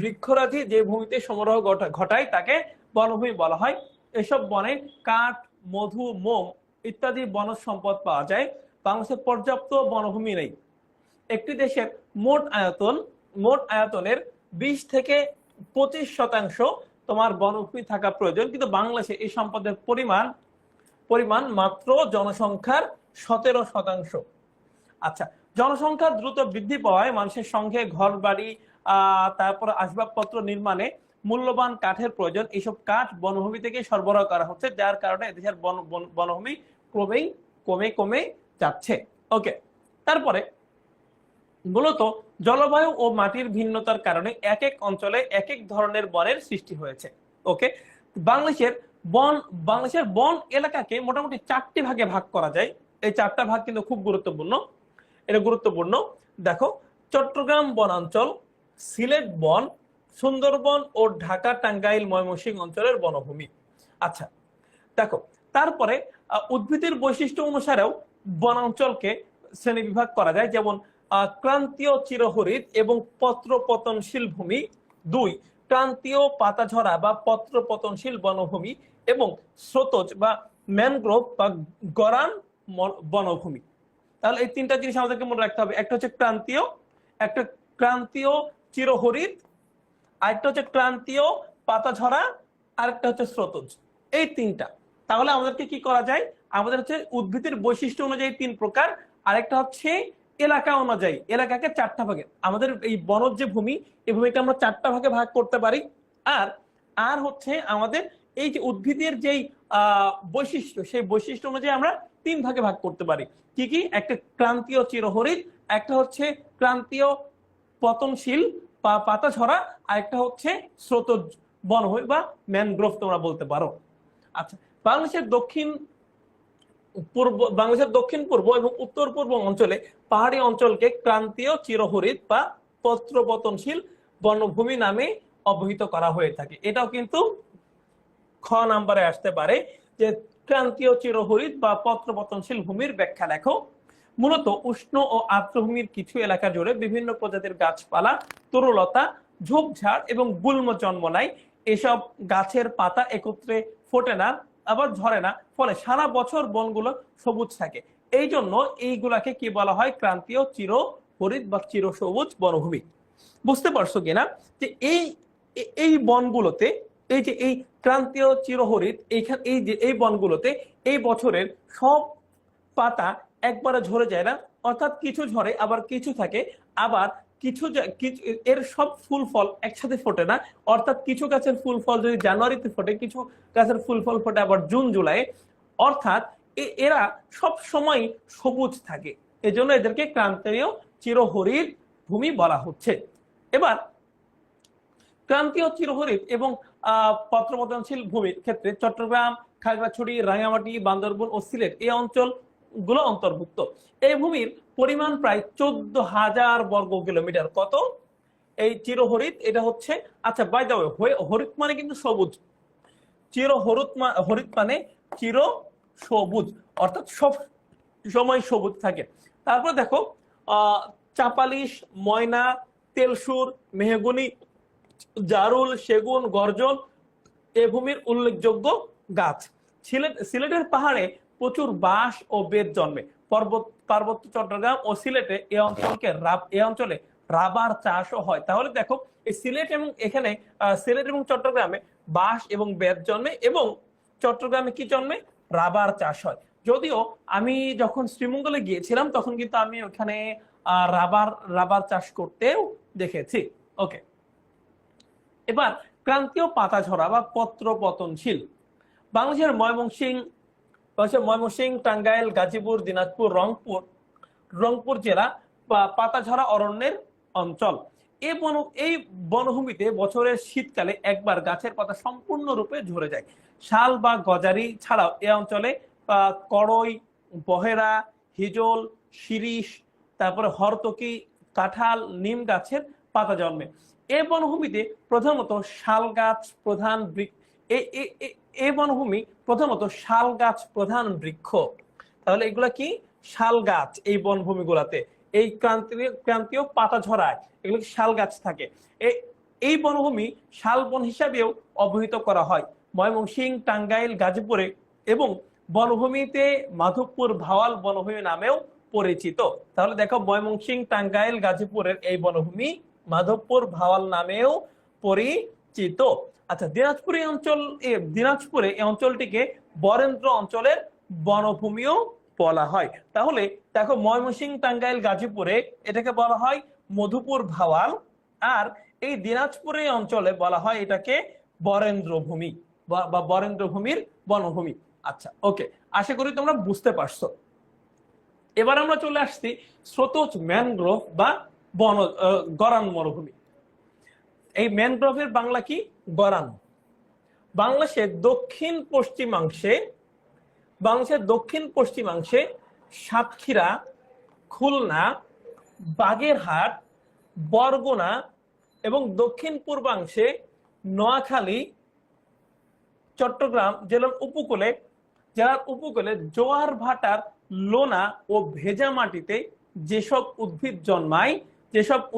বৃক্ষরাজি যে ভূমিতে সমারোহ ঘটায় তাকে বনভূমি বলা হয়। এসব বনে কাঠ, মধু, মোম ইত্যাদি বনজ সম্পদ পাওয়া যায়। বাংলাদেশের পর্যাপ্ত বনভূমি নেই। একটি দেশের মোট আয়তনের 20 থেকে 25% তোমার বনভূমি থাকা প্রয়োজন, কিন্তু বাংলাদেশে এই সম্পদের পরিমাণ মাত্র জনসংখ্যার 17%। আচ্ছা, জনসংখ্যা দ্রুত বৃদ্ধি পাওয়ায় মানুষের সঙ্গে ঘর বাড়ি তারপর আসবাবপত্র নির্মাণে মূল্যবান কাঠের প্রয়োজন। এইসব কাঠ বনভূমি থেকে সরবরাহ করা হচ্ছে, যার কারণে দেশের বনভূমি ক্রমেই কমে যাচ্ছে। ওকে, তারপরে মূলত জলবায়ু ও মাটির ভিন্নতার কারণে এক এক অঞ্চলে এক এক ধরনের বনের সৃষ্টি হয়েছে। ওকে, বাংলাদেশের বন এলাকাকে মোটামুটি 4টি ভাগে ভাগ করা যায়। এই 4টা ভাগ কিন্তু খুব গুরুত্বপূর্ণ। দেখো, চট্টগ্রাম বনাঞ্চল, সিলেট বন, সুন্দরবন ও ঢাকা, টাঙ্গাইল, ময়মনসিংহ অঞ্চলের বনভূমি। আচ্ছা দেখো, তারপরে উদ্ভিদের বৈশিষ্ট্য অনুসারেও বনাঞ্চলকে শ্রেণী বিভাগ করা যায়, যেমন ক্রান্তীয় চিরহরিৎ এবং পত্র পতনশীল ভূমি। 2, ক্রান্তীয় পাতাঝরা বা পত্র পতনশীল বনভূমি এবং স্রোতজ বা ম্যানগ্রোভ বা গরান বনভূমি। তাহলে এই তিনটা জিনিস আমাদেরকে মনে রাখতে হবে। একটা হচ্ছে ক্রান্তীয়, একটা ক্রান্তীয় চিরহরিৎ, আরেকটা হচ্ছে ক্রান্তীয় পাতাঝরা, আরেকটা হচ্ছে স্রোতজ। এই তিনটা। তাহলে আমাদেরকে কি করা যায়, আমাদের হচ্ছে উদ্ভিদের বৈশিষ্ট্য অনুযায়ী 3 প্রকার, আরেকটা হচ্ছে এলাকা অনুযায়ী, এলাকাকে 4টা ভাগে, আমাদের এই বনজ যে ভূমি, এই ভূমিকে আমরা 4টা ভাগে ভাগ করতে পারি। আর আর হচ্ছে আমাদের এই যে উদ্ভিদের যেই বৈশিষ্ট্য, সেই বৈশিষ্ট্য অনুযায়ী আমরা 3 ভাগে ভাগ করতে পারি। কি কি? একটা ক্রান্তীয় চিরহরিৎ, একটা হচ্ছে ক্রান্তীয় পতনশীল পাতাঝরা, আর একটা হচ্ছে স্রোতজ বনভূমি বা ম্যানগ্রোভ তোমরা বলতে পারো। আচ্ছা, বাংলাদেশের দক্ষিণ পূর্ব এবং উত্তর পূর্ব অঞ্চলে পাহাড়ি অঞ্চলকে ক্রান্তীয় চিরহরিৎ বা পত্র পতনশীল বনভূমি নামে অবহিত করা হয়ে থাকে। এটাও কিন্তু খ নাম্বারে আসতে পারে যে ক্রান্তীয় চিরহরিৎ বা পত্র পতনশীল ভূমির ব্যাখ্যা লেখো। মূলত উষ্ণ ও আর্দ্রভূমির কিছু এলাকা জুড়ে বিভিন্ন প্রজাতির গাছপালা, তরুলতা, ঝোপঝাড় এবং গুল্ম জন্ম নেয়। এসব গাছের পাতা একত্রে ফোটে না, আবার ঝরে না, ফলে সারা বছর বনগুলো সবুজ থাকে। এই জন্য এইগুলাকে কি বলা হয়? ক্রান্তীয় চিরহরিৎ বা চিরসবুজ বনভূমি। বুঝতে পারছো কিনা যে এই বনগুলোতে, এই যে এই ক্রান্তীয় চিরহরিৎ, এই যে এই বনগুলোতে এই বছরের সব পাতা একবারে ঝরে যায় না, অর্থাৎ কিছু ঝরে আবার কিছু থাকে, আবার কিছু এর সব ফুল ফল একসাথে ফোটে না, অর্থাৎ কিছু গাছের ফুল ফল যদি জানুয়ারিতে ফোটে, কিছু গাছের ফুল ফল ফোটে আবার জুন জুলাই, অর্থাৎ এরা সব সময় সবুজ থাকে। এজন্য এদেরকে ক্রান্তীয় চিরহরিৎ ভূমি বলা হচ্ছে। এবার ক্রান্তীয় চিরহরিৎ এবং পত্রপতনশীল ভূমির ক্ষেত্রে চট্টগ্রাম, খাগড়াছড়ি, রাঙ্গামাটি, বান্দরবান ও সিলেট এই অঞ্চলগুলো অন্তর্ভুক্ত। এই ভূমির পরিমাণ প্রায় 14,000 বর্গ কিলোমিটার। কত? এই চিরহরিৎ এটা হচ্ছে, আচ্ছা বাই দ্য ওয়ে, হরিৎ মানে কিন্তু সবুজ, হরিৎ মানে চির সবুজ, অর্থাৎ সব সময় সবুজ থাকে। তারপর দেখো চাপালিশ, ময়না, তেলসুর, মেহগনি, জারুল, সেগুন, গর্জন এ ভূমির উল্লেখযোগ্য গাছ। সিলেটের পাহাড়ে প্রচুর বাঁশ ও বেত জন্মে। পার্বত্য চট্টগ্রাম ও সিলেটে এই অঞ্চলে রাবার চাষও হয়। তাহলে দেখো এই সিলেট এবং এখানে সিলেট এবং চট্টগ্রামে বাঁশ এবং বেত জন্মে, এবং চট্টগ্রামে কি জন্মে? রাবার চাষ হয়। যদিও আমি যখন শ্রীমঙ্গলে গিয়েছিলাম তখন কিন্তু আমি ওখানে রাবার চাষ করতেও দেখেছি। ওকে, এবার ক্রান্তীয় পাতাঝরা বা পত্র পতনশীল। বাংলাদেশের ময়মনসিংহ, টাঙ্গাইল, গাজীপুর, দিনাজপুর, রংপুর জেলা বা পাতাঝরা অরণ্যের অঞ্চল। এই বনভূমিতে বছরের শীতকালে একবার গাছের পাতা সম্পূর্ণরূপে ঝরে যায়। শাল বা গজারি ছাড়াও এ অঞ্চলে কড়ই, বহেরা, হিজল, শিরীষ, তারপরে হরতকি, কাঁঠাল, নিম গাছের পাতা জন্মে। এই বনভূমিতে প্রধানত শাল গাছ প্রধান এই বনভূমি প্রধানত শাল গাছ প্রধান বৃক্ষ। তাহলে এগুলা কি? শাল গাছ। এই বনভূমিগুলাতে, এই ক্রান্তীয় পাতাঝরায় এগুলো শাল গাছ থাকে। এই বনভূমি শাল বন হিসাবেও অবহিত করা হয় ময়মনসিংহ, টাঙ্গাইল, গাজীপুরে, এবং বনভূমিতে মাধবপুর ভাওয়াল বনভূমি নামেও পরিচিত। তাহলে দেখো ময়মনসিংহ, টাঙ্গাইল, গাজীপুরের এই বনভূমি মাধবপুর ভাওয়াল নামেও পরিচিত। আচ্ছা, দিনাজপুরে এই অঞ্চলটিকে বরেন্দ্র অঞ্চলের বনভূমিও বলা হয়। তাহলে দেখো ময়মনসিংহ, টাঙ্গাইল, গাজীপুরে এটাকে বলা হয় মধুপুর ভাওয়াল, আর এই দিনাজপুরের অঞ্চলে বলা হয় এটাকে বরেন্দ্র ভূমি বা বরেন্দ্র ভূমির বনভূমি। আচ্ছা, ওকে, আশা করি তোমরা বুঝতে পারছো। এবার আমরা চলে আসছি স্রোতজ ম্যানগ্রোভ বা গরান মরুভূমি। এই ম্যানগ্রোভের বাংলা কি? গরান। বাংলাদেশের দক্ষিণ পশ্চিমাংশে সাতক্ষীরা, খুলনা, বাগেরহাট, বরগুনা এবং দক্ষিণ পূর্বাংশে নোয়াখালী, চট্টগ্রাম জেলার উপকূলে জোয়ার ভাটার লোনা ও ভেজা মাটিতে যেসব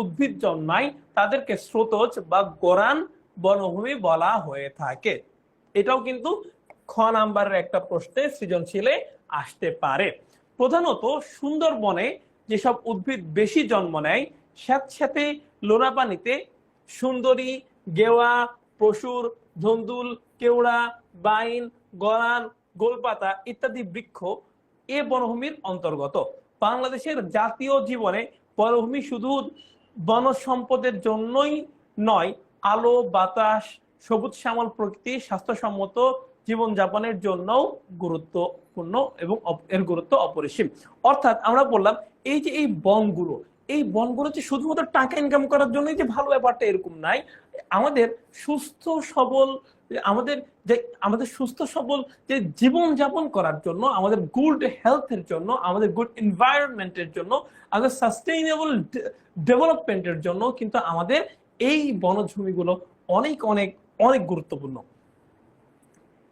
উদ্ভিদ জন্মায় তাদেরকে স্রোতজ বা গরান বনভূমি বলা হয়ে থাকে। এটাও কিন্তু খ নাম্বারের একটা প্রশ্নে সৃজনশীলে আসতে পারে। প্রধানত সুন্দরবনে যেসব উদ্ভিদ বেশি জন্ম নেয় স্যাঁতস্যাঁতে লোনা পানিতে সুন্দরী, গেওয়া, পশুর, ধন্দুল, কেওড়া, বাইন, গরান, গোলপাতা ইত্যাদি বৃক্ষ এ বনভূমির অন্তর্গত। বাংলাদেশের জাতীয় জীবনে বনভূমি শুধু বনজ সম্পদের জন্যই নয়, আলো, বাতাস, সবুজ শ্যামল প্রকৃতি, স্বাস্থ্যসম্মত জীবনযাপনের জন্যও গুরুত্বপূর্ণ এবং এর গুরুত্ব অপরিসীম। অর্থাৎ আমরা বললাম এই যে এই বনগুলো যে শুধুমাত্র টাকা ইনকাম করার জন্যই যে ভালো, ব্যাপারটা এরকম নাই। আমাদের সুস্থ সবল আমাদের সুস্থ সবল যে জীবন যাপন করার জন্য, আমাদের গুড হেলথের জন্য, আমাদের গুড এনভায়রনমেন্টের জন্য, আমাদের সাস্টেইনেবল ডেভেলপমেন্টের জন্য কিন্তু আমাদের এই বনভূমিগুলো অনেক অনেক অনেক গুরুত্বপূর্ণ।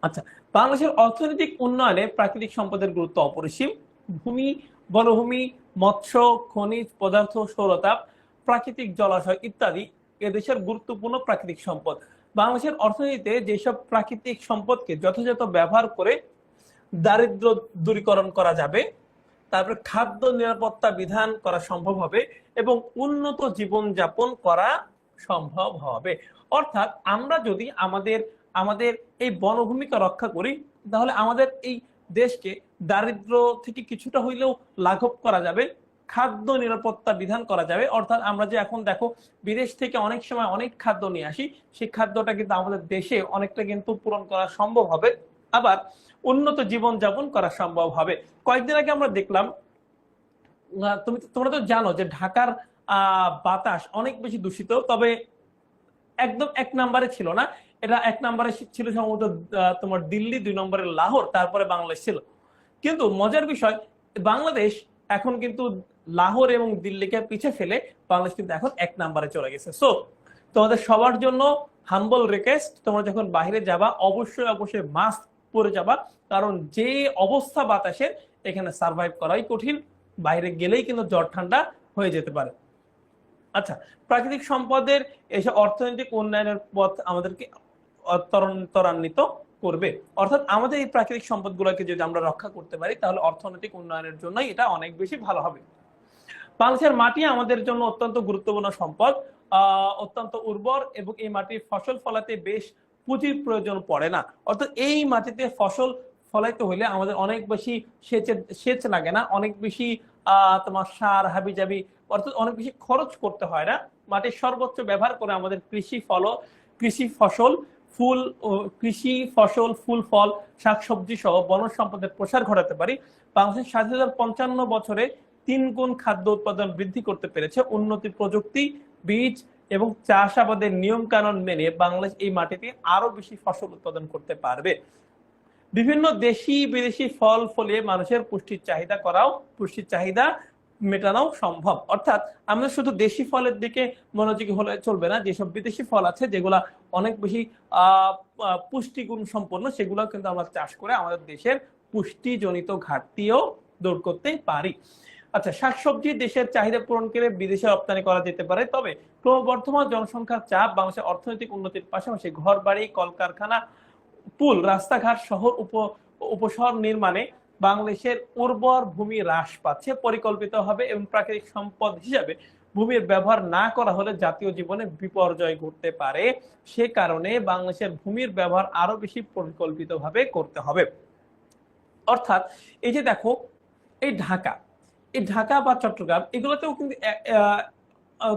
আচ্ছা, বাংলাদেশের অর্থনৈতিক উন্নয়নে প্রাকৃতিক সম্পদের গুরুত্ব অপরিসীম। ভূমি, বনভূমি, মৎস্য, খনিজ পদার্থ, সৌরতাপ, প্রাকৃতিক জলাশয় ইত্যাদি এদেশের গুরুত্বপূর্ণ প্রাকৃতিক সম্পদ। বাংলাদেশের অর্থনীতিতে যেসব প্রাকৃতিক সম্পদকে যথাযথ ব্যবহার করে দারিদ্র দূরীকরণ করা যাবে, তারপরে খাদ্য নিরাপত্তা বিধান করা সম্ভব হবে এবং উন্নত জীবনযাপন করা সম্ভব হবে। অর্থাৎ আমরা যদি আমাদের এই বনভূমিকে রক্ষা করি, তাহলে আমাদের এই দেশকে দারিদ্র থেকে কিছুটা হইলেও লাঘব করা যাবে, খাদ্য নিরাপত্তা বিধান করা যাবে। অর্থাৎ আমরা যে এখন দেখো বিদেশ থেকে অনেক সময় অনেক খাদ্য নিয়ে আসি, সেই খাদ্যটা কিন্তু আমাদের দেশে অনেকটা কিন্তু পূরণ করা সম্ভব হবে, আবার উন্নত জীবনযাপন করা সম্ভব হবে। কয়েকদিন আগে আমরা দেখলাম, তোমরা তো জানো যে ঢাকার বাতাস অনেক বেশি দূষিত, তবে একদম এক নম্বরে ছিল না, এটা এক নম্বরে ছিল সম্ভবত তোমার দিল্লি, 2 নম্বরে লাহোর, তারপরে বাংলাদেশ ছিল। কিন্তু মজার বিষয়, বাংলাদেশ এখন কিন্তু লাহোর এবং দিল্লিকে পিছিয়ে ফেলে বাংলাদেশ কিন্তু এখন 1 নম্বরে চলে গেছে। সো তোমাদের সবার জন্য হাম্বল রিকোয়েস্ট, তোমরা যখন বাইরে যাবা অবশ্যই অবশ্যই মাস্ক পরে যাবা, কারণ যে অবস্থা বাতাসের এখানে সার্ভাইভ করাই কঠিন, বাইরে গেলেই কিন্তু জ্বর ঠান্ডা হয়ে যেতে পারে। আচ্ছা, প্রাকৃতিক সম্পদের এসব অর্থনৈতিক উন্নয়নের পথ আমাদেরকে ত্বরান্বিত করবে। অর্থাৎ আমাদের এই প্রাকৃতিক সম্পদগুলোকে যদি আমরা রক্ষা করতে পারি, তাহলে অর্থনৈতিক উন্নয়নের জন্যই এটা অনেক বেশি ভালো হবে। বাংলাদেশের মাটি আমাদের জন্য অত্যন্ত গুরুত্বপূর্ণ সম্পদ, অত্যন্ত উর্বর, এবং এই মাটির ফসল ফলাতে বেশ পুঁজির প্রয়োজন পড়ে না। অর্থাৎ এই মাটিতে ফসল ফলাইতে হলে আমাদের অনেক বেশি সেচ লাগে না, অনেক বেশি তোমার সার হাবিজাবি অর্থাৎ অনেক বেশি খরচ করতে হয় না। মাটির সর্বোচ্চ ব্যবহার করে আমাদের কৃষি ফসল, ফুল ফল, শাকসবজি সহ বনজ সম্পদের প্রসার ঘটাতে পারি। বাংলাদেশ 2055 বছরে 3 গুণ খাদ্য উৎপাদন বৃদ্ধি করতে পেরেছে। উন্নতি প্রযুক্তি, বীজ এবং চাষাবাদের নিয়ম কানুন মেনে বাংলাদেশ এই মাটিতে আরো বেশি ফসল উৎপাদন করতে পারবে। বিভিন্ন দেশি বিদেশি ফল ফলিয়ে মানুষের পুষ্টির চাহিদা মেটানো সম্ভব। অর্থাৎ আমরা শুধু দেশি ফলের দিকে মনোযোগী হলে চলবে না, যেসব বিদেশি ফল আছে যেগুলা অনেক বেশি পুষ্টিগুণ সম্পন্ন, সেগুলো কিন্তু আমরা চাষ করে আমাদের দেশের পুষ্টিজনিত ঘাটতিও দূর করতে পারি। আচ্ছা, শাকসবজি দেশের চাহিদা পূরণ করে বিদেশে রপ্তানি করা যেতে পারে, তবে ক্রমবর্ধমান জনসংখ্যার চাপ বাংলাদেশের অর্থনৈতিক উন্নতির পাশাপাশি ঘর বাড়ি, কলকারখানা, পুল, রাস্তাঘাট, শহর উপশহর নির্মাণে বাংলাদেশের উর্বর ভূমি হ্রাস পাচ্ছে। পরিকল্পিতভাবে এবং প্রাকৃতিক সম্পদ হিসাবে ভূমির ব্যবহার না করা হলে জাতীয় জীবনে বিপর্যয় ঘটতে পারে। সে কারণে বাংলাদেশের ভূমির ব্যবহার আরো বেশি পরিকল্পিতভাবে করতে হবে। অর্থাৎ এই যে দেখো, এই ঢাকা বা চট্টগ্রাম এগুলোতেও কিন্তু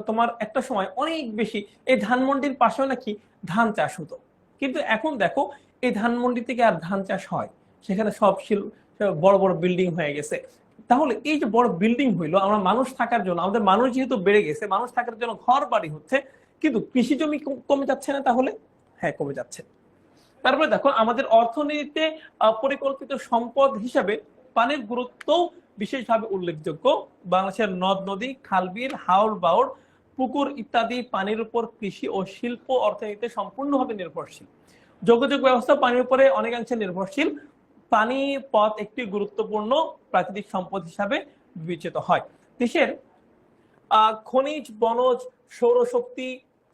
তোমার একটা সময় অনেক বেশি এই ধানমন্ডির পাশেও নাকি ধান চাষ হতো, কিন্তু এখন দেখো এই ধানমন্ডি থেকে আর ধান চাষ হয়, সেখানে সব বড় বড় বিল্ডিং হয়ে গেছে। তাহলে এই যে বড় বিল্ডিং হইলো, আমরা মানুষ থাকার জন্য, আমাদের মানুষ যেহেতু বেড়ে গেছে, মানুষ থাকার জন্য ঘর বাড়ি হচ্ছে, কিন্তু কৃষি জমি কমে যাচ্ছে না? তাহলে হ্যাঁ, কমে যাচ্ছে। তারপরে দেখো, আমাদের অর্থনীতিতে পরিকল্পিত সম্পদ হিসাবে পানির গুরুত্ব বিশেষভাবে উল্লেখযোগ্য। বাংলাদেশের নদ নদী, খালবিল, হাওর বাওর, পুকুর ইত্যাদি পানির উপর কৃষি ও শিল্প অর্থনীতিতে সম্পূর্ণভাবে নির্ভরশীল। যোগাযোগ ব্যবস্থা পানির উপরে অনেকাংশে নির্ভরশীল। পানি পথ একটি গুরুত্বপূর্ণ প্রাকৃতিক সম্পদ হিসাবে বিবেচিত হয়। দেশের খনিজ, বনজ, সৌরশক্তি,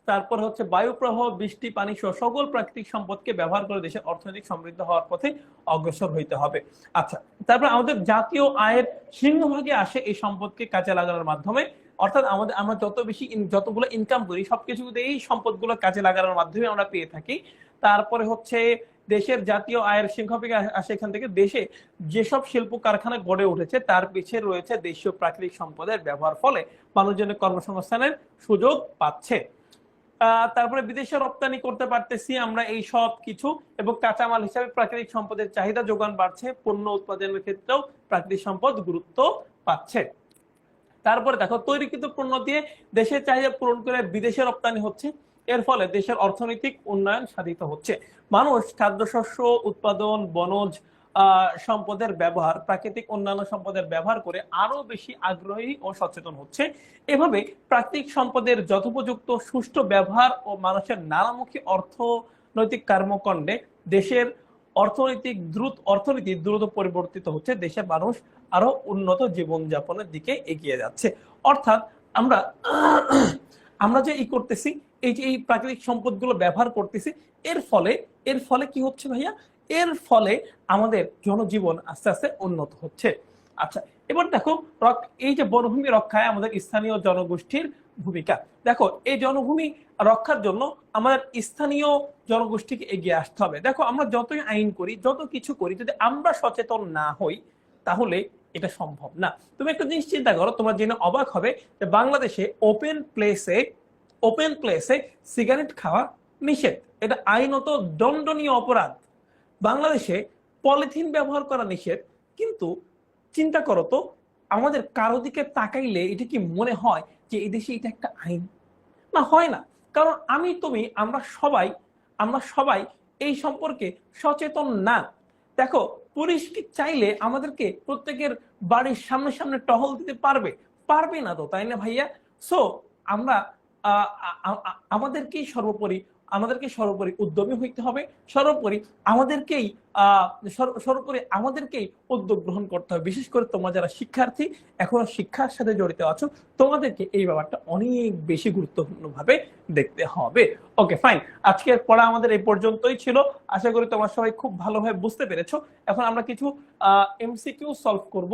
তারপর হচ্ছে বায়ু প্রবাহ, বৃষ্টি, পানি সহ সকল প্রাকৃতিক সম্পদকে ব্যবহার করে দেশের অর্থনৈতিক সমৃদ্ধ হওয়ার পথে অগ্রসর হইতে হবে। আচ্ছা, তারপর আমাদের জাতীয় আয়ের সিংহভাগে আসে এই সম্পদকে কাজে লাগানোর মাধ্যমে। অর্থাৎ আমরা যতগুলো ইনকাম করি সবকিছু এই সম্পদগুলো কাজে লাগানোর মাধ্যমে আমরা পেয়ে থাকি। তারপরে হচ্ছে দেশের জাতীয় আয়ের সিংহভাগে আসে এখান থেকে। দেশে যেসব শিল্প কারখানা গড়ে উঠেছে তার পিছিয়ে রয়েছে দেশীয় প্রাকৃতিক সম্পদের ব্যবহার, ফলে মানুষজনের কর্মসংস্থানের সুযোগ পাচ্ছে। তারপরে বিদেশে রপ্তানি করতে পারতেছি আমরা এই সব কিছু, এবং কাঁচামাল হিসাবে প্রাকৃতিক সম্পদের চাহিদা যোগান বাড়ছে, পণ্য উৎপাদনের ক্ষেত্রেও প্রাকৃতিক সম্পদ গুরুত্ব পাচ্ছে। তারপরে দেখো, তৈরিকৃত পণ্য দিয়ে দেশের চাহিদা পূরণ করে বিদেশে রপ্তানি হচ্ছে, এর ফলে দেশের অর্থনৈতিক উন্নয়ন সাধিত হচ্ছে। মানুষ খাদ্যশস্য উৎপাদন, বনজ সম্পদের ব্যবহার, প্রাকৃতিক অন্যান্য সম্পদের ব্যবহার করে আরো বেশি আগ্রহী ও সচেতন হচ্ছে। এভাবে প্রাকৃতিক সম্পদের যথোপযুক্ত সুষ্ঠু ব্যবহার ও মানুষের নানামুখী অর্থনৈতিক কর্মকাণ্ডে দেশের অর্থনীতি দ্রুত পরিবর্তিত হচ্ছে, দেশের মানুষ আরো উন্নত জীবনযাপনের দিকে এগিয়ে যাচ্ছে। অর্থাৎ আমরা যে করতেছি, এই প্রাকৃতিক সম্পদগুলো ব্যবহার করতেছি, এর ফলে কি হচ্ছে ভাইয়া? এর ফলে আমাদের জনজীবন আস্তে আস্তে উন্নত হচ্ছে। আচ্ছা, এবার দেখো, এই যে বনভূমি রক্ষায় আমাদের স্থানীয় জনগোষ্ঠীর ভূমিকা। দেখো, এই জনভূমি রক্ষার জন্য আমাদের স্থানীয় জনগোষ্ঠীকে এগিয়ে আসতে হবে। দেখো, আমরা যতই আইন করি, যত কিছু করি, যদি আমরা সচেতন না হই তাহলে এটা সম্ভব না। তুমি একটা জিনিস চিন্তা করো, তোমরা জেনে অবাক হবে যে বাংলাদেশে ওপেন প্লেসে সিগারেট খাওয়া নিষেধ। এটা আইনত দণ্ডনীয় অপরাধ। বাংলাদেশে পলিথিন ব্যবহার করা নিষেধ। কিন্তু চিন্তা করো তো, আমাদের কারো দিকে তাকাইলে এটা কি মনে হয় যে এই দেশে এটা একটা আইন? না, হয় না। কারণ আমরা সবাই এই সম্পর্কে সচেতন না। দেখো, পুলিশ কি চাইলে আমাদেরকে প্রত্যেকের বাড়ির সামনে সামনে টহল দিতে পারবে না তো, তাই না ভাইয়া? সো আমরা আমাদেরকেই সর্বোপরি উদ্যমী হইতে হবে। সর্বোপরি আমাদেরকেই উদ্যোগ গ্রহণ করতে হবে। বিশেষ করে তোমরা যারা শিক্ষার্থী, এখনো শিক্ষার সাথে জড়িত আছো, তোমাদেরকে এই ব্যাপারটা অনেক বেশি গুরুত্বপূর্ণ ভাবে দেখতে হবে। ওকে, ফাইন। আজকের পড়া আমাদের এই পর্যন্তই ছিল। আশা করি তোমরা সবাই খুব ভালোভাবে বুঝতে পেরেছো। এখন আমরা কিছু এমসিকিউ সলভ করব।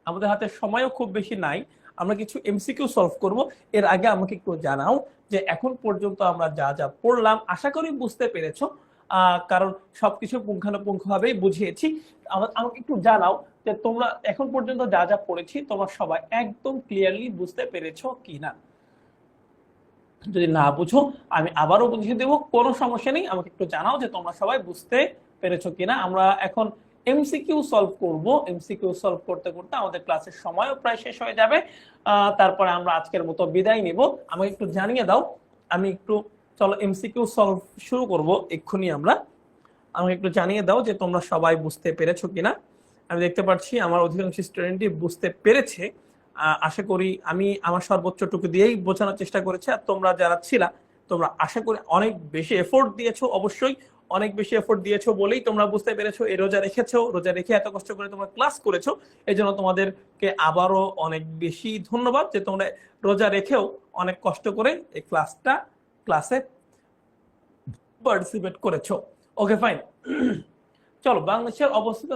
আমাদের হাতে সময়ও খুব বেশি নাই, আমরা কিছু এমসিকিউ সলভ করব। এর আগে আমাকে একটু জানাও যে এখন পর্যন্ত আমরা যা যা পড়লাম আশা করি বুঝতে পেরেছো, কারণ সবকিছু পুঙ্খানুপুঙ্খভাবেই বুঝিয়েছি। আমাকে একটু জানাও যে তোমরা এখন পর্যন্ত যা যা পড়েছি তোমরা সবাই একদম ক্লিয়ারলি বুঝতে পেরেছো কিনা। যদি না বুঝো আমি আবারও বুঝিয়ে দেবো, কোনো সমস্যা নেই। আমাকে একটু জানাও যে তোমরা সবাই বুঝতে পেরেছো কিনা। আমরা এখন এমসিকিউ সলভ করব। এমসিকিউ সলভ করতে করতে আমাদের ক্লাসের সময়ও প্রায় শেষ হয়ে যাবে। তারপরে আমরা আজকের মতো বিদায় নিব। আমাকে একটু জানিয়ে দাও, চলো এমসিকিউ সলভ শুরু করব এক্ষুনি আমরা। আমাকে একটু জানিয়ে দাও যে তোমরা সবাই বুঝতে পেরেছো কিনা। আমি দেখতে পাচ্ছি আমার অধিকাংশ স্টুডেন্টই বুঝতে পেরেছে। আশা করি আমি আমার সর্বোচ্চটুকু দিয়েই বোঝানোর চেষ্টা করেছি। আর তোমরা যারা ছিলা, তোমরা আশা করি অনেক বেশি এফোর্ট দিয়েছো, অবশ্যই অনেক বেশি এফোর্ট দিয়েছো বলেই তোমরা বুঝতে পেরেছো। এই রোজা রেখে এত কষ্ট করে তোমরা ক্লাস করেছো, এই জন্য তোমাদেরকে আবারও অনেক বেশি ধন্যবাদ যে তোমরা রোজা রেখেও অনেক কষ্ট করে এই ক্লাসে পার্টিসিপেট করেছো। ওকে, ফাইন। চলো, বাংলাদেশের অবস্থিত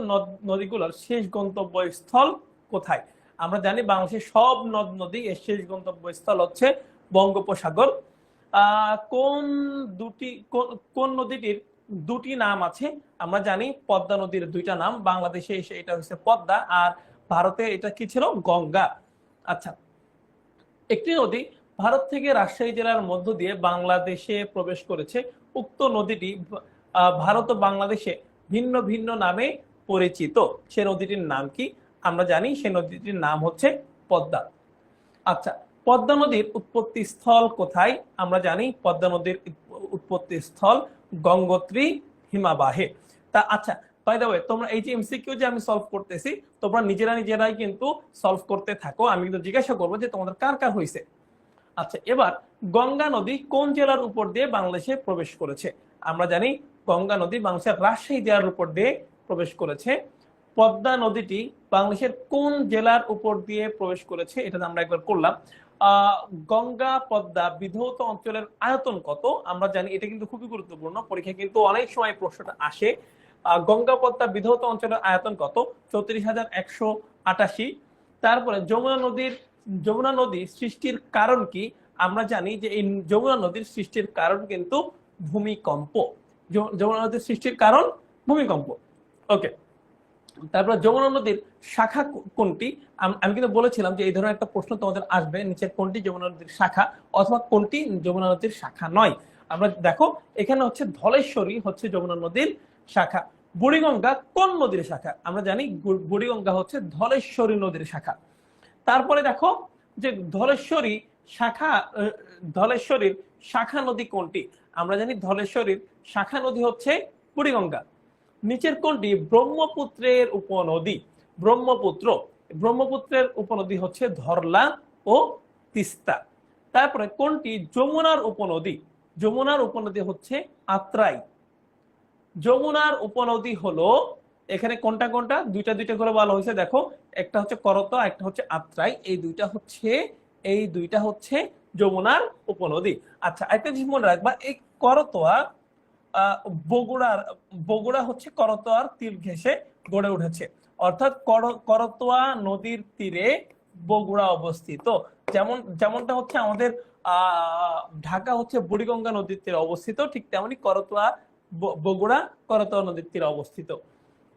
নদীগুলোর শেষ গন্তব্যস্থল কোথায়? আমরা জানি বাংলাদেশের সব নদ নদী এর শেষ গন্তব্যস্থল হচ্ছে বঙ্গোপসাগর। কোন নদীটির দুটি নাম আছে? আমরা জানি পদ্মা নদীর দুইটা নাম। বাংলাদেশে এসে এটা হচ্ছে পদ্মা, আর ভারতে এটা কি ছিল? গঙ্গা। আচ্ছা, একটি নদী ভারত থেকে রাজশাহী জেলার মধ্য দিয়ে বাংলাদেশে প্রবেশ করেছে। উক্ত নদীটি ভারত ও বাংলাদেশে ভিন্ন ভিন্ন নামে পরিচিত। সে নদীটির নাম কি? আমরা জানি সে নদীটির নাম হচ্ছে পদ্মা। আচ্ছা, পদ্মা নদীর উৎপত্তি স্থল কোথায়? আমরা জানি পদ্মা নদীর উৎপত্তি স্থল গঙ্গোত্রী হিমাবাহে। আচ্ছা, বাই দ্য ওয়ে, তোমরা এই যে এমসিকিউ যে আমি সলভ করতেছি, তোমরা নিজেরাই কিন্তু সলভ করতে থাকো। আমি কিন্তু জিজ্ঞাসা করবো যে তোমাদের কার কার হয়েছে। আচ্ছা, এবার গঙ্গা নদী কোন জেলার উপর দিয়ে বাংলাদেশে প্রবেশ করেছে? আমরা জানি গঙ্গা নদী বাংলাদেশের রাজশাহী জেলার উপর দিয়ে প্রবেশ করেছে। পদ্মা নদীটি বাংলাদেশের কোন জেলার উপর দিয়ে প্রবেশ করেছে? এটা আমরা একবার করলাম। আহ গঙ্গা পদ্মা বিধৌত অঞ্চলের আয়তন কত? আমরা জানি এটা কিন্তু খুবই গুরুত্বপূর্ণ, পরীক্ষায় কিন্তু অনেক সময় প্রশ্নটা আসে। গঙ্গা পদ্মা বিধৌত অঞ্চলের আয়তন কত? 34,188। তারপরে যমুনা নদী সৃষ্টির কারণ কি? আমরা জানি যে এই যমুনা নদীর সৃষ্টির কারণ কিন্তু ভূমিকম্প। যমুনা নদীর সৃষ্টির কারণ ভূমিকম্প। ওকে, তারপর যমুনা নদীর শাখা কোনটি? আমি কিন্তু বলেছিলাম যে এই ধরনের একটা প্রশ্ন তোমাদের আসবে, নিচের কোনটি যমুনা নদীর শাখা অথবা কোনটি যমুনা নদীর শাখা নয়। আমরা দেখো এখানে হচ্ছে ধলেশ্বরী হচ্ছে যমুনা নদীর শাখা। বুড়িগঙ্গা কোন নদীর শাখা? আমরা জানি বুড়িগঙ্গা হচ্ছে ধলেশ্বরী নদীর শাখা। তারপরে দেখো যে ধলেশ্বরীর শাখা নদী কোনটি? আমরা জানি ধলেশ্বরীর শাখা নদী হচ্ছে বুড়িগঙ্গা। নিচের কোনটি ব্রহ্মপুত্রের উপনদী? ব্রহ্মপুত্রের উপনদী হচ্ছে ধরলা ও তিস্তা। তারপরে কোনটি যমুনার উপনদী? যমুনার উপনদী হচ্ছে আত্রাই। যমুনার উপনদী হলো, এখানে কোনটা কোনটা দুইটা দুইটা করে বলা হয়েছে, দেখো একটা হচ্ছে করতোয়া, একটা হচ্ছে আত্রাই, এই দুইটা হচ্ছে যমুনার উপনদী। আচ্ছা, একটা জিনিস মনে রাখবা, এই করতোয়া বগুড়া হচ্ছে করতোয়ার তীর ঘেঁষে গড়ে উঠেছে, অর্থাৎ করতোয়া নদীর তীরে বগুড়া অবস্থিত। যেমনটা হচ্ছে আমাদের ঢাকা হচ্ছে বুড়িগঙ্গা নদীর তীরে অবস্থিত, ঠিক তেমনি বগুড়া করতোয়া নদীর তীরে অবস্থিত।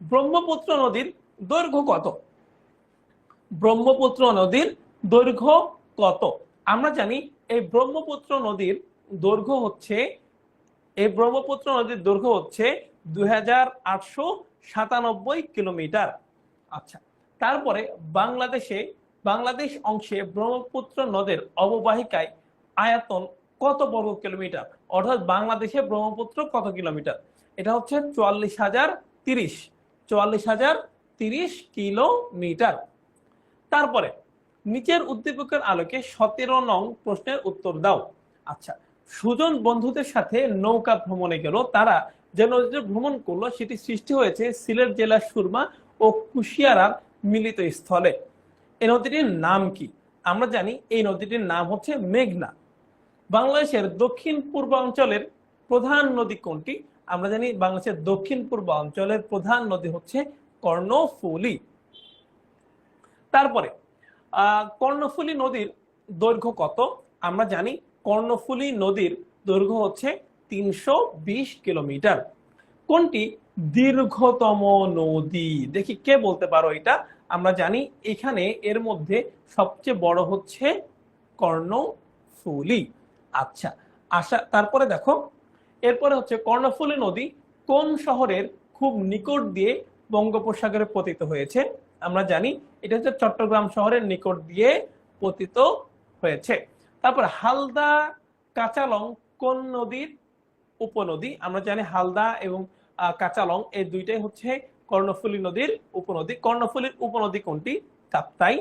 ব্রহ্মপুত্র নদীর দৈর্ঘ্য কত? ব্রহ্মপুত্র নদীর দৈর্ঘ্য কত? আমরা জানি এই ব্রহ্মপুত্র নদীর দৈর্ঘ্য হচ্ছে 2897 কিলোমিটার। আচ্ছা, তারপরে বাংলাদেশ অংশে ব্রহ্মপুত্র নদের অববাহিকায় আয়তন কত বর্গ কিলোমিটার? অর্থাৎ বাংলাদেশে ব্রহ্মপুত্র কত কিলোমিটার? এটা হচ্ছে 44,030 কিলোমিটার। তারপরে নিচের উদ্দীপকের আলোকে 17 নং প্রশ্নের উত্তর দাও। আচ্ছা, সুজন বন্ধুদের সাথে নৌকা ভ্রমণে গেল, তারা যে নদীতে ভ্রমণ করলো সেটি সৃষ্টি হয়েছে সিলেট জেলার সুরমা ও কুশিয়ারার মিলিত স্থলে। এই নদীটির নাম কি? আমরা জানি এই নদীটির নাম হচ্ছে মেঘনা। বাংলাদেশের দক্ষিণ পূর্বাঞ্চলের প্রধান নদী কোনটি? আমরা জানি বাংলাদেশের দক্ষিণ পূর্বাঞ্চলের প্রধান নদী হচ্ছে কর্ণফুলী। তারপরে কর্ণফুলী নদীর দৈর্ঘ্য কত? আমরা জানি কর্ণফুলী নদীর দৈর্ঘ্য হচ্ছে 320 কিলোমিটার। কোনটি দীর্ঘতম নদী? দেখি কে বলতে পারো এটা। আমরা জানি এখানে এর মধ্যে সবচেয়ে বড় হচ্ছে কর্ণফুলী। আচ্ছা, তারপরে দেখো, এরপরে হচ্ছে কর্ণফুলী নদী কোন শহরের খুব নিকট দিয়ে বঙ্গোপসাগরে পতিত হয়েছে? আমরা জানি এটা হচ্ছে চট্টগ্রাম শহরের নিকট দিয়ে পতিত হয়েছে। তারপর হালদা কাঁচালং কোন নদীর উপনদী? আমরা জানি হালদা এবং কাঁচালং এই দুইটাই হচ্ছে কর্ণফুলী নদীর উপনদী। কর্ণফুলীর উপনদী কোনটি? কাপ্তাই।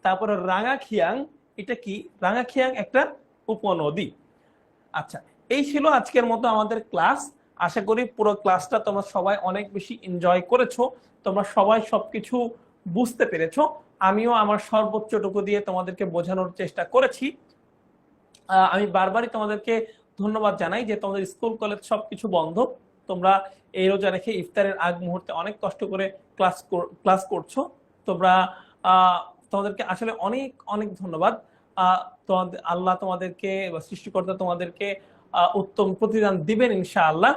তারপরে রাঙাখিয়াং, এটা কি? রাঙাখিয়াং একটা উপনদী। আচ্ছা, এই ছিল আজকের মতো আমাদের ক্লাস। আশা করি পুরো ক্লাসটা তোমরা সবাই অনেক বেশি এনজয় করেছো, তোমরা সবাই সবকিছু বুঝতে পেরেছো। আমিও আমার সর্বোচ্চটুকু দিয়ে তোমাদেরকে বোঝানোর চেষ্টা করেছি। আমি বারবারই তোমাদেরকে ধন্যবাদ জানাই যে তোমাদের স্কুল কলেজ সবকিছু বন্ধ, তোমরা এই রোজা রেখে ইফতারের আগ মুহূর্তে অনেক কষ্ট করে ক্লাস করছো। তোমাদেরকে আসলে অনেক অনেক ধন্যবাদ। আল্লাহ তোমাদেরকে বা সৃষ্টিকর্তা তোমাদেরকে উত্তম প্রতিদান দিবেন ইনশাআল্লাহ।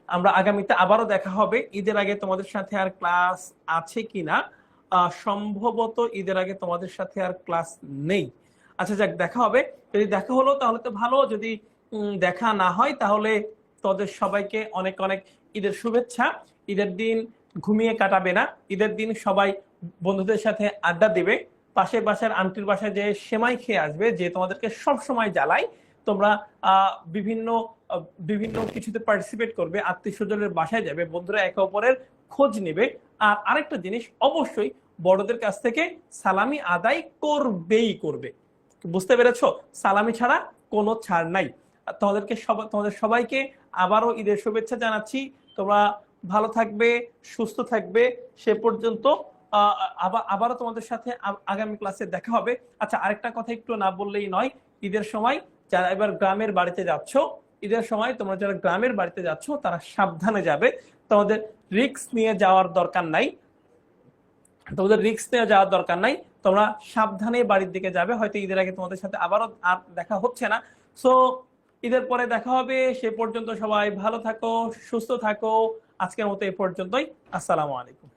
আমরা আগামীতে আবারও দেখা হবে। ঈদের আগে তোমাদের সাথে আর ক্লাস আছে কিনা, সম্ভবত ঈদের আগে তোমাদের সাথে আর ক্লাস নেই। আচ্ছা যাক, দেখা হবে। যদি দেখা হলো তাহলে তো ভালো, যদি দেখা না হয় তাহলে তোদের সবাইকে অনেক অনেক ঈদের শুভেচ্ছা। ঈদের দিন ঘুমিয়ে কাটাবে না, ঈদের দিন সবাই বন্ধুদের সাথে আড্ডা দিবে, পাশের বাসার আন্টির বাসায় যে সেমাই খেয়ে আসবে, যে তোমাদেরকে সব সময় জ্বালায়। তোমরা বিভিন্ন বিভিন্ন কিছুতে পার্টিসিপেট করবে, আত্মীয় স্বজনের বাসায় যাবে, বন্ধুরা একে অপরের খোঁজ নেবে। আর আরেকটা জিনিস, অবশ্যই বড়দের কাছ থেকে সালামি আদায় করবে। বুঝতে পেরেছো? সালামি ছাড়া কোনো ছাড় নাই। তোমাদের সবাইকে আবারও ঈদের শুভেচ্ছা জানাচ্ছি। তোমরা ভালো থাকবে, সুস্থ থাকবে। সে পর্যন্ত আবারও তোমাদের সাথে আগামী ক্লাসে দেখা হবে। আচ্ছা, আরেকটা কথা একটু না বললেই নয়, ঈদের সময় যারা এবার গ্রামের বাড়িতে যাচ্ছ, ঈদের সময় তোমরা যারা গ্রামের বাড়িতে যাচ্ছ তারা সাবধানে যাবে। তোমাদের রিস্ক নিয়ে যাওয়ার দরকার নাই, তোমরা সাবধানে বাড়ির দিকে যাবে। হয়তো ঈদের আগে তোমাদের সাথে আবারও আর দেখা হচ্ছে না। সো ঈদের পরে দেখা হবে। সে পর্যন্ত সবাই ভালো থাকো, সুস্থ থাকো। আজকের মতো এই পর্যন্তই। আসসালামু আলাইকুম।